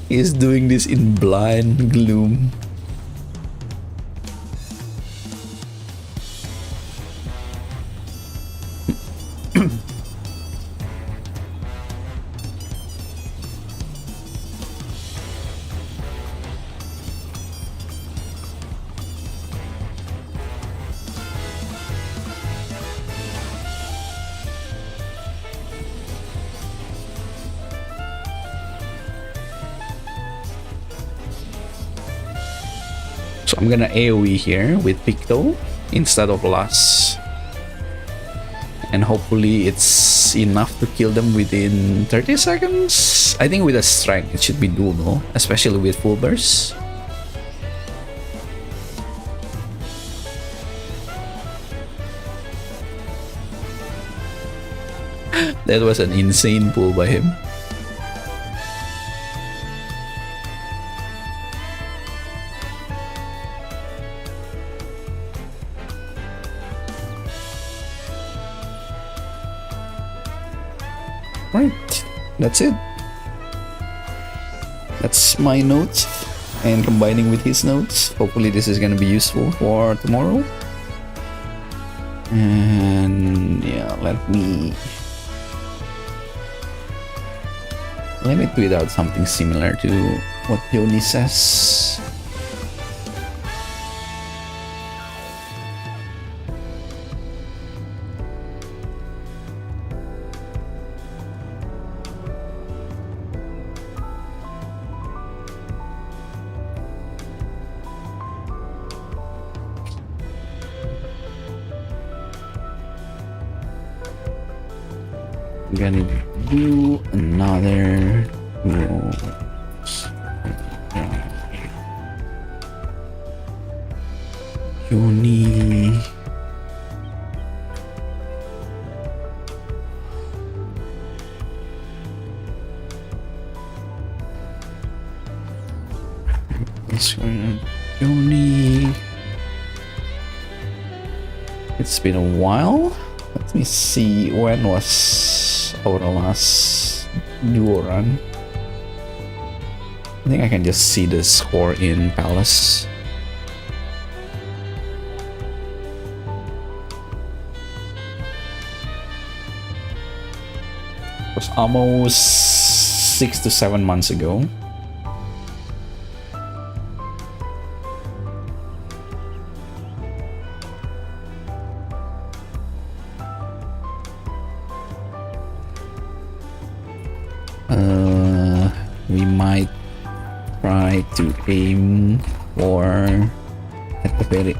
He's doing this in blind gloom. So I'm gonna AoE here with Picto instead of Lust. And hopefully it's enough to kill them within 30 seconds. I think with a strike it should be doable, especially with full burst. That was an insane pull by him. Right, that's it. That's my notes, and combining with his notes, hopefully this is gonna be useful for tomorrow. And yeah, let me tweet out something similar to what Joni says. We're gonna do another duo. Uni. Uni. It's been a while. Let me see, when was our last duo run? I think I can just see the score in Palace. It was almost 6 to 7 months ago. We might try to aim for at the very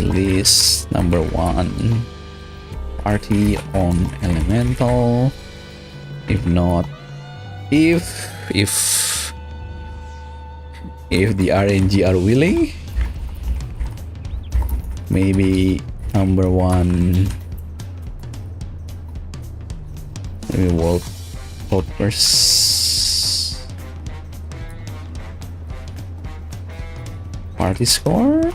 least number 1 party on elemental. If not, if the RNG are willing, maybe number 1 we will vote first. Party score.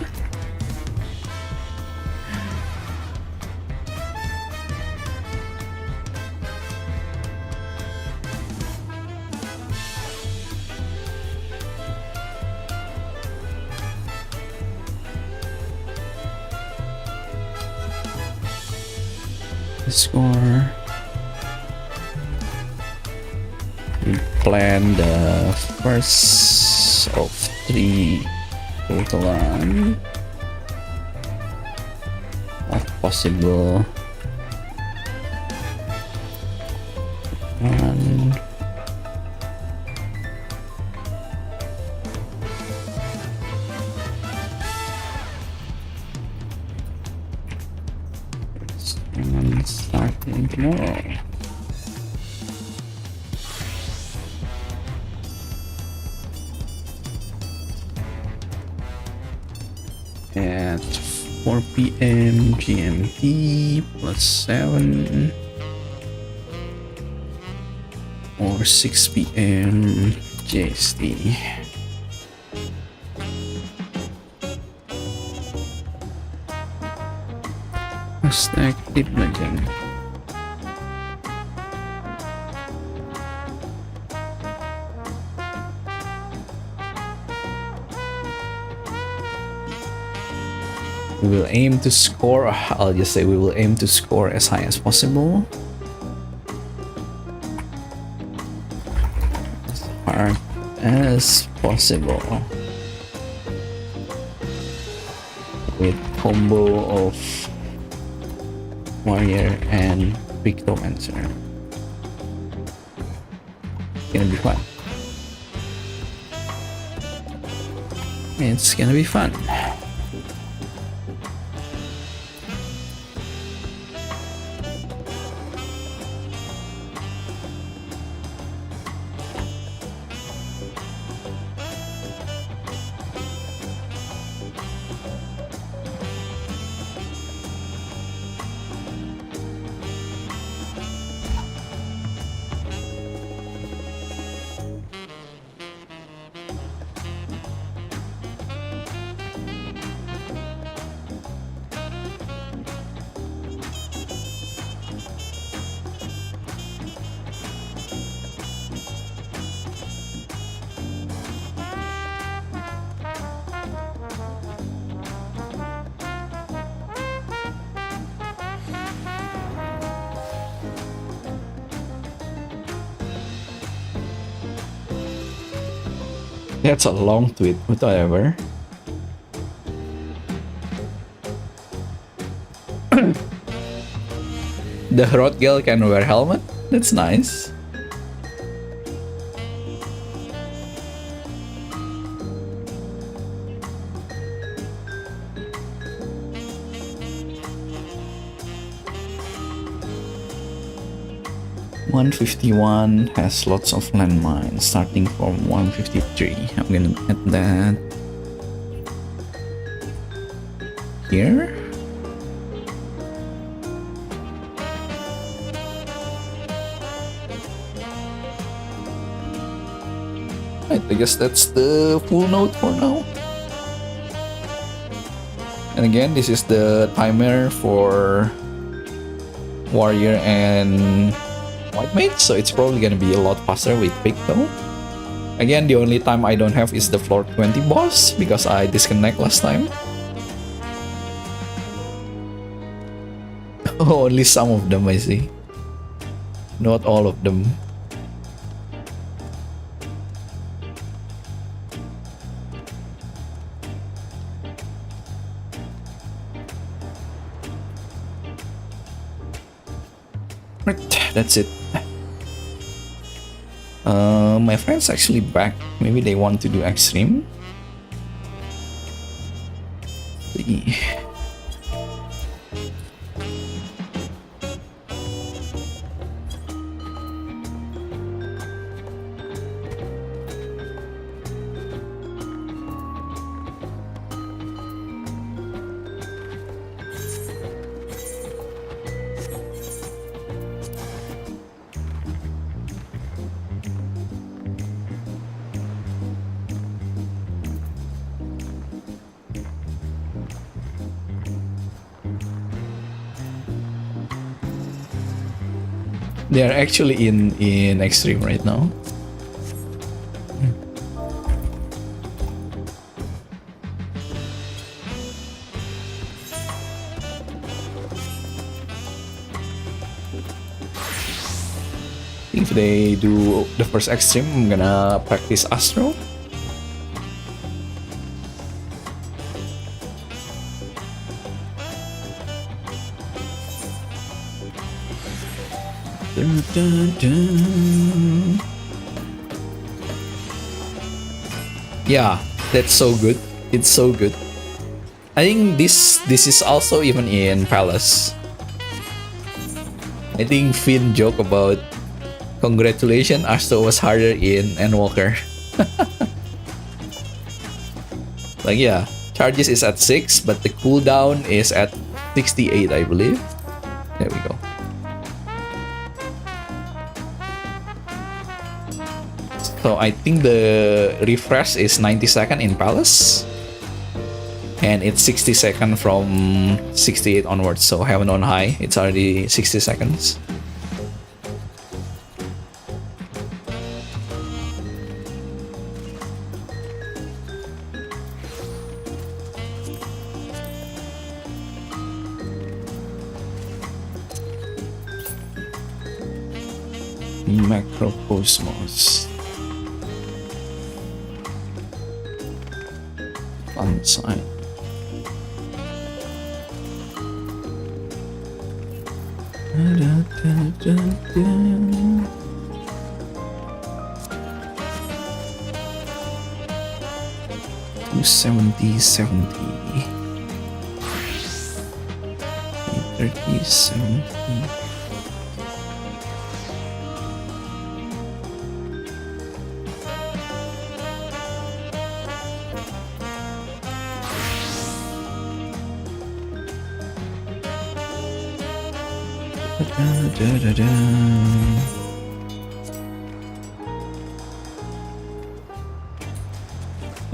Score. We plan the first of 3 total run of possible run. Starting tomorrow. At 4 p.m. GMT +7 or 6 p.m. JST. Hashtag Deep Legend. We will aim to score, I'll just say we will aim to score as high as possible. As hard as possible. With combo of Warrior and Pictomancer. It's gonna be fun. It's gonna be fun. That's a long tweet, but whatever. The Rot Girl can wear helmet? That's nice. 151 has lots of landmines starting from 153. I'm gonna get that here. Right, I guess that's the full node for now. And again, this is the timer for warrior and white mage, so it's probably gonna be a lot faster with pick though. Again, the only time I don't have is the floor 20 boss because I disconnect last time. Oh, only some of them I see. Not all of them. Right, that's it. My friend's actually back. Maybe they want to do extreme. See. They are actually in extreme right now. If they do the first extreme, I'm gonna practice Astro. Dun, dun, dun. Yeah, that's so good. It's so good. I think this is also even in Palace. I think Finn joked about congratulations, Astro was harder in Endwalker. Like yeah, charges is at 6, but the cooldown is at 68, I believe. There we go. So I think the refresh is 90 seconds in Palace. And it's 60 seconds from 68 onwards. So Heaven on High, it's already 60 seconds. Macrocosmos. Fun sign. $270, 70. 30, 70.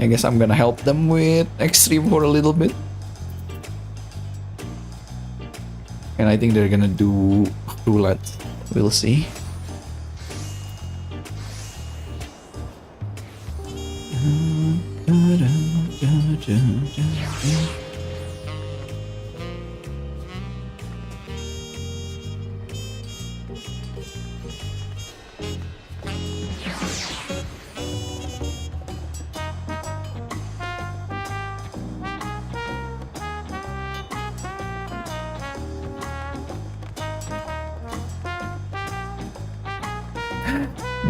I guess I'm gonna help them with extreme for a little bit. And I think they're gonna do roulette. We'll see.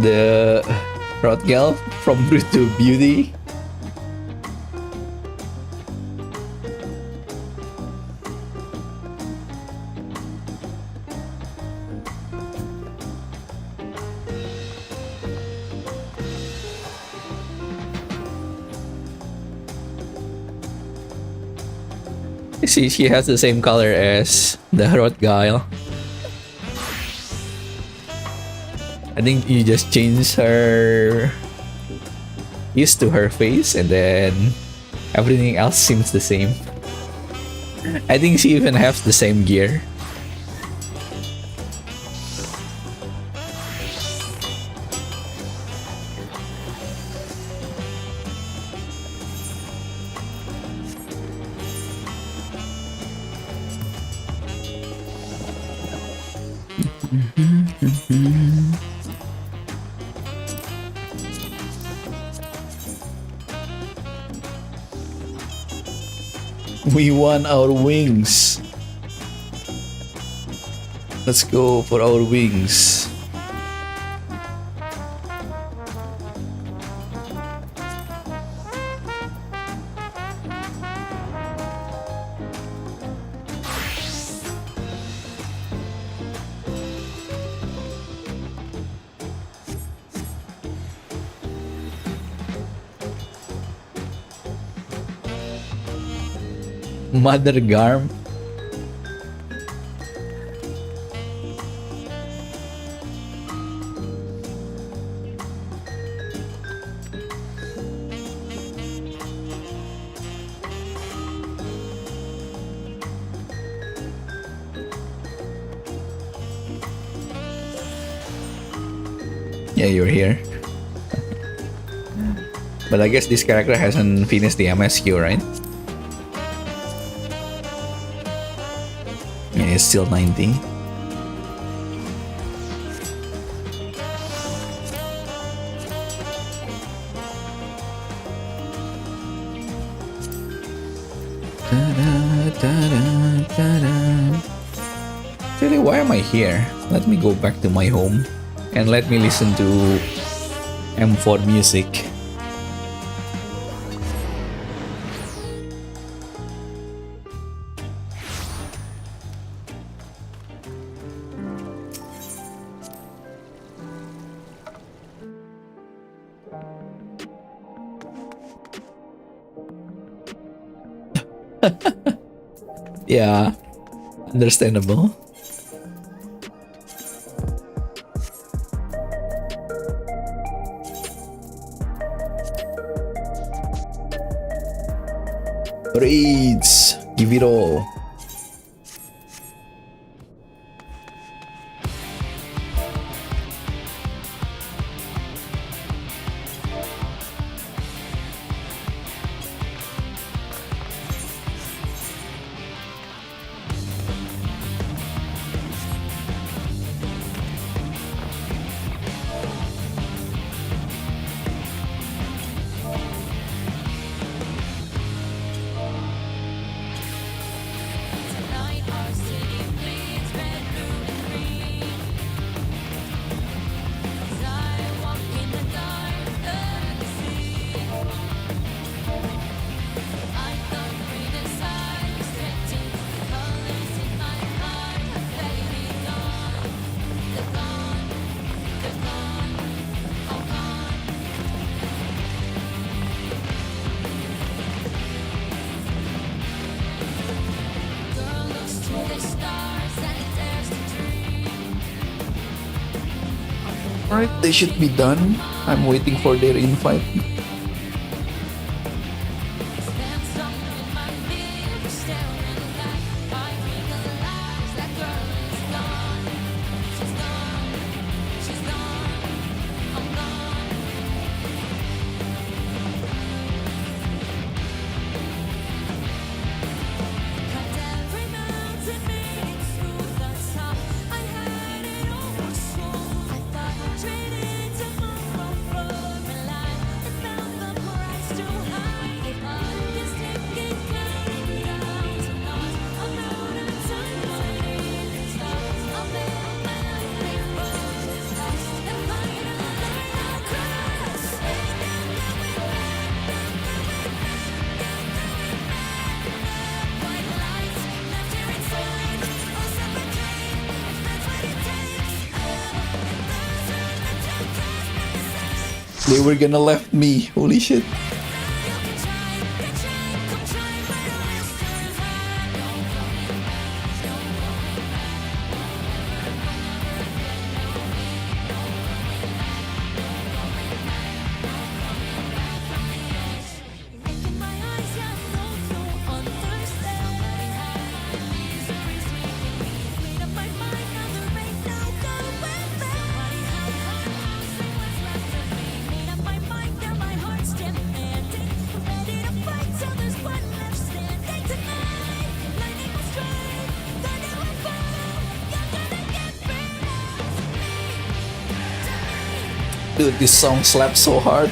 The Rod Girl from Brute to Beauty. See, she has the same color as the Hrothgar. I think you just change her used to her face and then everything else seems the same. I think she even has the same gear. We won our wings. Let's go for our wings. Mother Garm. Yeah, you're here. But I guess this character hasn't finished the MSQ, right? Yeah, it's still 90. Really, why am I here? Let me go back to my home and let me listen to M4 music. Yeah, understandable. Raids, give it all. Alright, they should be done. I'm waiting for their invite. They were gonna left me. Holy shit. Dude, this song slaps so hard.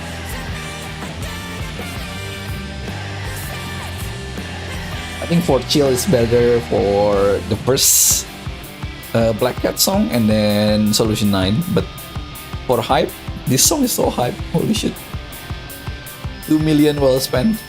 I think for chill it's better for the first Black Cat song and then Solution 9. But for hype, this song is so hype. Holy shit. 2 million well spent.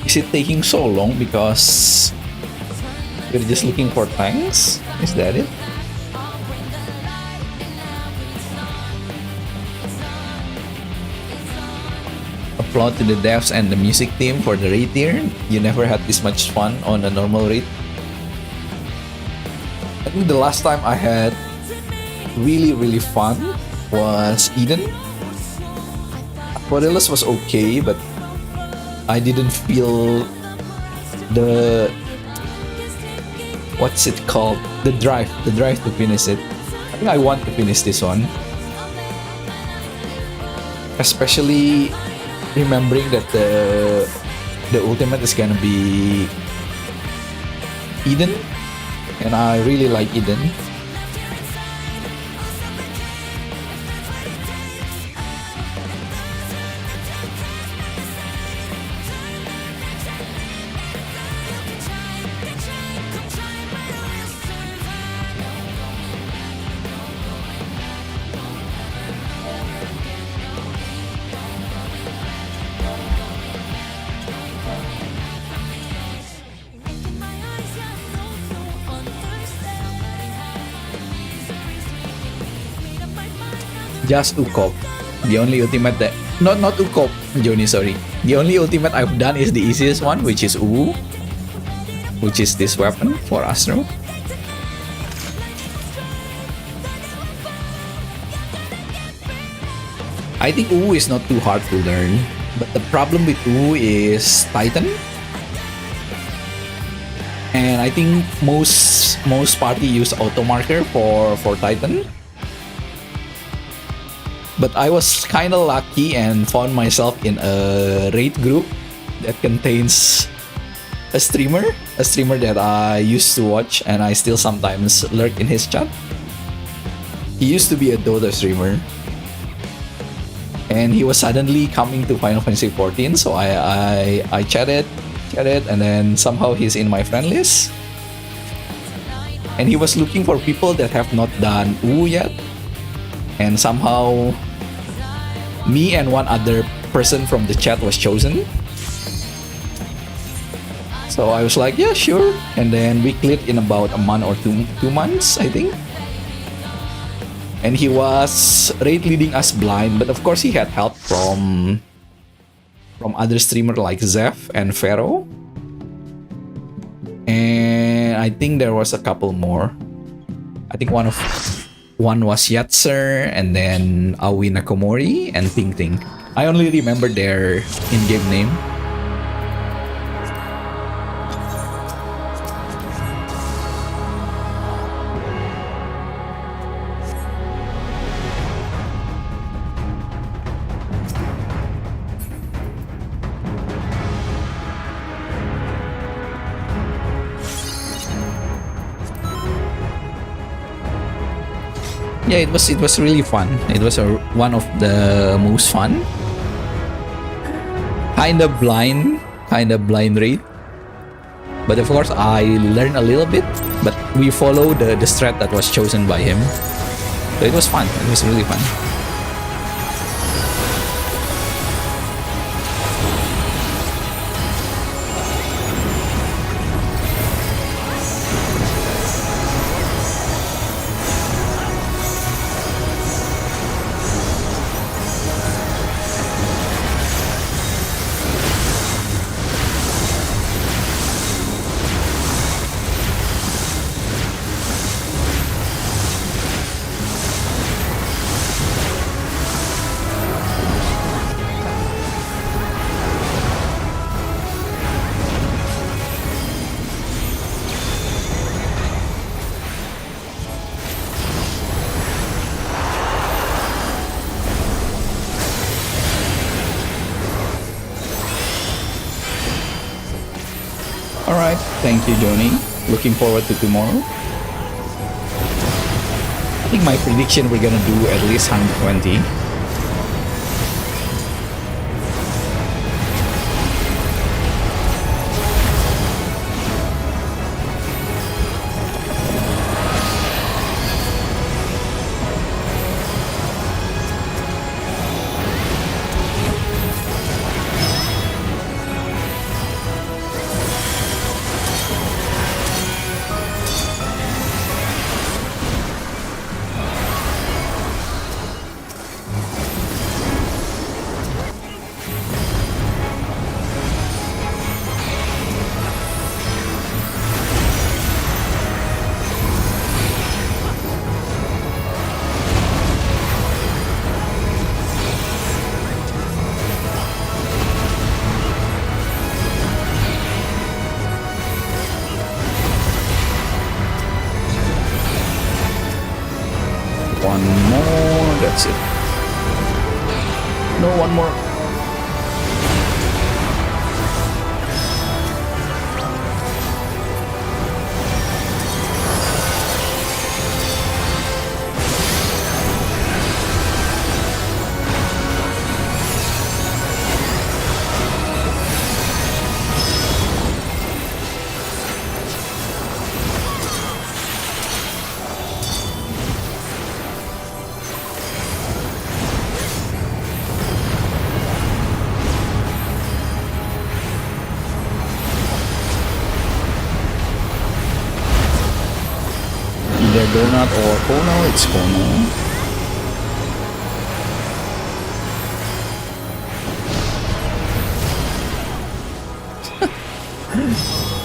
Is it taking so long because you're just looking for tanks? Is that it? Applaud to the devs and the music team for the raid tier. You never had this much fun on a normal raid. I think the last time I had really fun was Eden. Aquarilis was okay, but I didn't feel the what's it called? The drive to finish it. I think I want to finish this one. Especially remembering that the ultimate is gonna be Eden. And I really like Eden. Just Ukop. The only ultimate that... Not Ukop, Joni, sorry. The only ultimate I've done is the easiest one, which is Uwu. Which is this weapon for Astro. I think Uwu is not too hard to learn. But the problem with Uwu is Titan. And I think most party use auto marker for Titan. But I was kind of lucky and found myself in a raid group that contains a streamer that I used to watch and I still sometimes lurk in his chat. He used to be a Dota streamer. And he was suddenly coming to Final Fantasy XIV, so I chatted, and then somehow he's in my friend list. And he was looking for people that have not done Uwu yet. And somehow me and one other person from the chat was chosen. So I was like, yeah, sure. And then we cleared in about a month or two months, I think. And he was raid leading us blind, but of course he had help from other streamers like Zeph and Pharaoh. And I think there was a couple more. I think one was Yatser, and then Aoi Nakamori and Ting Ting. I only remember their in-game name. Yeah, it was really fun. It was one of the most fun. Kind of blind raid. But of course, I learned a little bit. But we followed the strat that was chosen by him. So it was fun. It was really fun. Alright, thank you, Joni. Looking forward to tomorrow. I think my prediction we're gonna do at least 120. One more, that's it. No, one more. Either donut or kono, it's kono.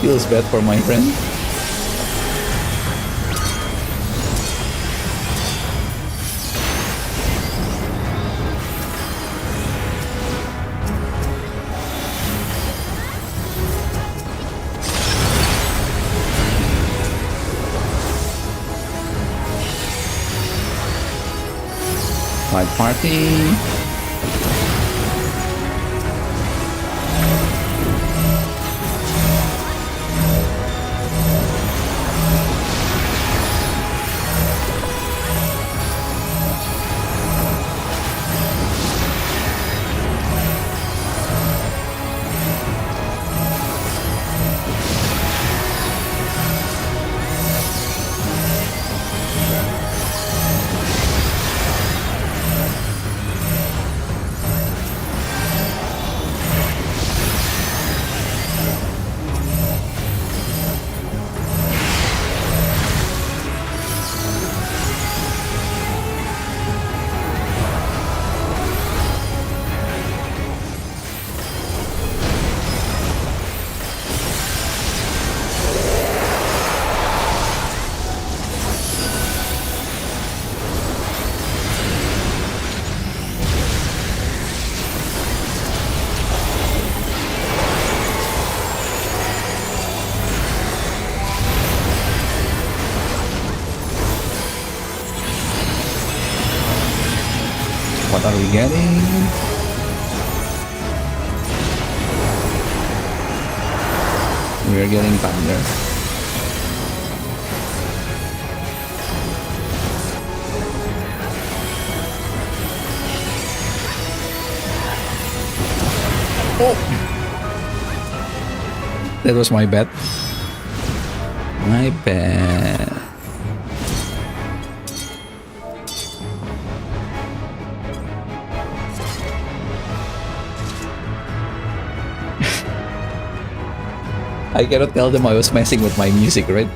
Feels bad for my friend. Fight party. What are we getting? We are getting thunder. Oh! That was my bad. My bad. I cannot tell them I was messing with my music, right?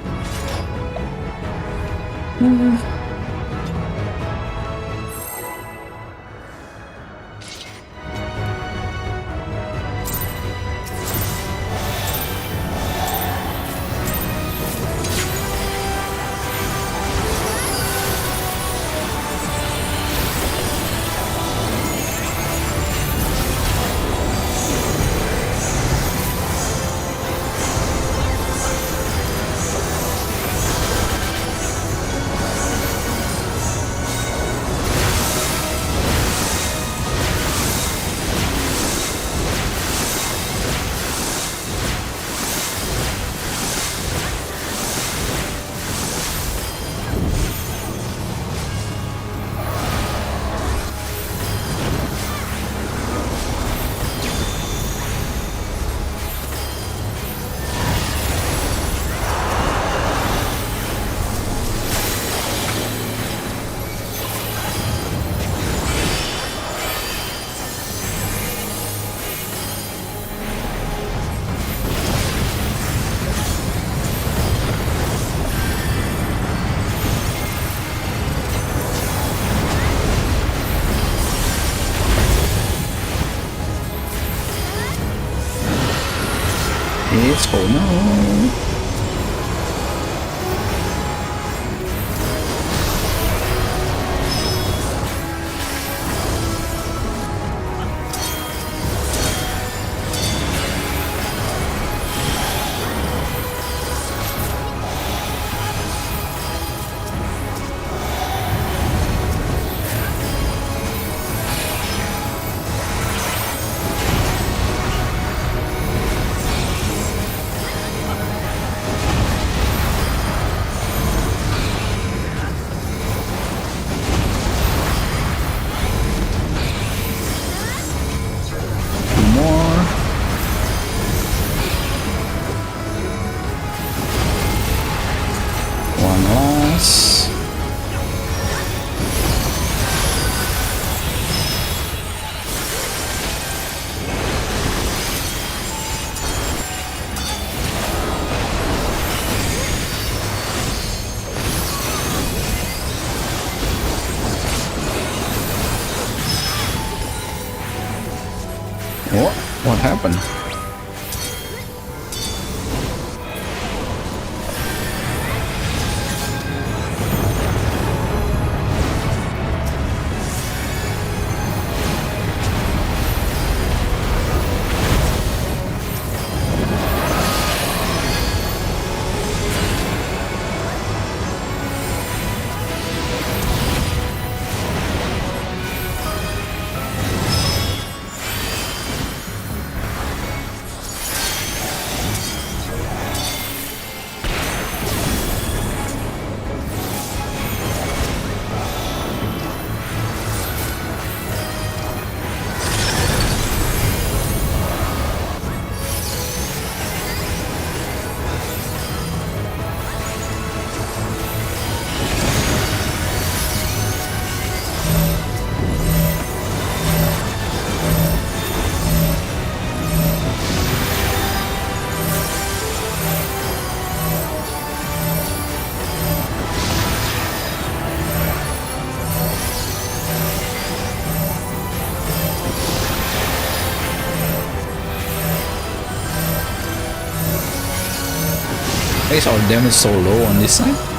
It's oh no. What happened? Is our damage so low on this side?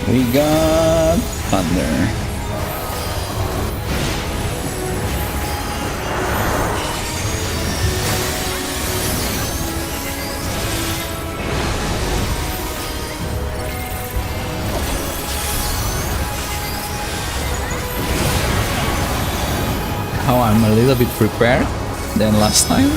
We got thunder. How I'm a little bit prepared than last time.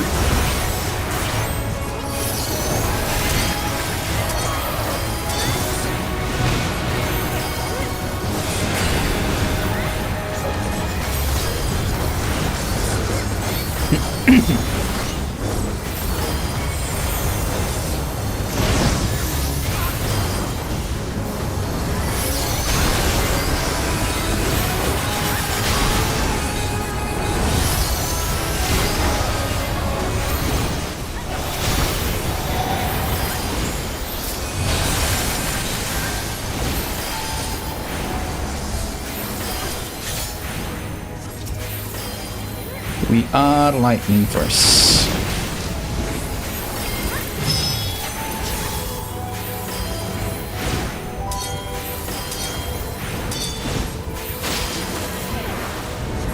We are lightning first.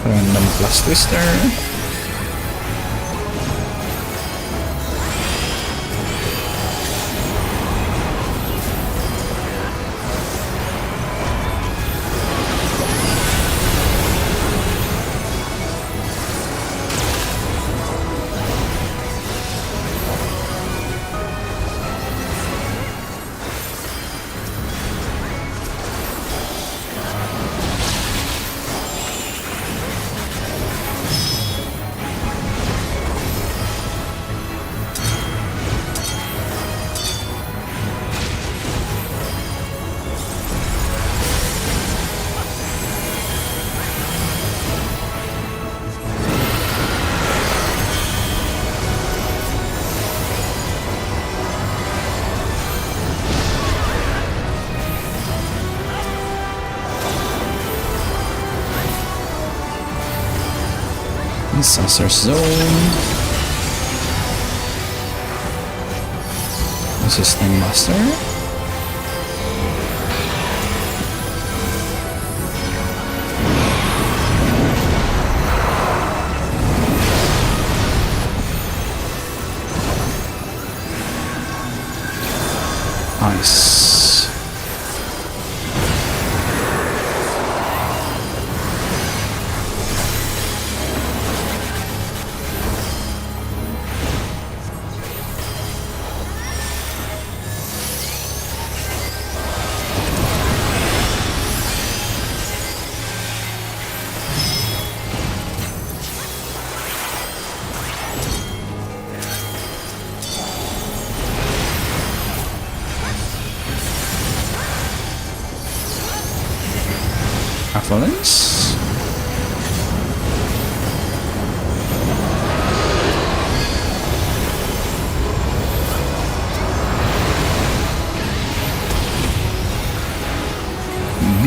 Random plus twister. Disaster zone. Assistant master. Nice. Affluence. B.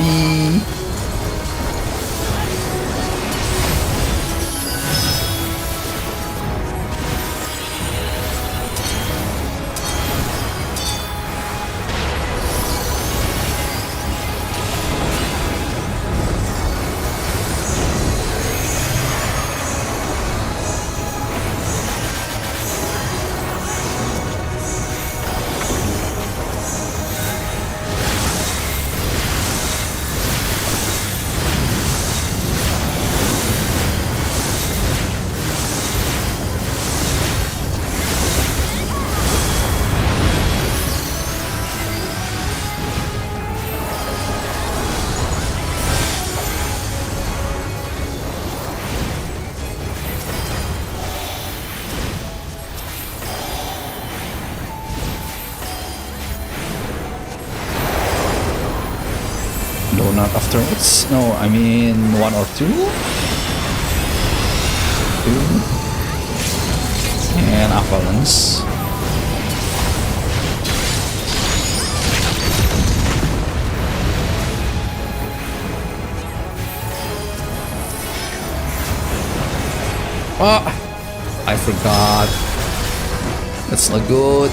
No, not afterwards. No, I mean 1 or 2. 2. And Avalanche. Oh, I forgot. That's not good.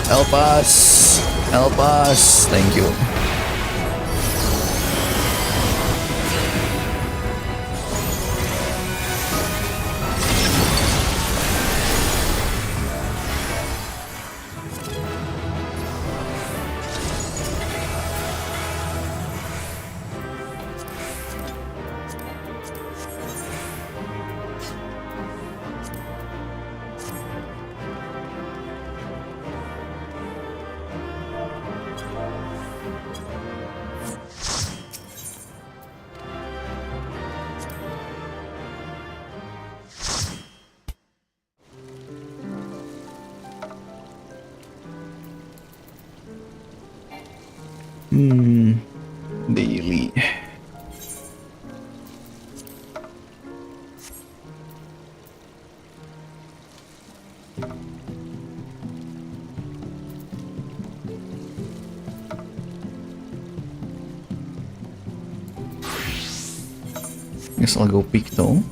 Help us. Help us. Thank you. Daily. Guess I'll go peek though.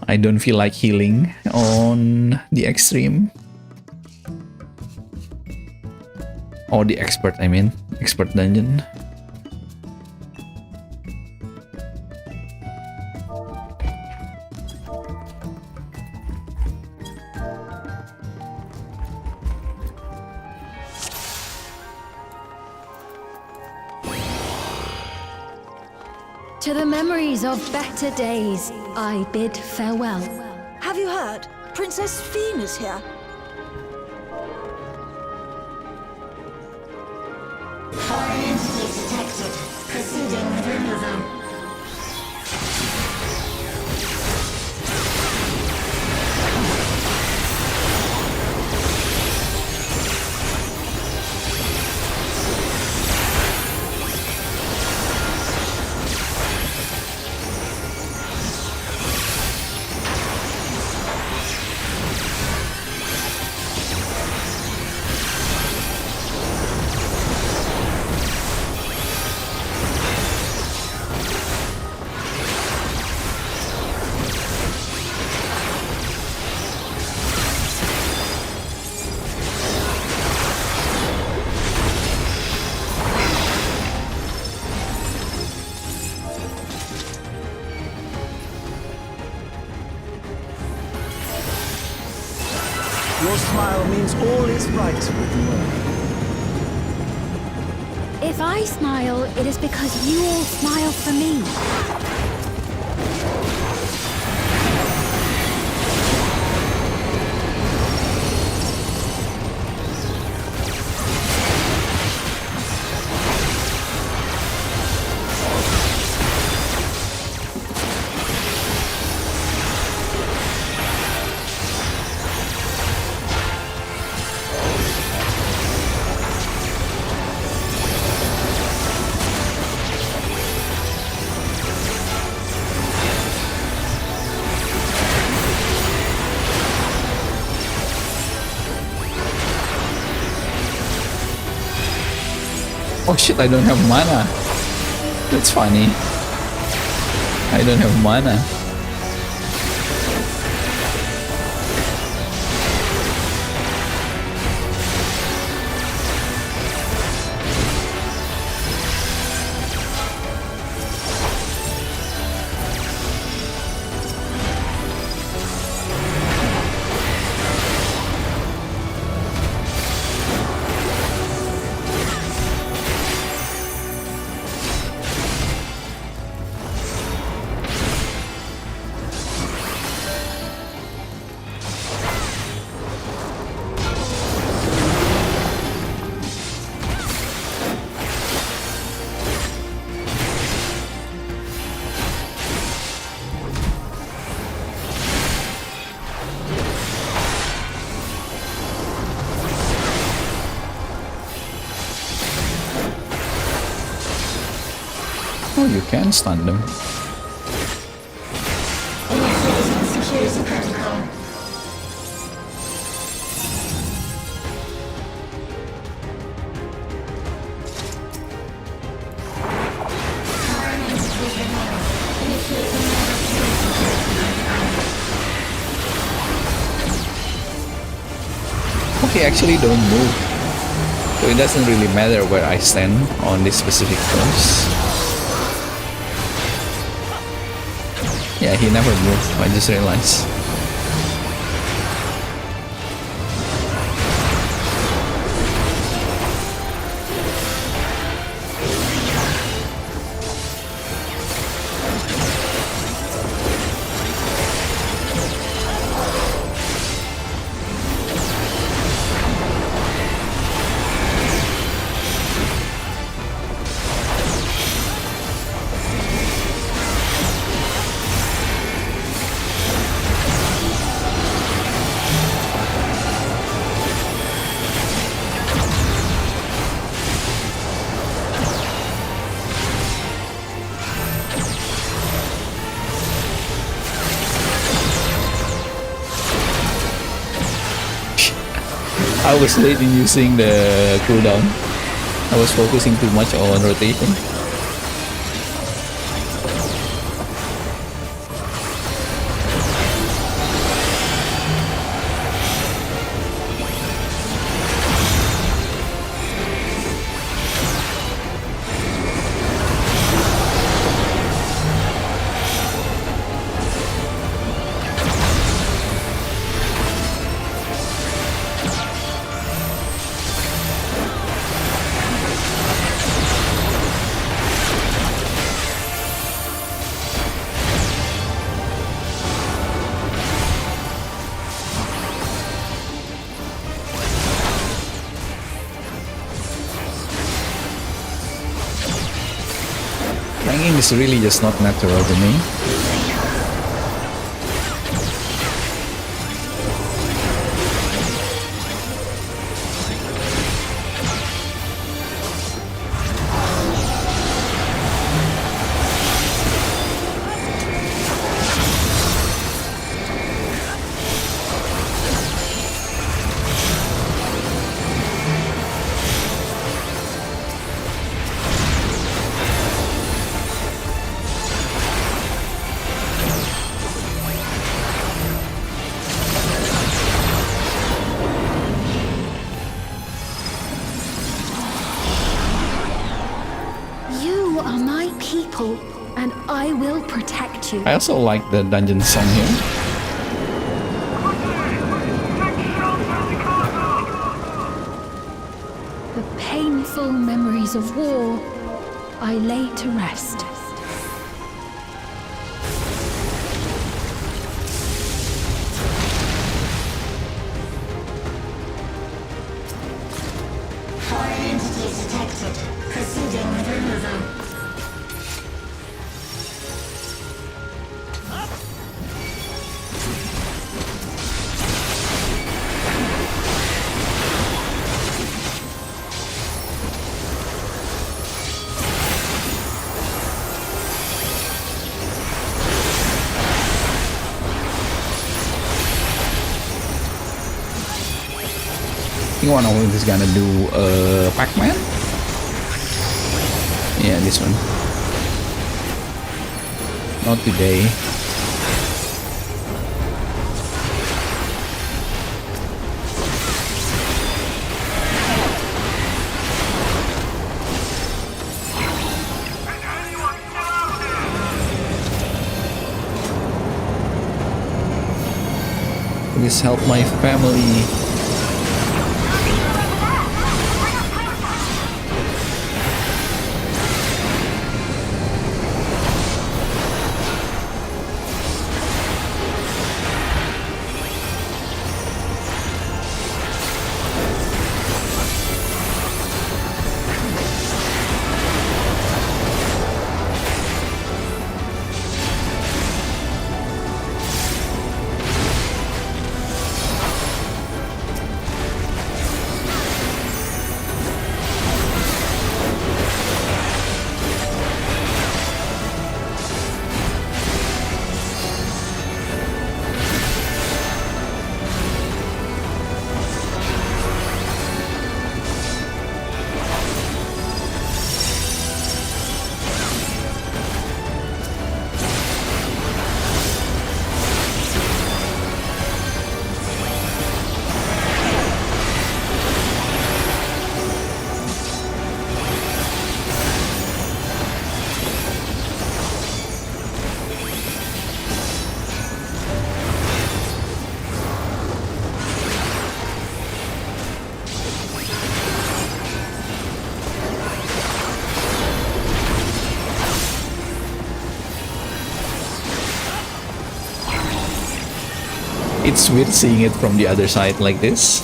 I don't feel like healing on the extreme. Or the expert, I mean. Expert dungeon. To the memories of better days, I bid farewell. Have you heard? Princess Fienne is here. Foreign entities detected. Proceeding with removal. Your smile means all is right with the world. If I smile, it is because you all smile for me. Oh shit, I don't have mana. That's funny. I don't have mana. Oh, you can stun them. Initiating security protocol. Foreign entities removed. Initiating Okay, actually don't move. So it doesn't really matter where I stand on this specific course. Yeah, he never moved, I just realized. I was late in using the cooldown. I was focusing too much on rotation. is really just not natural to me. You are my people, and I will protect you. I also like the dungeon song here. The painful memories of war I lay to rest. Foreign entities detected. Proceeding with removal. I think one of them is gonna do Pac-Man. Yeah, this one. Not today. Please help my family. It's weird seeing it from the other side like this.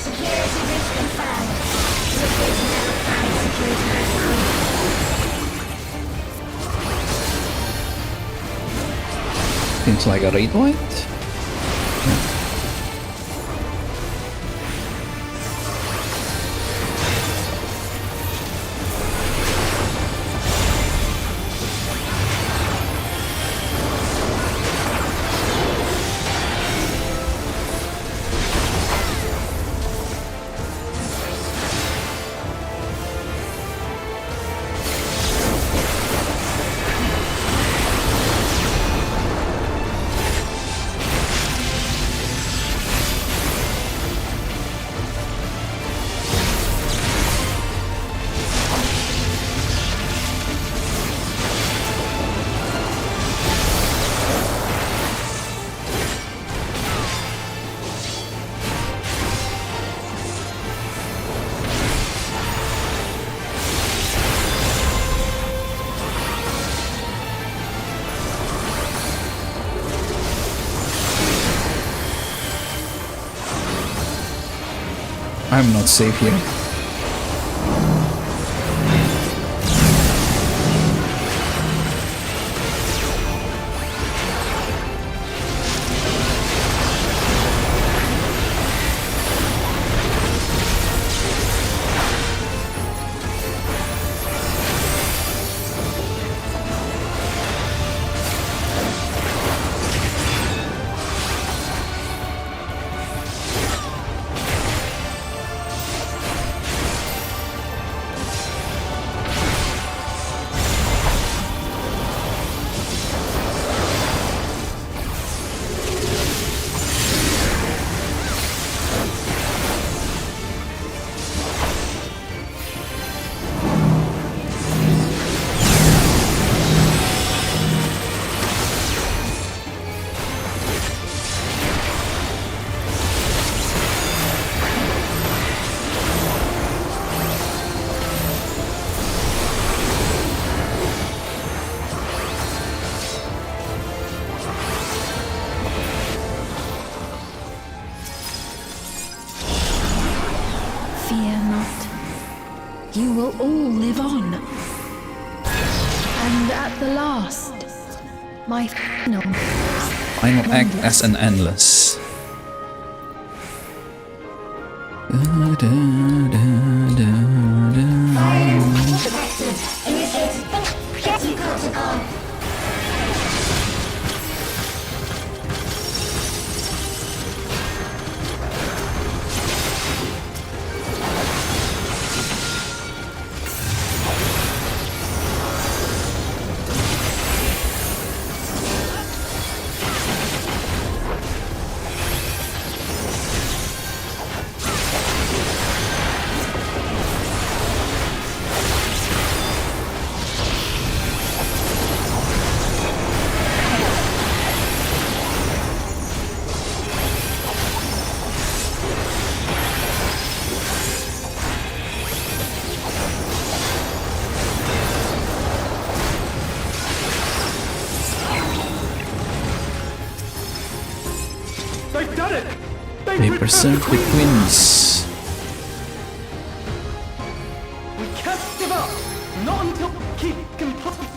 Security breach confirmed. Locating electronic security personnel. Seems like a raid point. I'm not safe here. Fear not. You will all live on. And at the last, my final Act as an endless. Detected. Initiated. Projecting protocol. They've done it! They preserve the twins. We can't give up! Not until keep complete!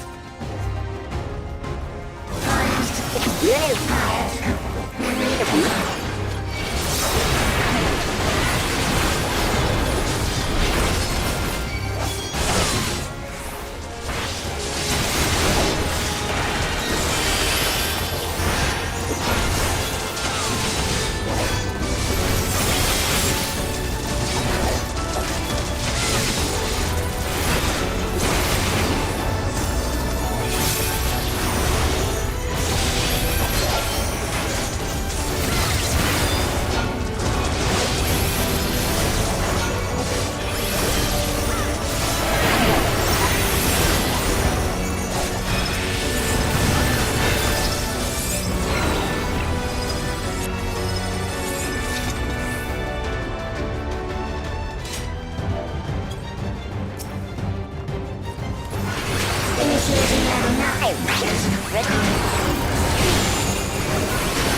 Initiating level 9.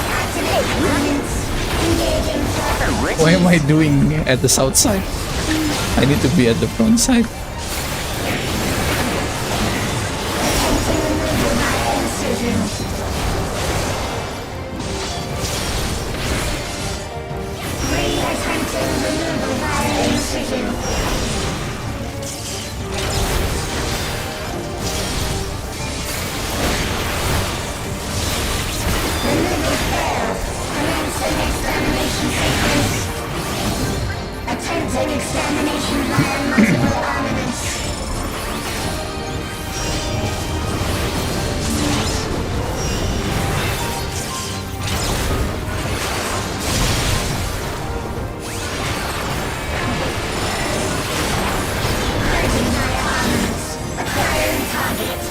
Activate ordnance. Engaging target. Why am I doing at the south side? I need to be at the front side. Attempting removal via incision. Removal failed. Commencing extermination sequence. Attempting extermination via multiple armaments. Merging via armaments. Acquiring target.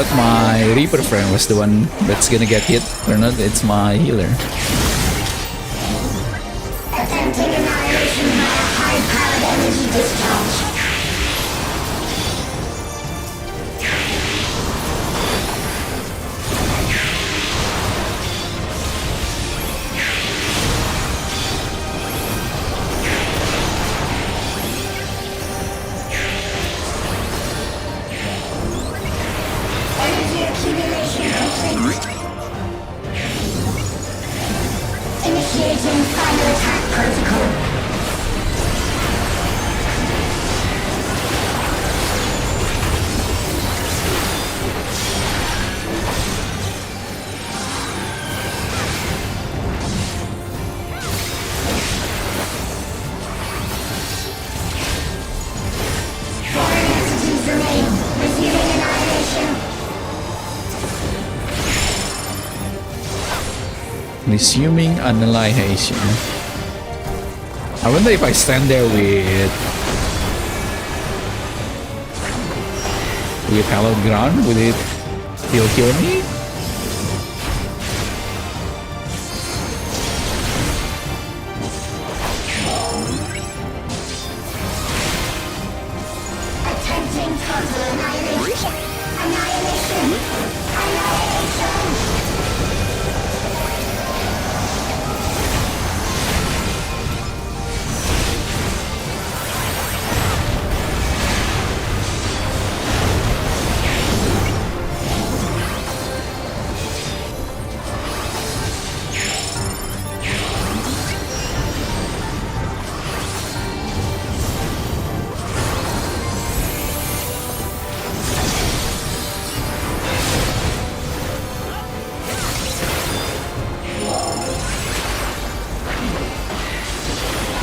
thought my Reaper friend was the one that's gonna get hit. Or not, it's my healer. Attempting annihilation via high-powered energy discharge. Energy accumulation complete. Initiating final attack protocol. Foreign entities remain. Resuming annihilation. Resuming annihilation. I wonder if I stand there with hallowed ground, would it still kill me? Attempting total annihilation. Annihilation. Annihilation.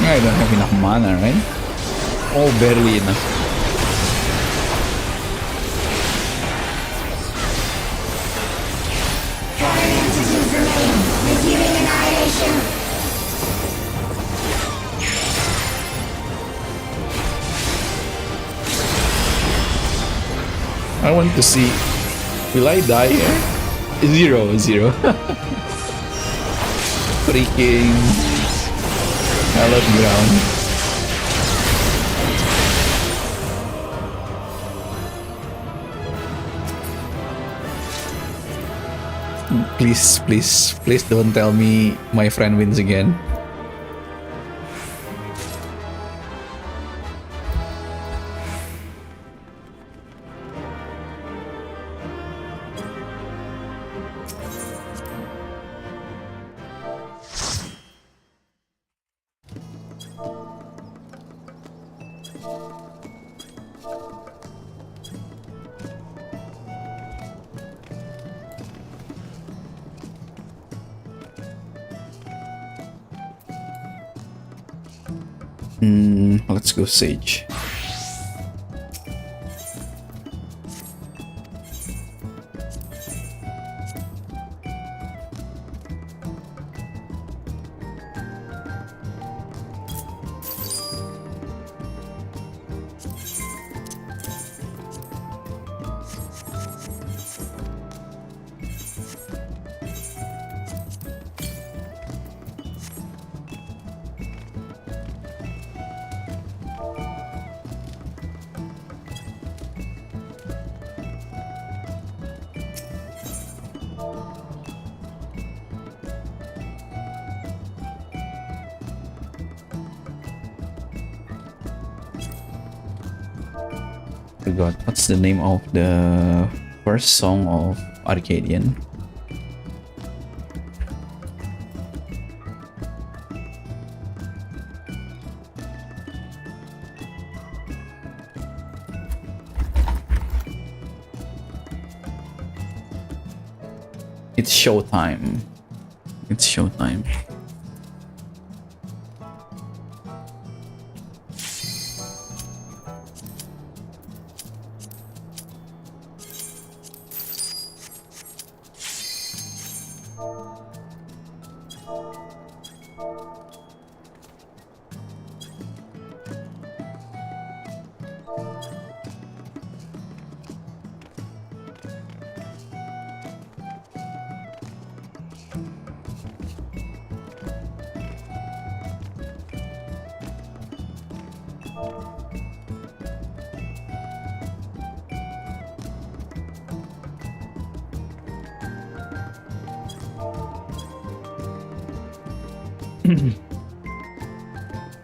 I don't have enough mana, right? Oh, barely enough. Foreign entities remain. Resuming annihilation. I want to see. Will I die here? Zero. Freaking hallowed ground. Please don't tell me my friend wins again. Let's go Sage. Forgot what's the name of the first song of Arcadian. It's showtime. It's showtime.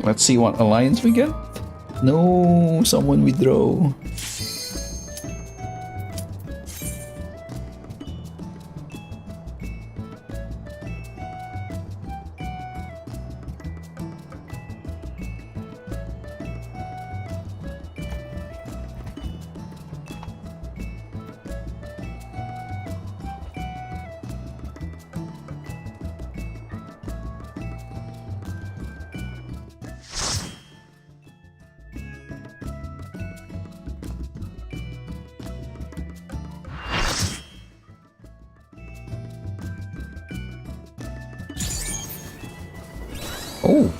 Let's see what alliance we get. No, someone withdraw. Oh,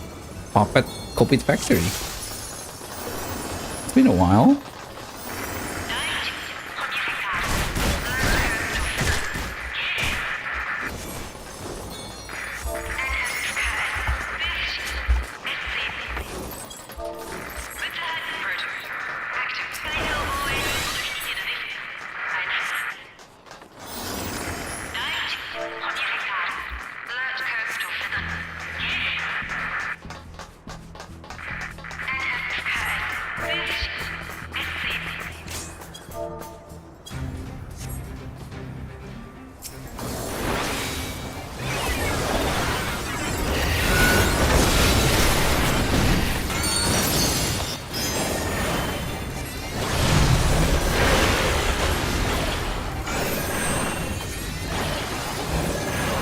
Puppet Copit Factory. It's been a while.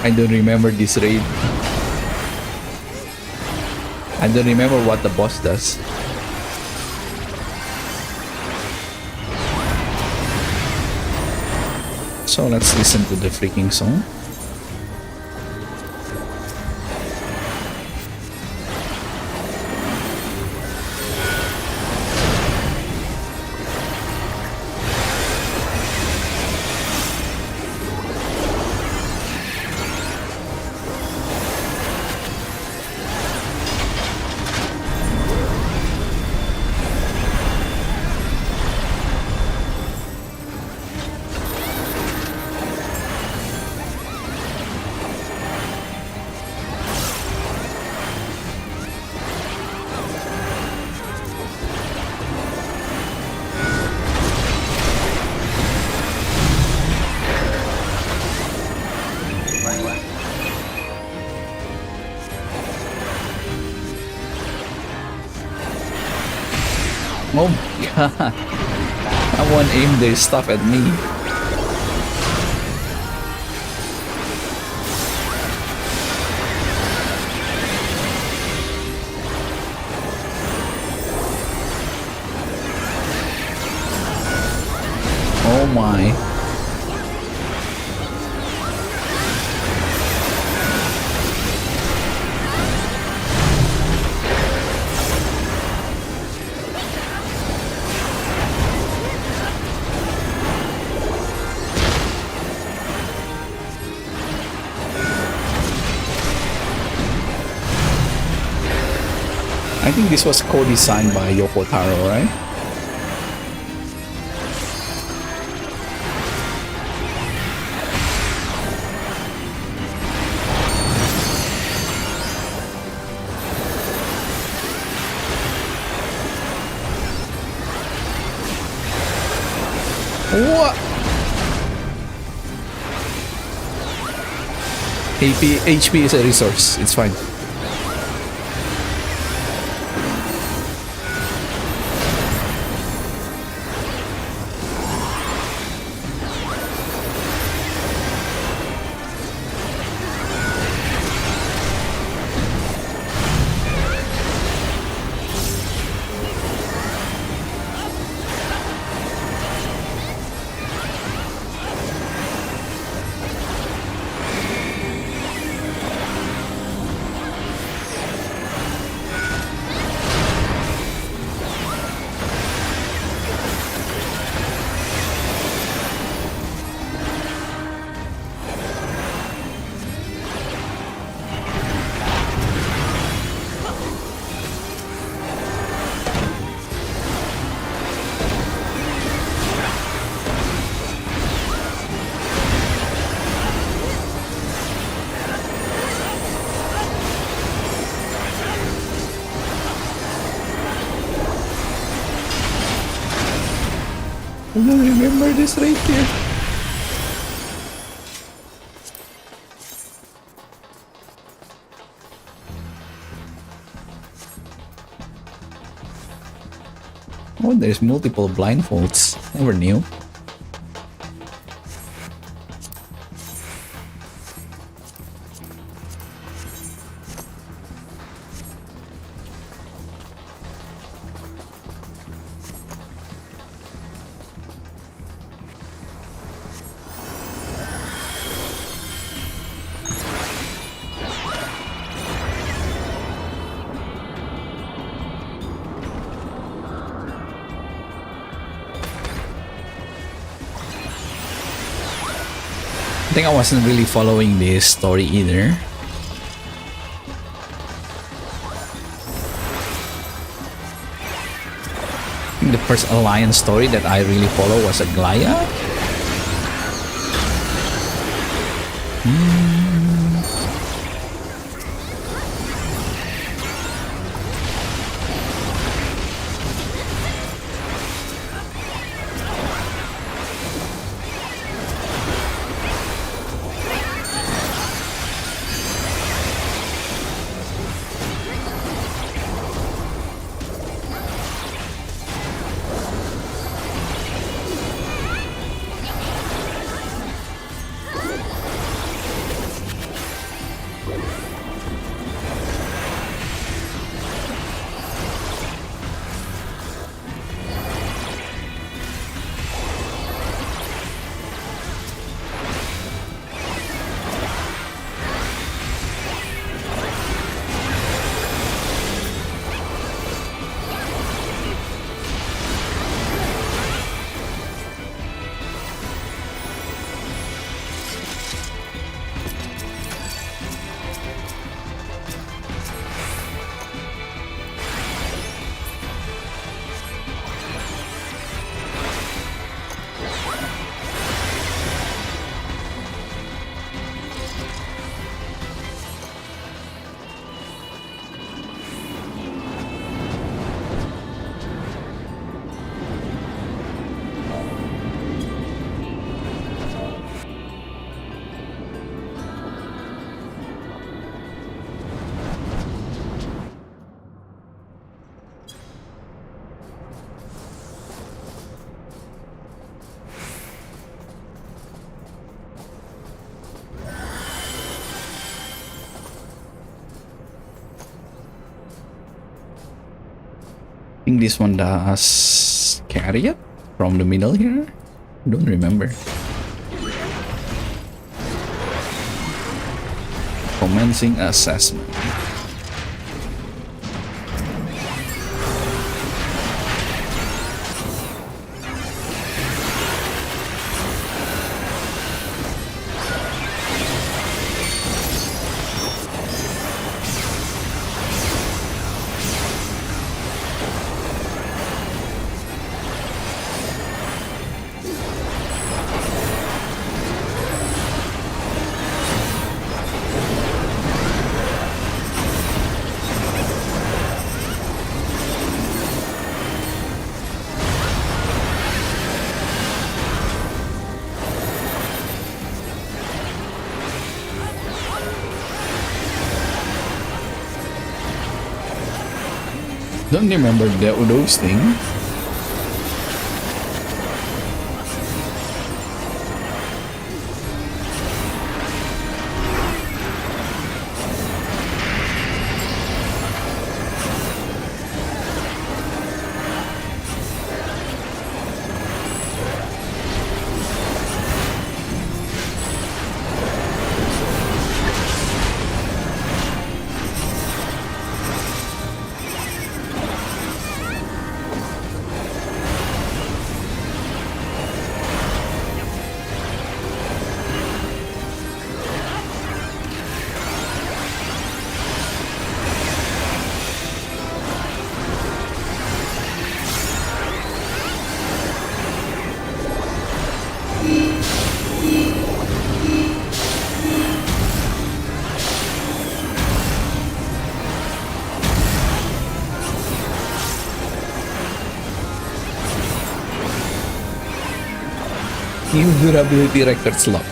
I don't remember this raid. I don't remember what the boss does. So let's listen to the freaking song. Oh my god. Someone aimed their stuff at me. Oh my. I think this was co-designed by Yoko Taro, right? What? HP is a resource. It's fine. I don't remember this right here. Oh, there's multiple blindfolds. Never knew. I think I wasn't really following this story either. I think the first alliance story that I really follow was Aglaya. I think this one does carry it from the middle here. Don't remember. Commencing assessment. Don't remember those things. New durability records lock.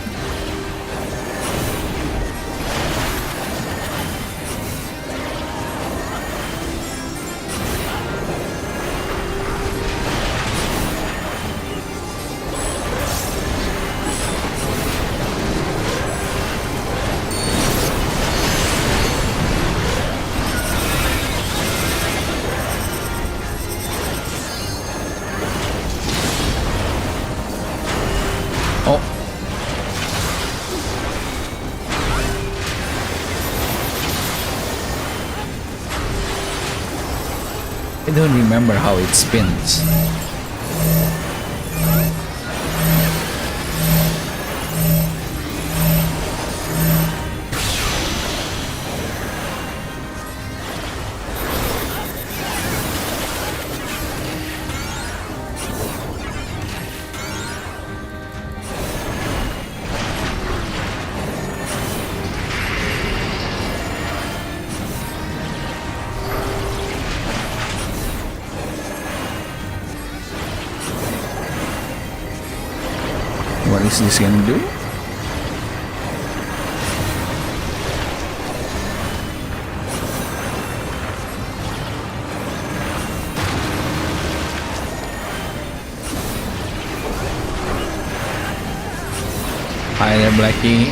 Oh. I don't remember how it spins. What is this gonna do? Hi there, Blackie.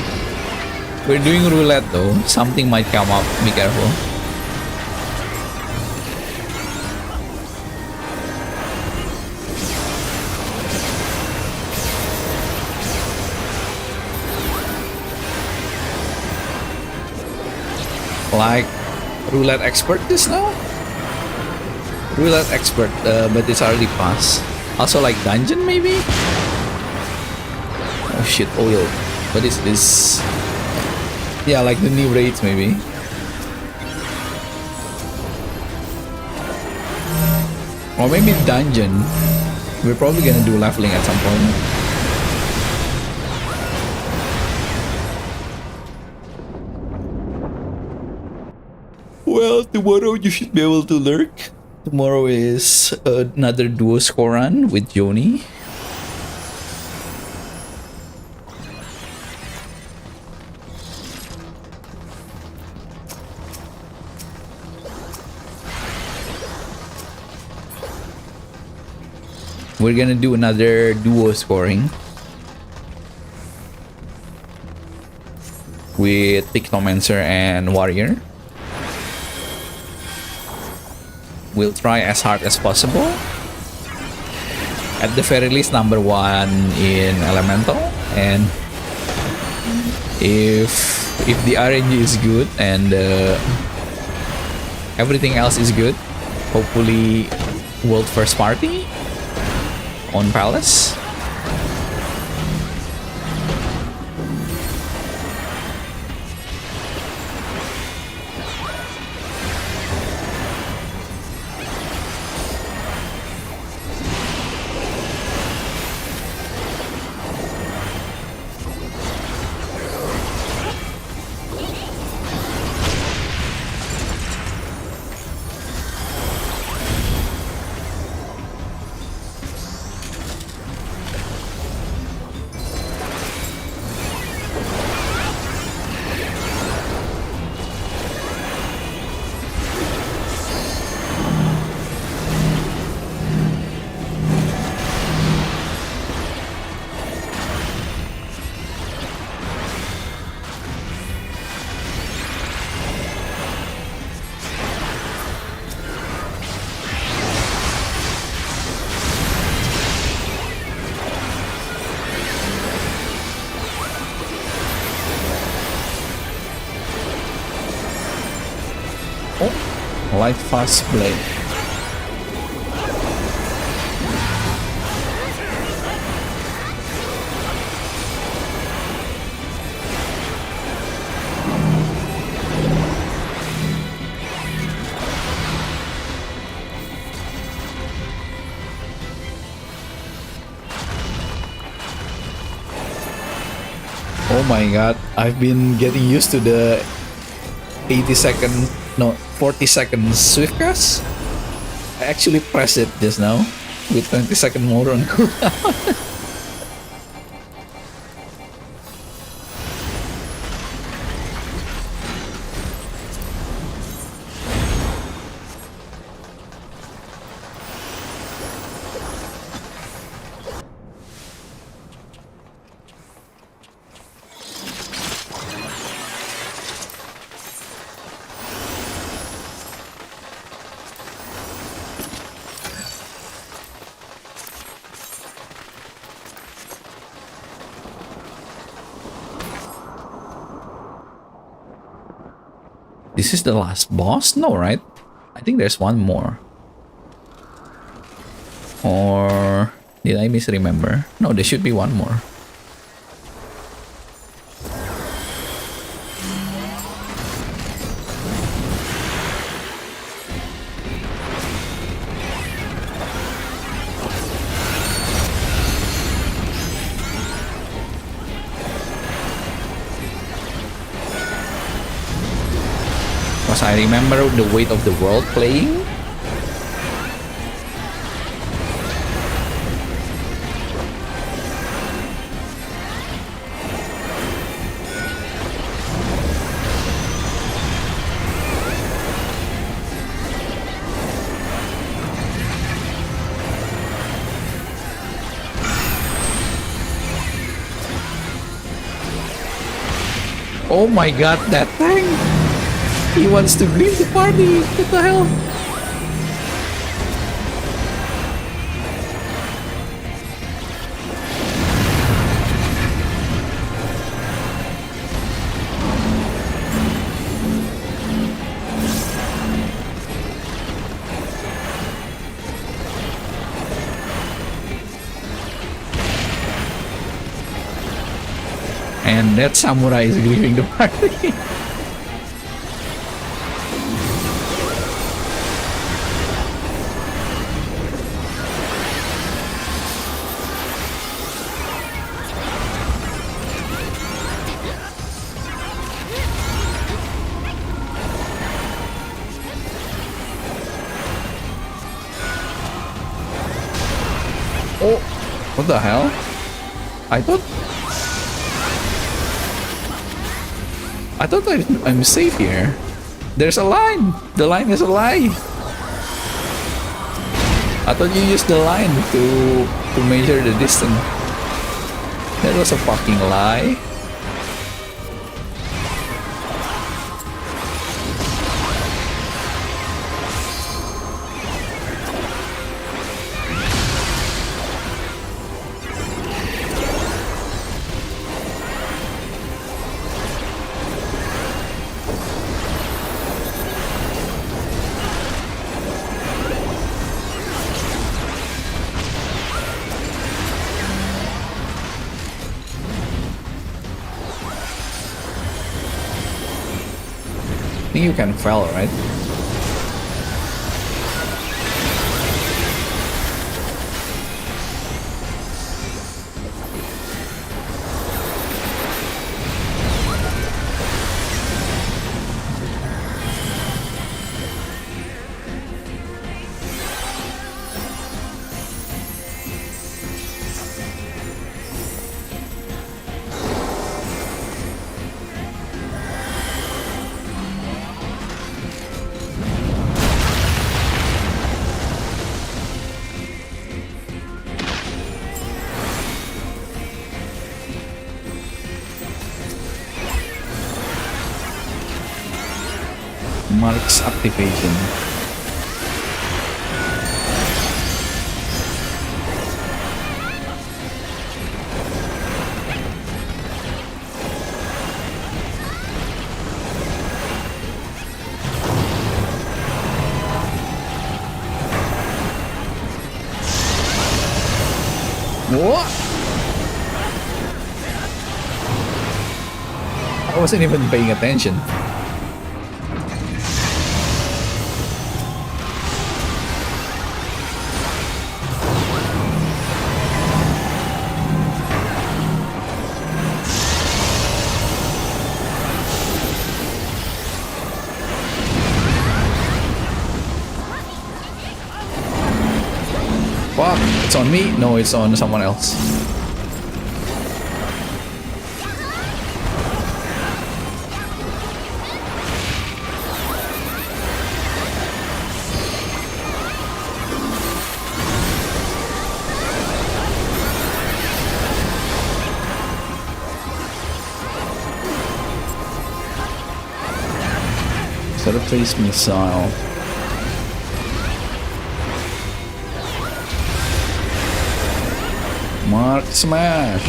We're doing roulette though. Something might come up. Be careful. Like roulette expert just now? Roulette expert, but it's already passed. Also like dungeon maybe? Oh shit, oil. What is this? Yeah, like the new raids maybe. Or maybe dungeon. We're probably gonna do leveling at some point. Well, tomorrow you should be able to lurk. Tomorrow is another duo score run with Joni. We're gonna do another duo scoring with Pictomancer and Warrior. We'll try as hard as possible. At the very least, number 1 in Elemental, and if the RNG is good and everything else is good, hopefully World First Party on Palace. Light fast blade. Oh my god, I've been getting used to the 80-second, no, 40-second swift cast. I actually pressed it just now with 20-second more on cooldown. This is the last boss? No, right? I think there's one more. Or did I misremember? No, there should be one more. Because I remember the weight of the world playing. Oh my god, that thing! He wants to grief the party! What the hell? And that samurai is grieving the party. Oh, what the hell? I thought I'm safe here. There's a line. The line is a lie. I thought you used the line to measure the distance. That was a fucking lie. I think you can fell, right? Marks activation. What? I wasn't even paying attention. Fuck, it's on me? No, it's on someone else. Surface missile. Mark smash.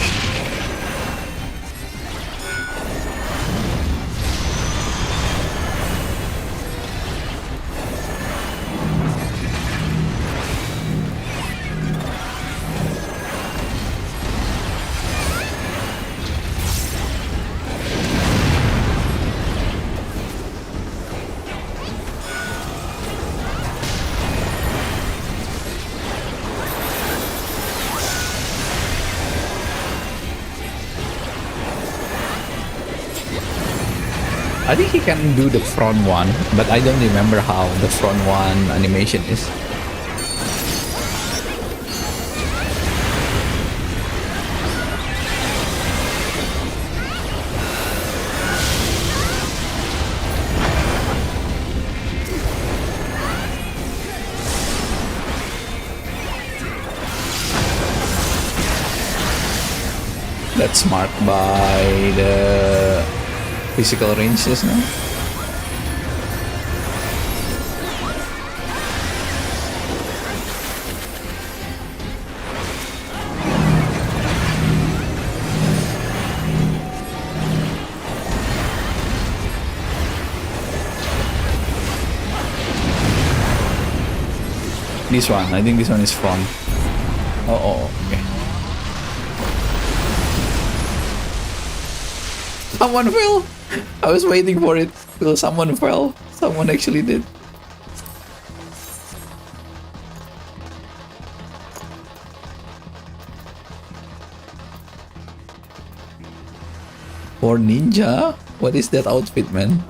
I think he can do the front one, but I don't remember how the front one animation is. That's marked by the physical ranges now. This one, I think this one is front. Oh, okay. Someone fell! I was waiting for it till someone fell. Someone actually did. For ninja? What is that outfit, man?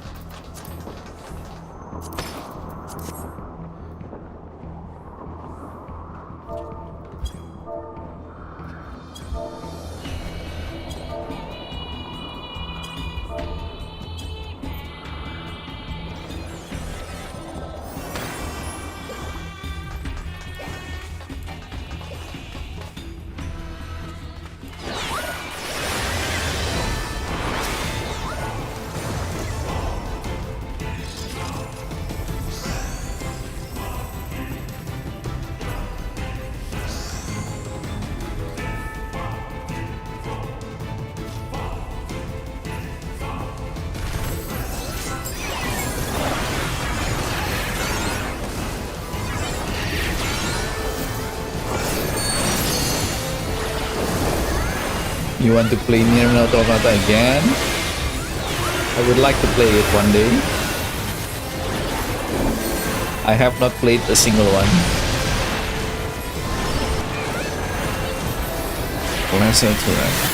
You want to play Nier Automata again? I would like to play it one day. I have not played a single one. Let's go to that.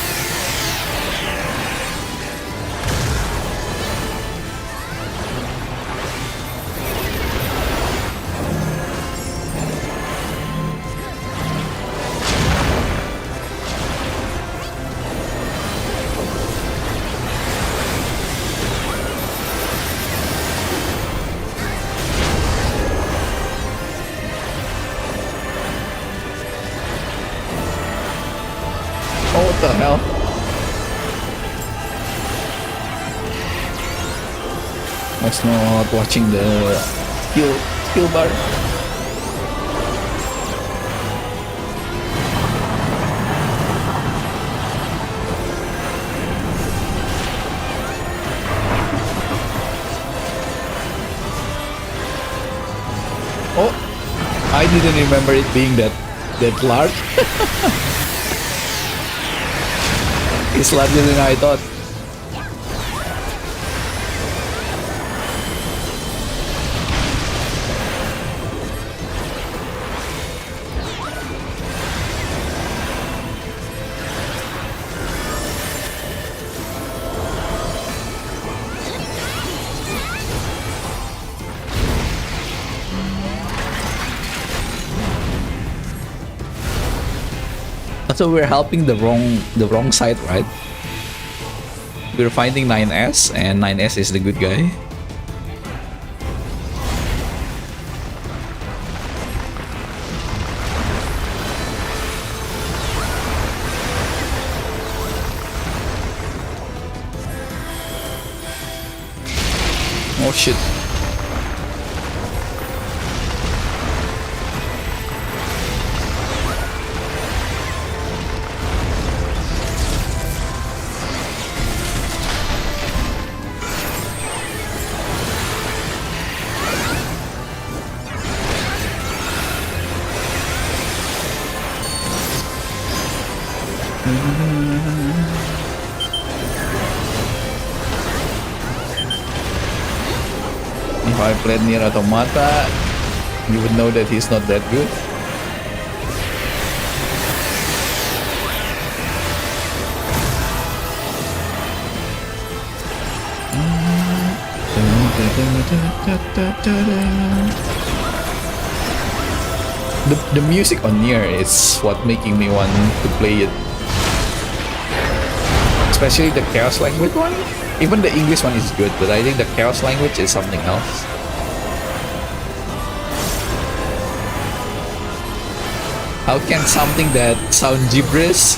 Oh, what the hell? I was not watching the skill bar. Oh, I didn't remember it being that large. It's larger than I thought. So we're helping the wrong side, right? We're fighting 9S, and 9S is the good guy. Oh shit. If I played Nier Automata, you would know that he's not that good. The music on Nier is what making me want to play it. Especially the Chaos language one. Even the English one is good, but I think the Chaos language is something else. How can something that sounds gibberish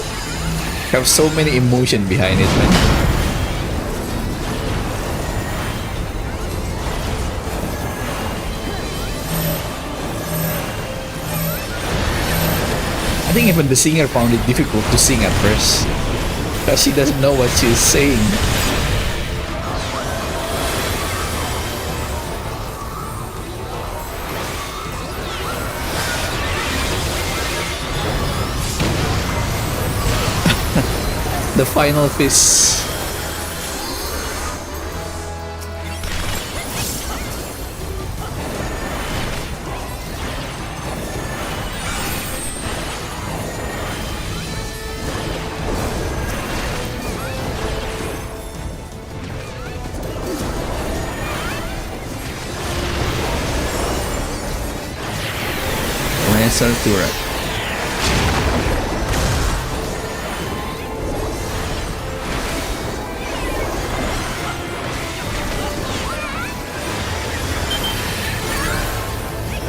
have so many emotion behind it, man? I think even the singer found it difficult to sing at first, because she doesn't know what she's saying. The final fist. Laser turret.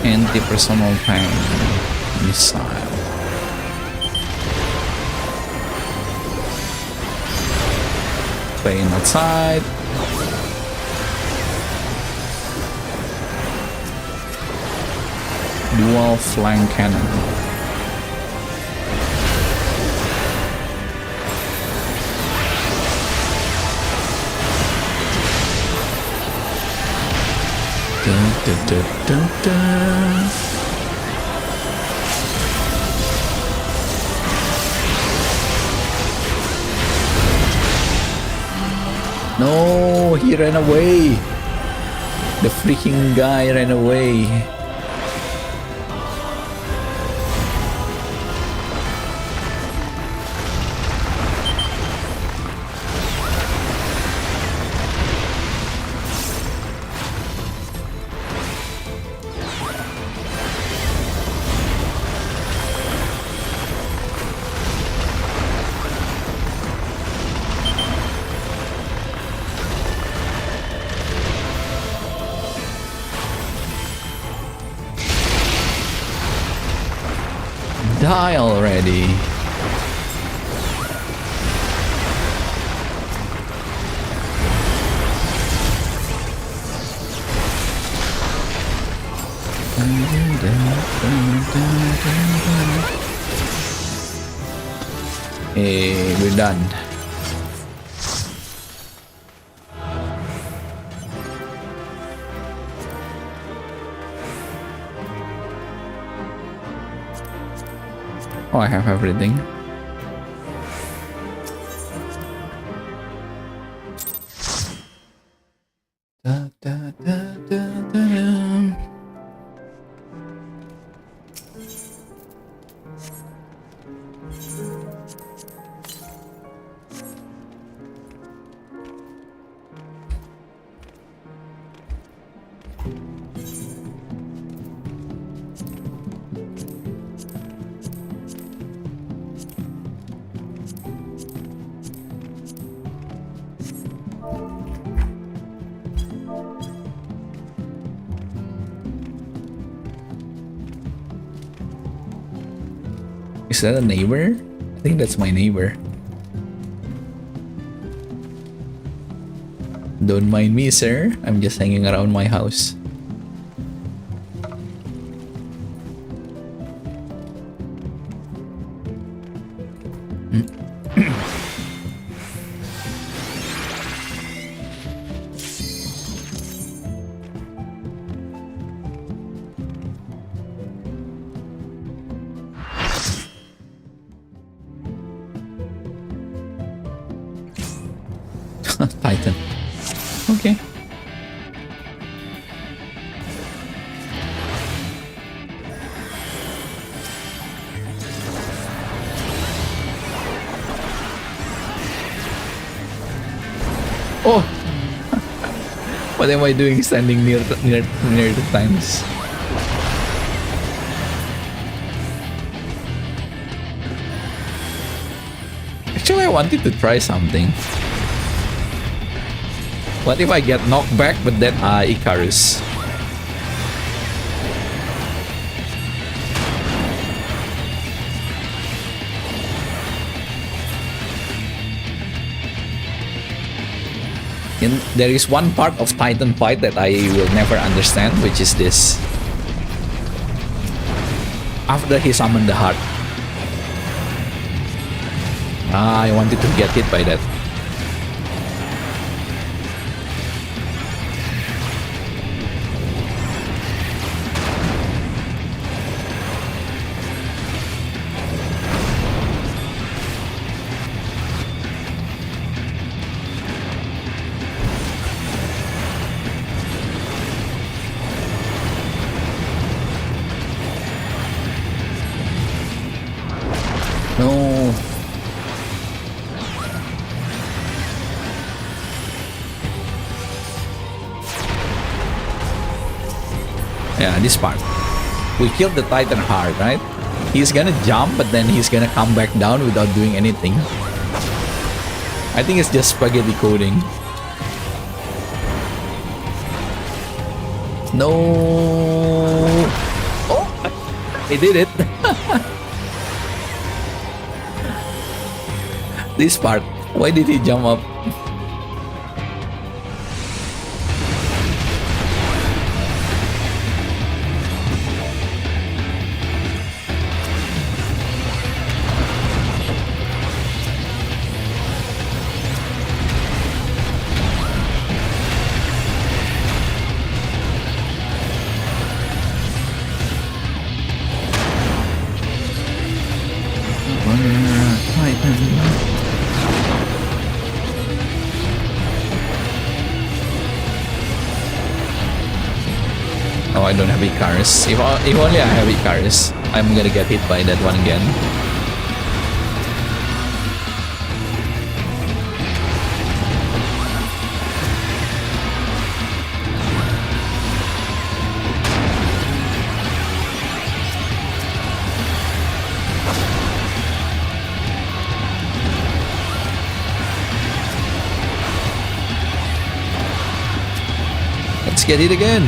Anti-personal tank missile. Playing outside. Dual flank cannon. Dun, dun, dun, dun, dun. No, he ran away. The freaking guy ran away. Die already. Hey, we're done. Oh, I have everything. Da, da, da, da, da. Is that a neighbor? I think that's my neighbor. Don't mind me, sir. I'm just hanging around my house. Titan. Okay. Oh! What am I doing standing near the tanks? Actually, I wanted to try something. What if I get knocked back, but then Icarus? There is one part of Titan fight that I will never understand, which is this. After he summoned the heart. I wanted to get hit by that. No. Yeah, this part. We killed the Titan hard, right? He's gonna jump, but then he's gonna come back down without doing anything. I think it's just spaghetti coding. No. Oh, he did it. This part. Why did he jump up? Oh, I don't have Icarus. If only I have Icarus, I'm gonna get hit by that one again. Let's get it again.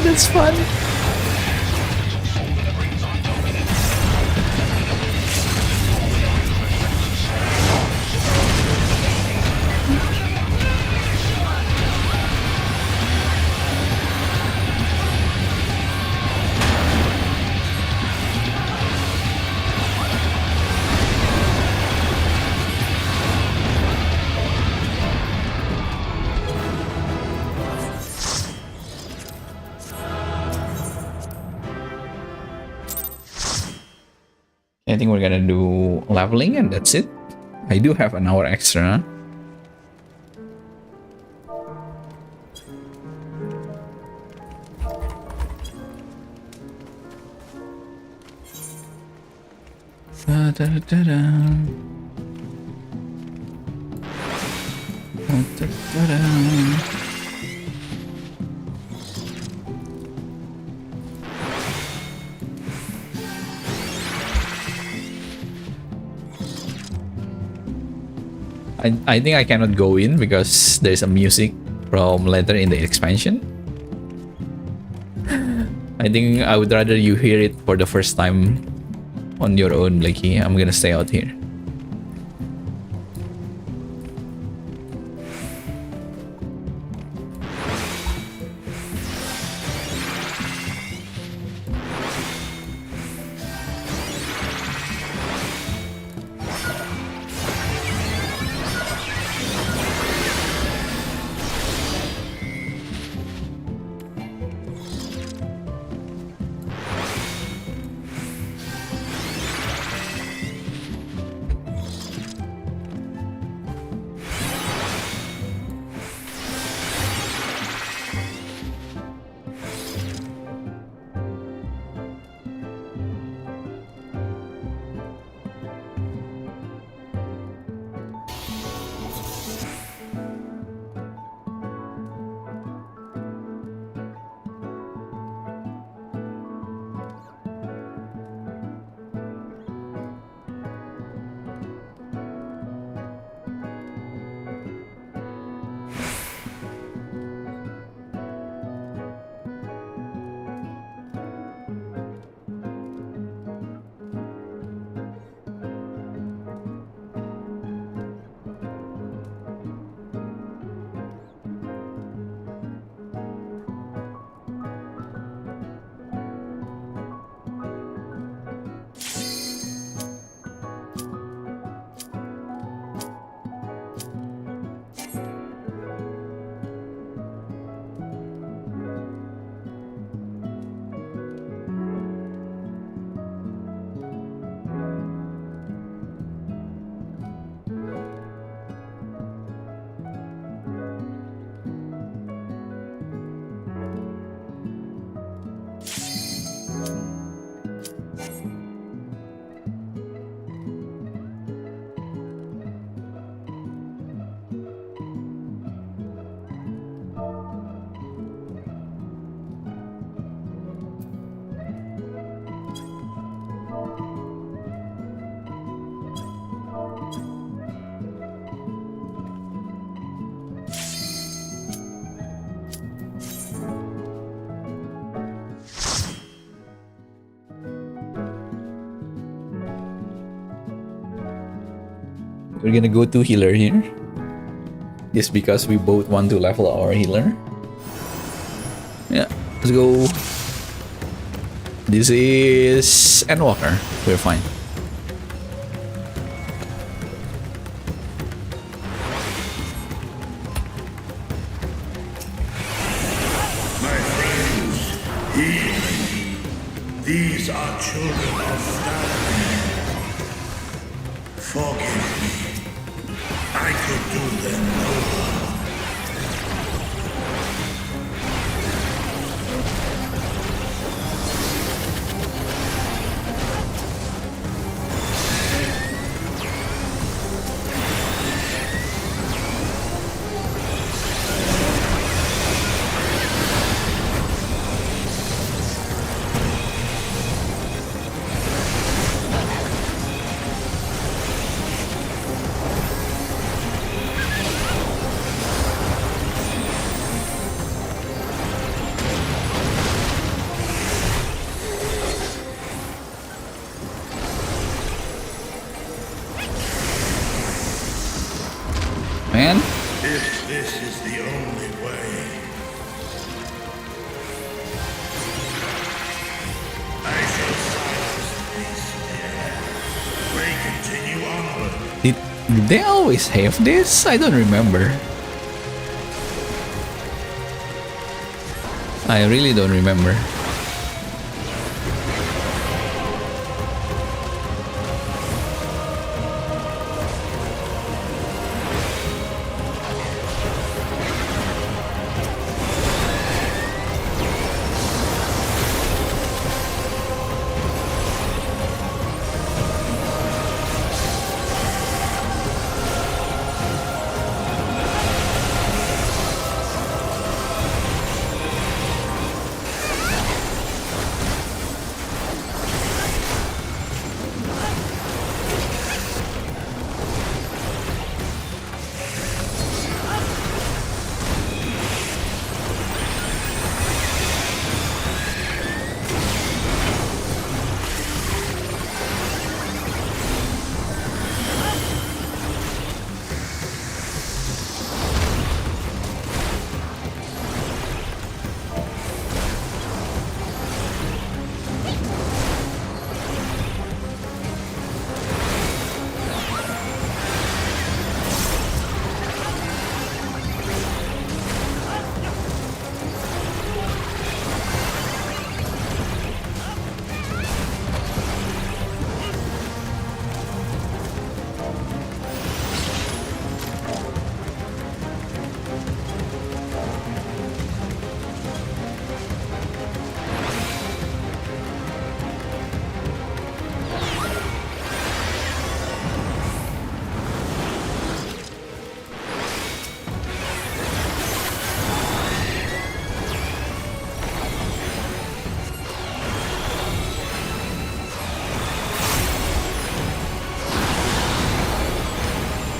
That's fun. I think we're gonna do leveling and that's it. I do have an hour extra. I think I cannot go in because there's a music from later in the expansion. I think I would rather you hear it for the first time on your own, Blakey. I'm gonna stay out here. We're gonna go to healer here. Just because we both want to level our healer. Yeah, let's go. This is Endwalker. We're fine. My friends, heal me. These are children of family. Forgive me. I could do them no harm. Man, If this is the only way, I shall silence the beast here. Pray continue onward. did they always have this? I don't remember. I really don't remember.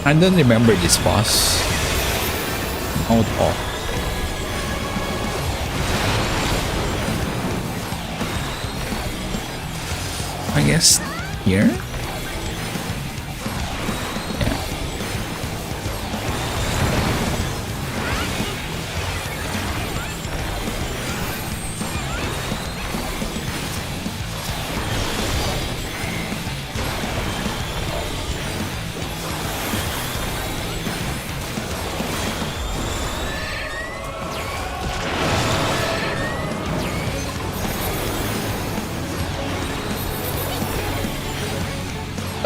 I don't remember this boss. Not at all. I guess here? Yeah.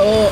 Oh.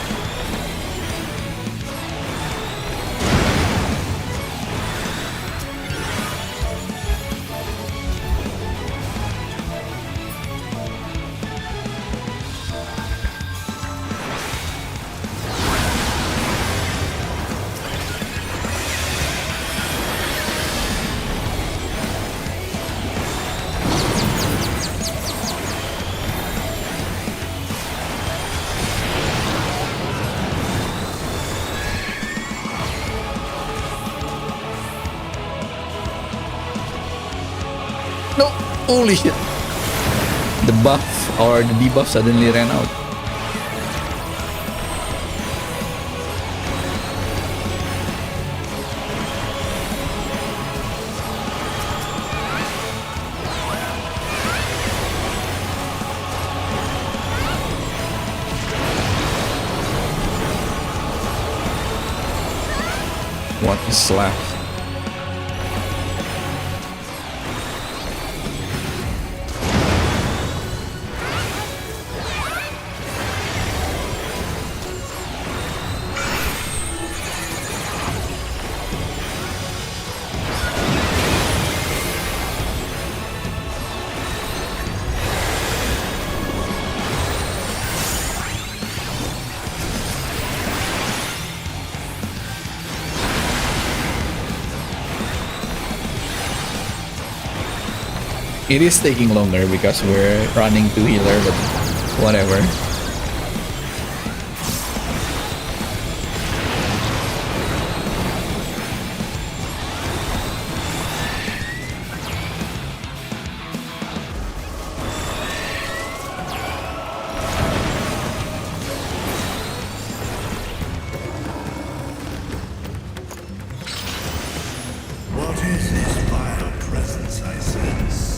No! Holy shit! The buff or the debuff suddenly ran out. Slap. It is taking longer because we're running to healer, but whatever. What is this vile presence I sense?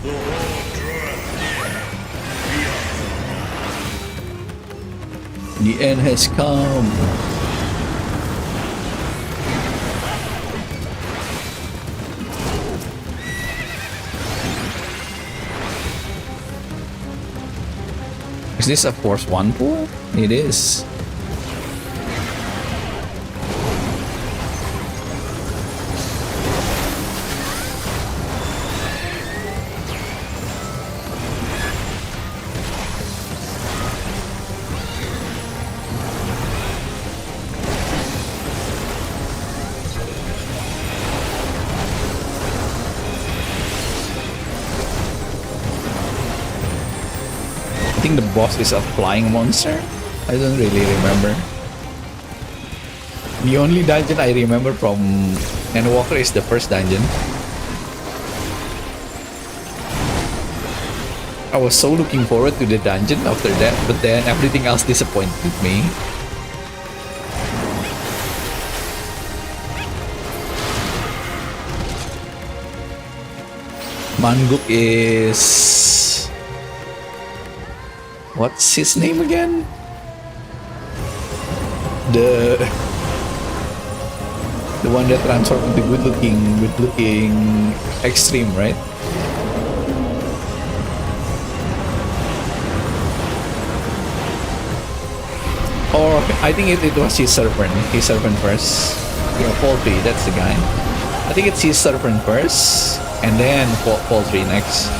The horde draweth near. The end has come. Is this a Force 1 pool? It is. I think the boss is a flying monster. I don't really remember. The only dungeon I remember from Endwalker is the first dungeon. I was so looking forward to the dungeon after that, but then everything else disappointed me. Manguk is... What's his name again? The one that transformed into good looking extreme, right? Or I think it was his servant. His servant first. Yeah, Poultry, that's the guy. I think it's his servant first, and then Poultry next.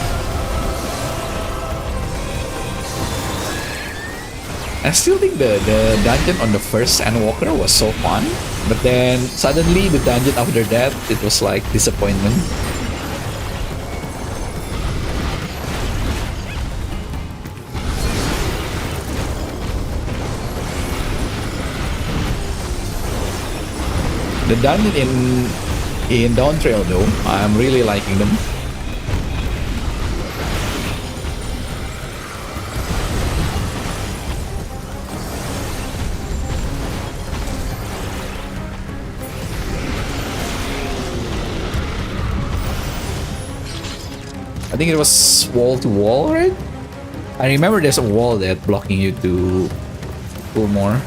I still think the dungeon on the first Endwalker was so fun, but then suddenly the dungeon after that, it was like disappointment. The dungeon in Dawn Trail though, I'm really liking them. I think it was wall to wall, right? I remember there's a wall that blocking you to pull more.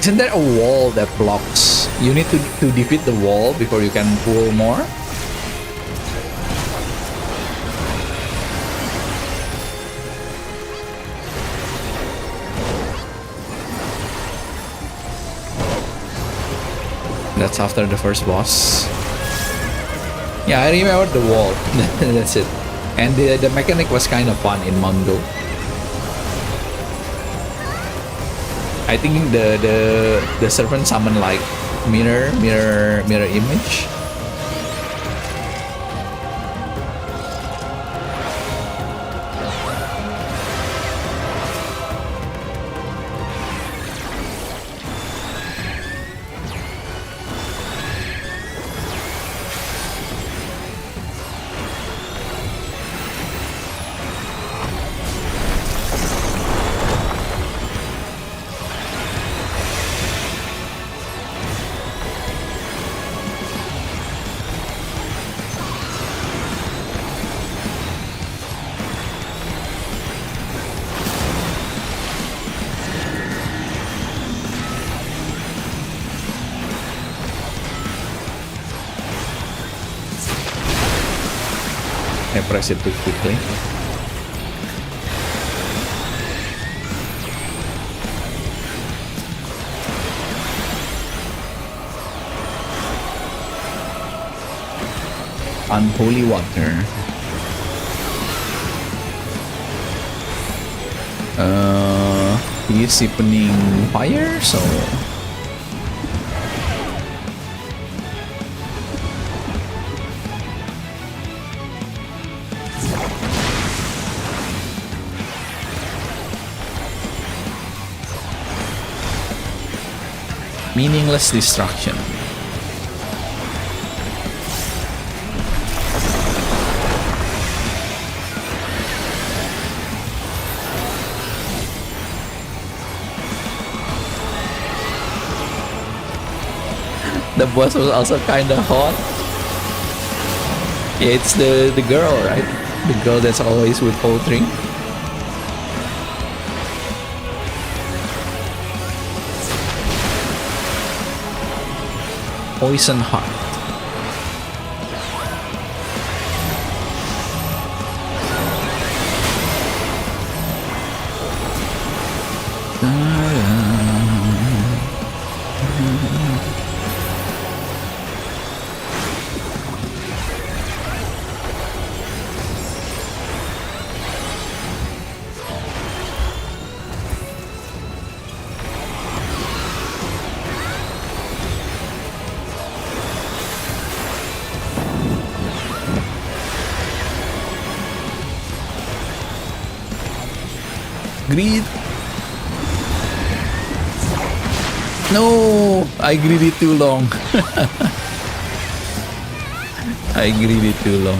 Isn't there a wall that blocks? You need to defeat the wall before you can pull more? That's after the first boss. Yeah, I remember the wall. That's it. And the mechanic was kind of fun in Mongo. I think the servant summon like mirror image. press it too quickly. Unholy water. He's sipping fire, so meaningless destruction. The boss was also kinda hot. Yeah, it's the girl, right? The girl that's always with poultry. Poison heart. Greed. No, I greedy too long. I greedy too long.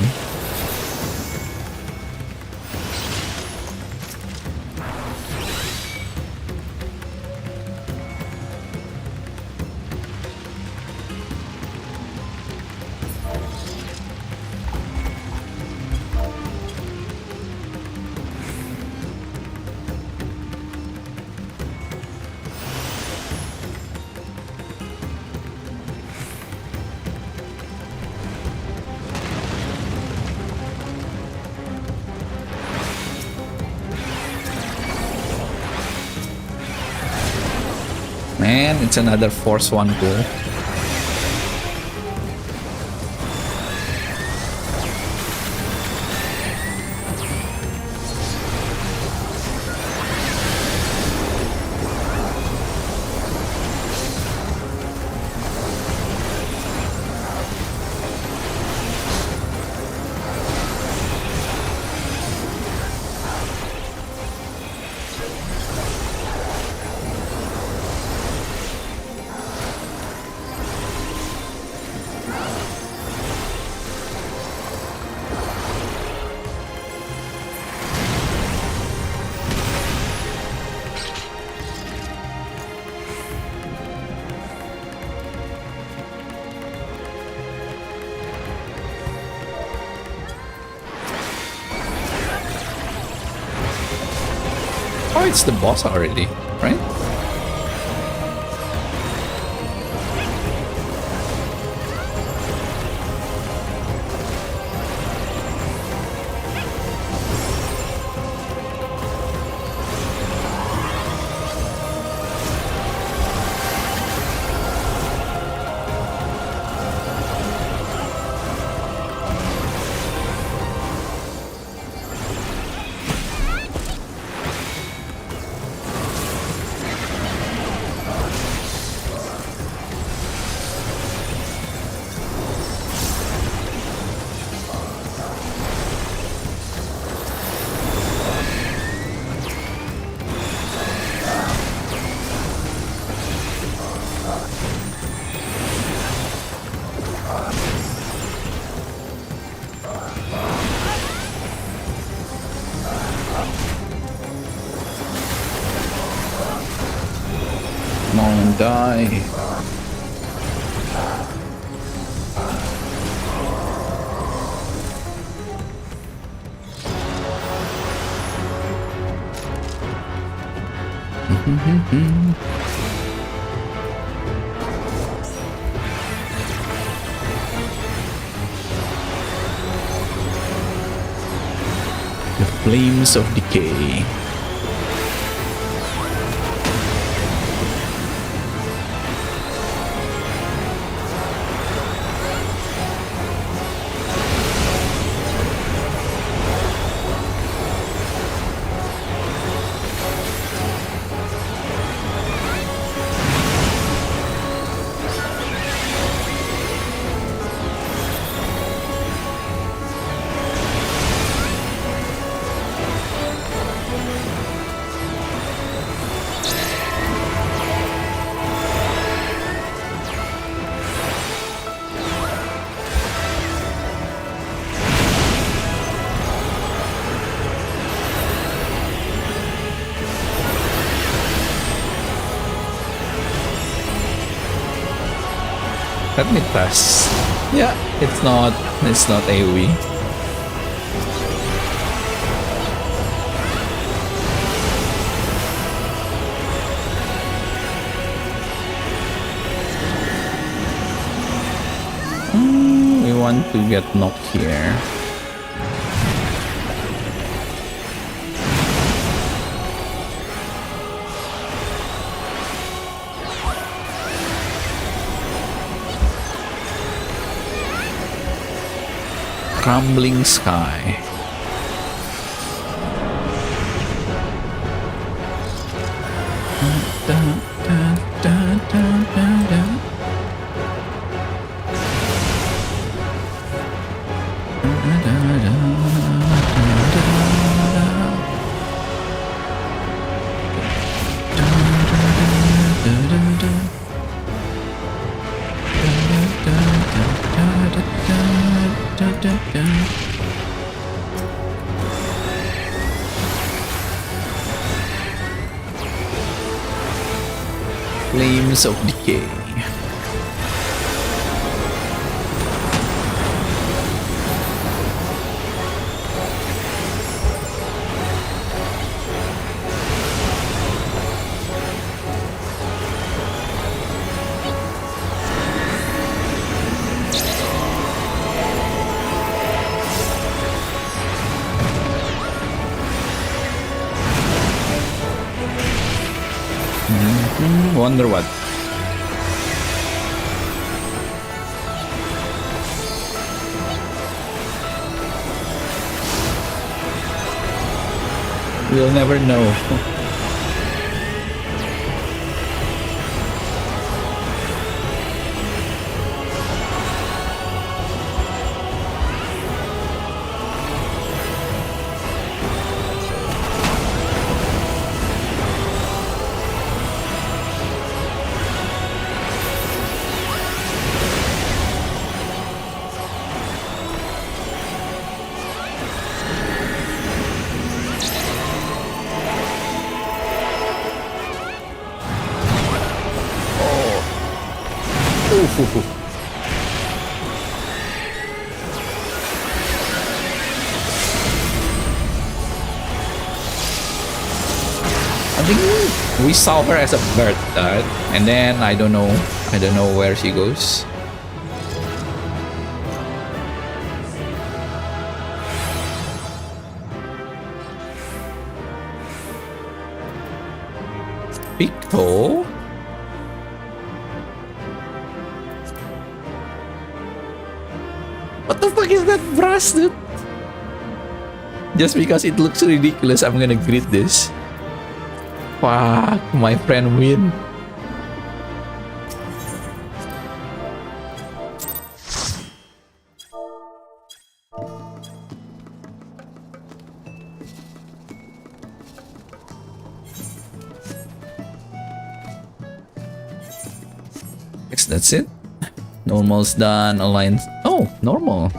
Man, it's another Force 1 goal. Oh, it's the boss already, right? Come on, die. Flames of Decay. Let me test. Yeah, it's not AoE. We want to get knocked here. Crumbling Sky. Flames of Decay. Wonder what? We'll never know. I think we saw her as a bird, and then I don't know where she goes. Picto? What the fuck is that brass, dude? Just because it looks ridiculous, I'm gonna greet this. Fuck, my friend win. Guess that's it. Normal's done. Alliance. Oh, normal.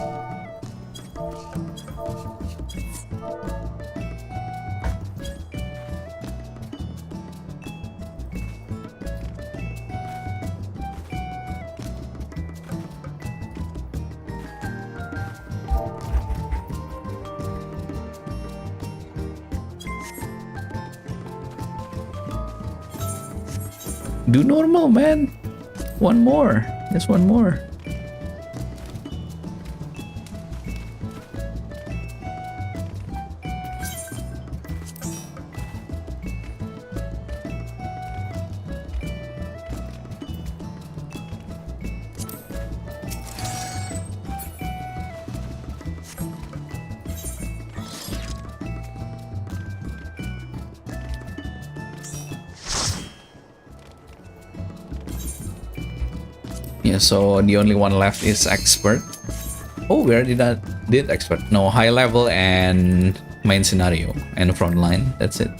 Do normal, man. One more. Just one more. Yeah, so the only one left is expert. Oh, we already did expert. No, high level and main scenario and frontline. That's it.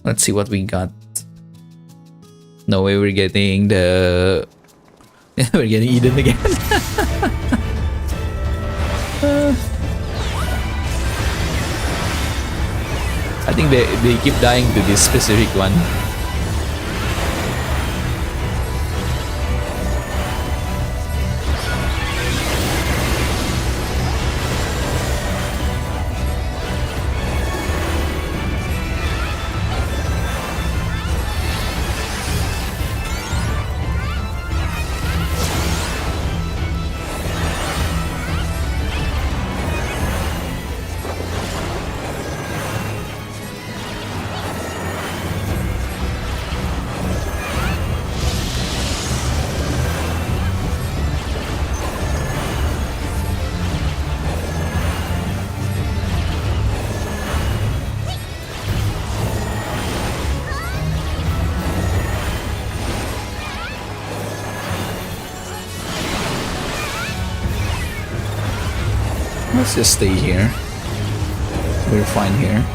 Let's see what we got. No way we're getting the... we're getting Eden again. I think they keep dying to this specific one. Let's just stay here. We're fine here.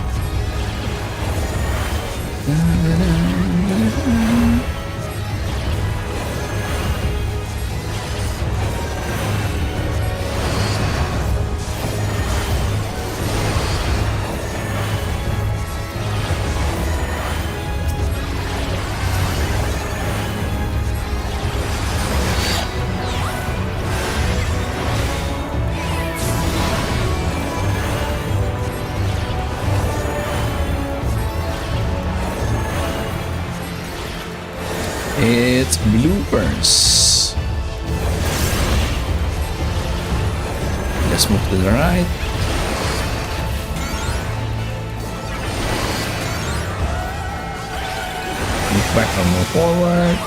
It's bloopers. Let's move to the right. Move back or move forward.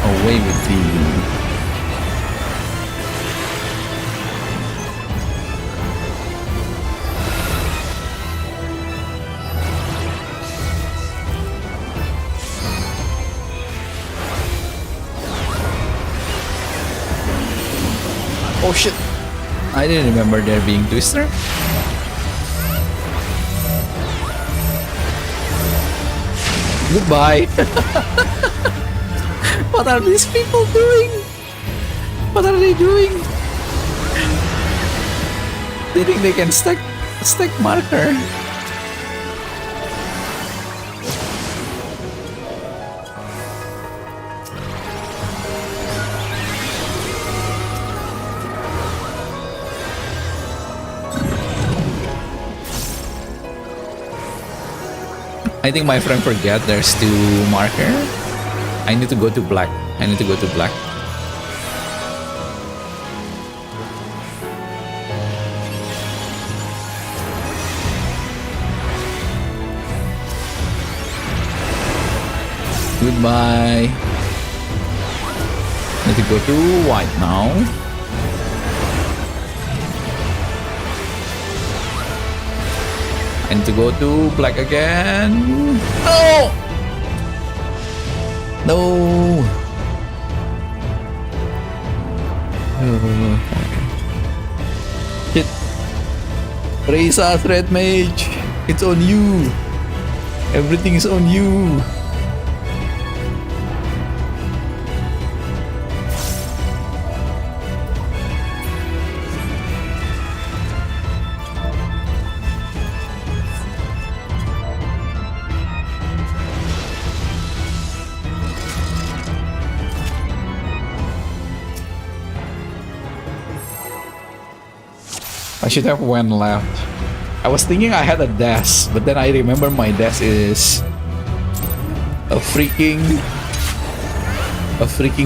Away with the... Oh shit! I didn't remember there being Twister. Goodbye! What are these people doing? What are they doing? They think they can stack marker. I think my friend forgot there's 2 marker. I need to go to black. Goodbye. Need to go to white now. I need to go to black again. No! No! Shit. Raise us, red mage. It's on you. Everything is on you. I should have went left. I was thinking I had a dash, but then I remember my dash is a freaking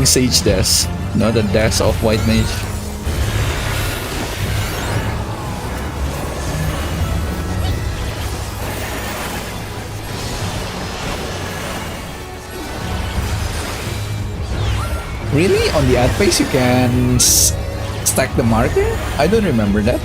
sage dash, not a dash of white mage. Really? On the ad phase you can stack the marker? I don't remember that.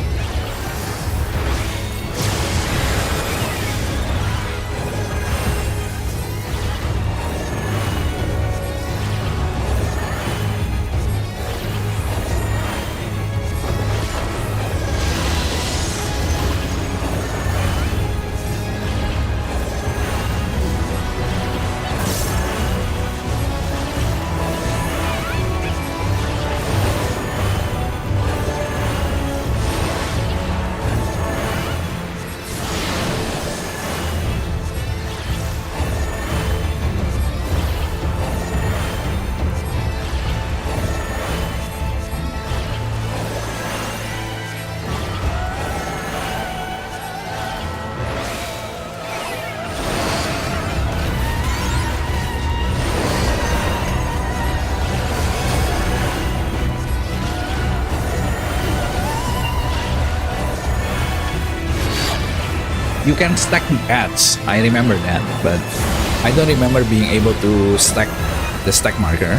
You can stack the ads. I remember that, but I don't remember being able to stack the stack marker.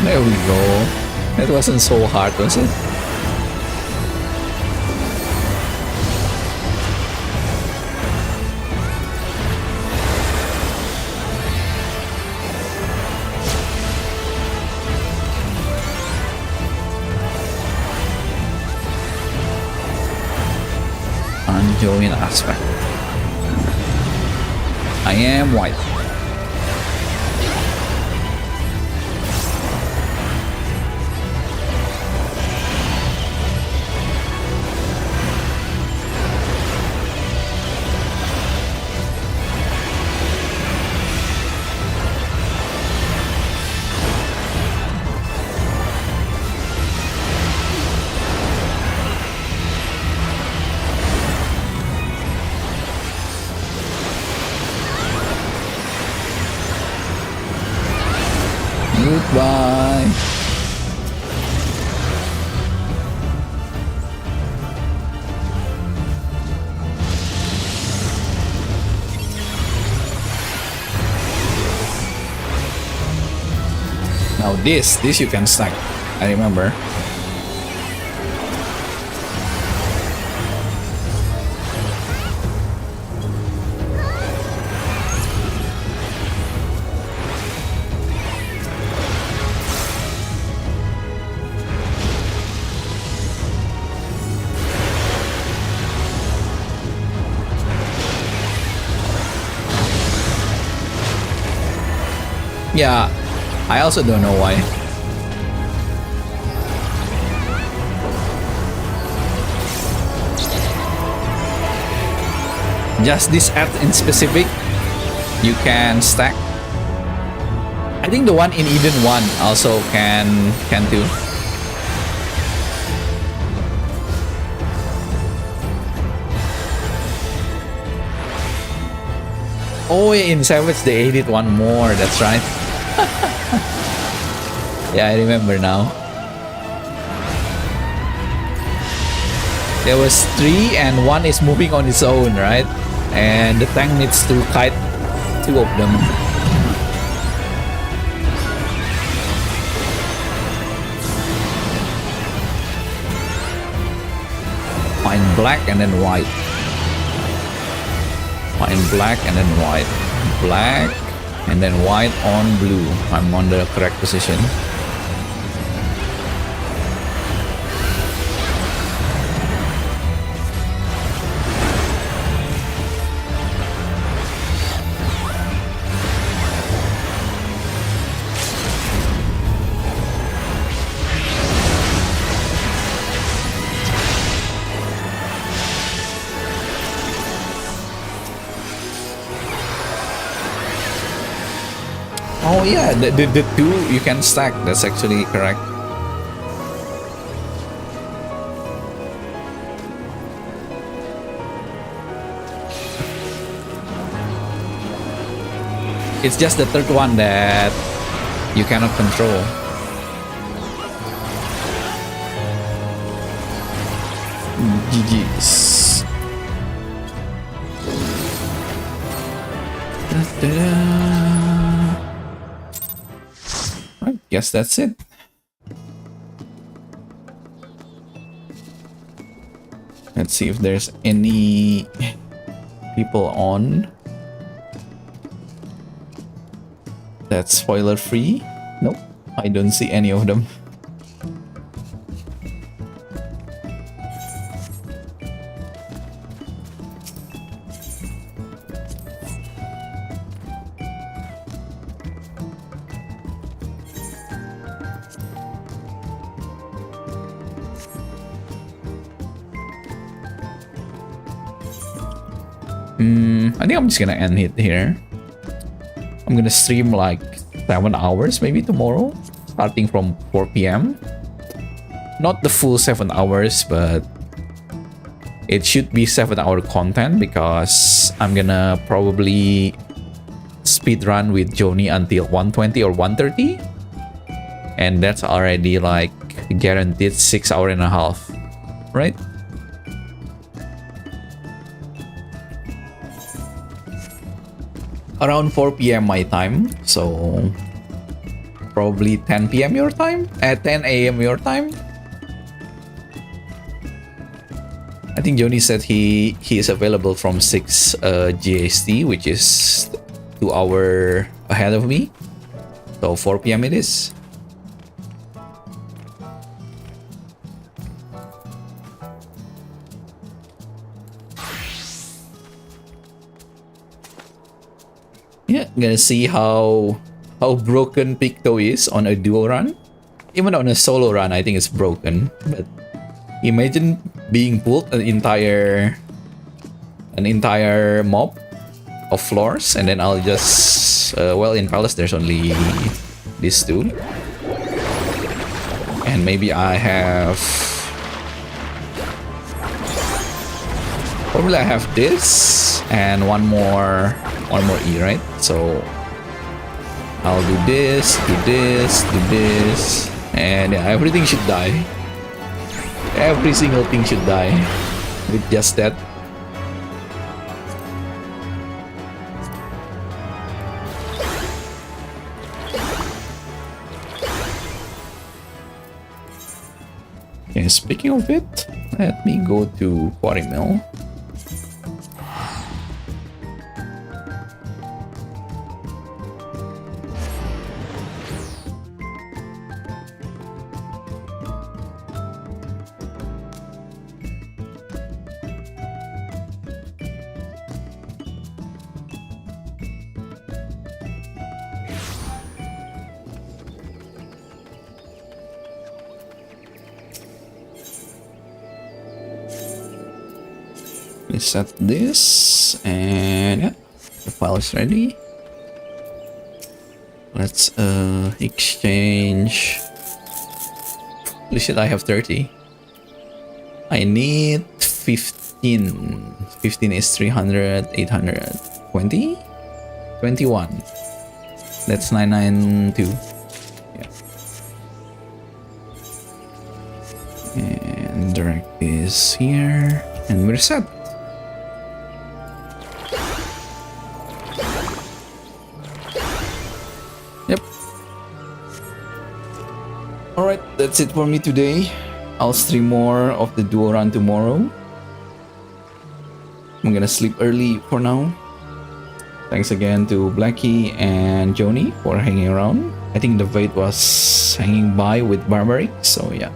There we go. That wasn't so hard, was it? Unjoined aspect. I am white. Goodbye. Now this you can stack. I remember. Yeah, I also don't know why. Just this ad in specific, you can stack. I think the one in Eden 1 also can too. Oh, yeah, in Savage they added one more, that's right. Yeah, I remember now. There was 3 and 1 is moving on its own, right? And the tank needs to kite 2 of them. Find black and then white. Find black and then white. Black and then white on blue. I'm on the correct position. Oh yeah, the two you can stack. That's actually correct. It's just the third one that you cannot control. GG's. I guess that's it. Let's see if there's any people on. That's spoiler free. Nope, I don't see any of them. I think I'm just gonna end it here. I'm gonna stream like 7 hours maybe tomorrow, starting from 4 p.m. Not the full 7 hours, but it should be 7-hour content because I'm gonna probably speed run with Joni until 120 or 130, and that's already like guaranteed 6.5 hours, right? Around 4 p.m. my time, so probably 10 p.m. your time, at 10 a.m. your time. I think Joni said he is available from 6 GST, which is 2 hours ahead of me. So 4 p.m. it is. Yeah, gonna see how broken Picto is on a duo run. Even on a solo run, I think it's broken. But imagine being pulled an entire mob of floors, and then I'll just well, in Palace there's only these two, and maybe I have this and one more E, right? So I'll do this, and yeah, everything should die. Every single thing should die with just that. Okay, speaking of it, let me go to Quarry Mill. Set this, and yeah, the file is ready. Let's exchange. Holy shit, I have 30. I need 15. 15 is 300, 800, 20? 21. That's 992. Yeah. And direct is here, and we're set. Alright, that's it for me today. I'll stream more of the duo run tomorrow. I'm gonna sleep early for now. Thanks again to Blackie and Joni for hanging around. I think the Vade was hanging by with Barbaric. So yeah,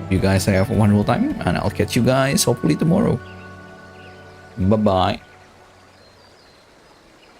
you guys have a wonderful time, and I'll catch you guys hopefully tomorrow. Bye bye.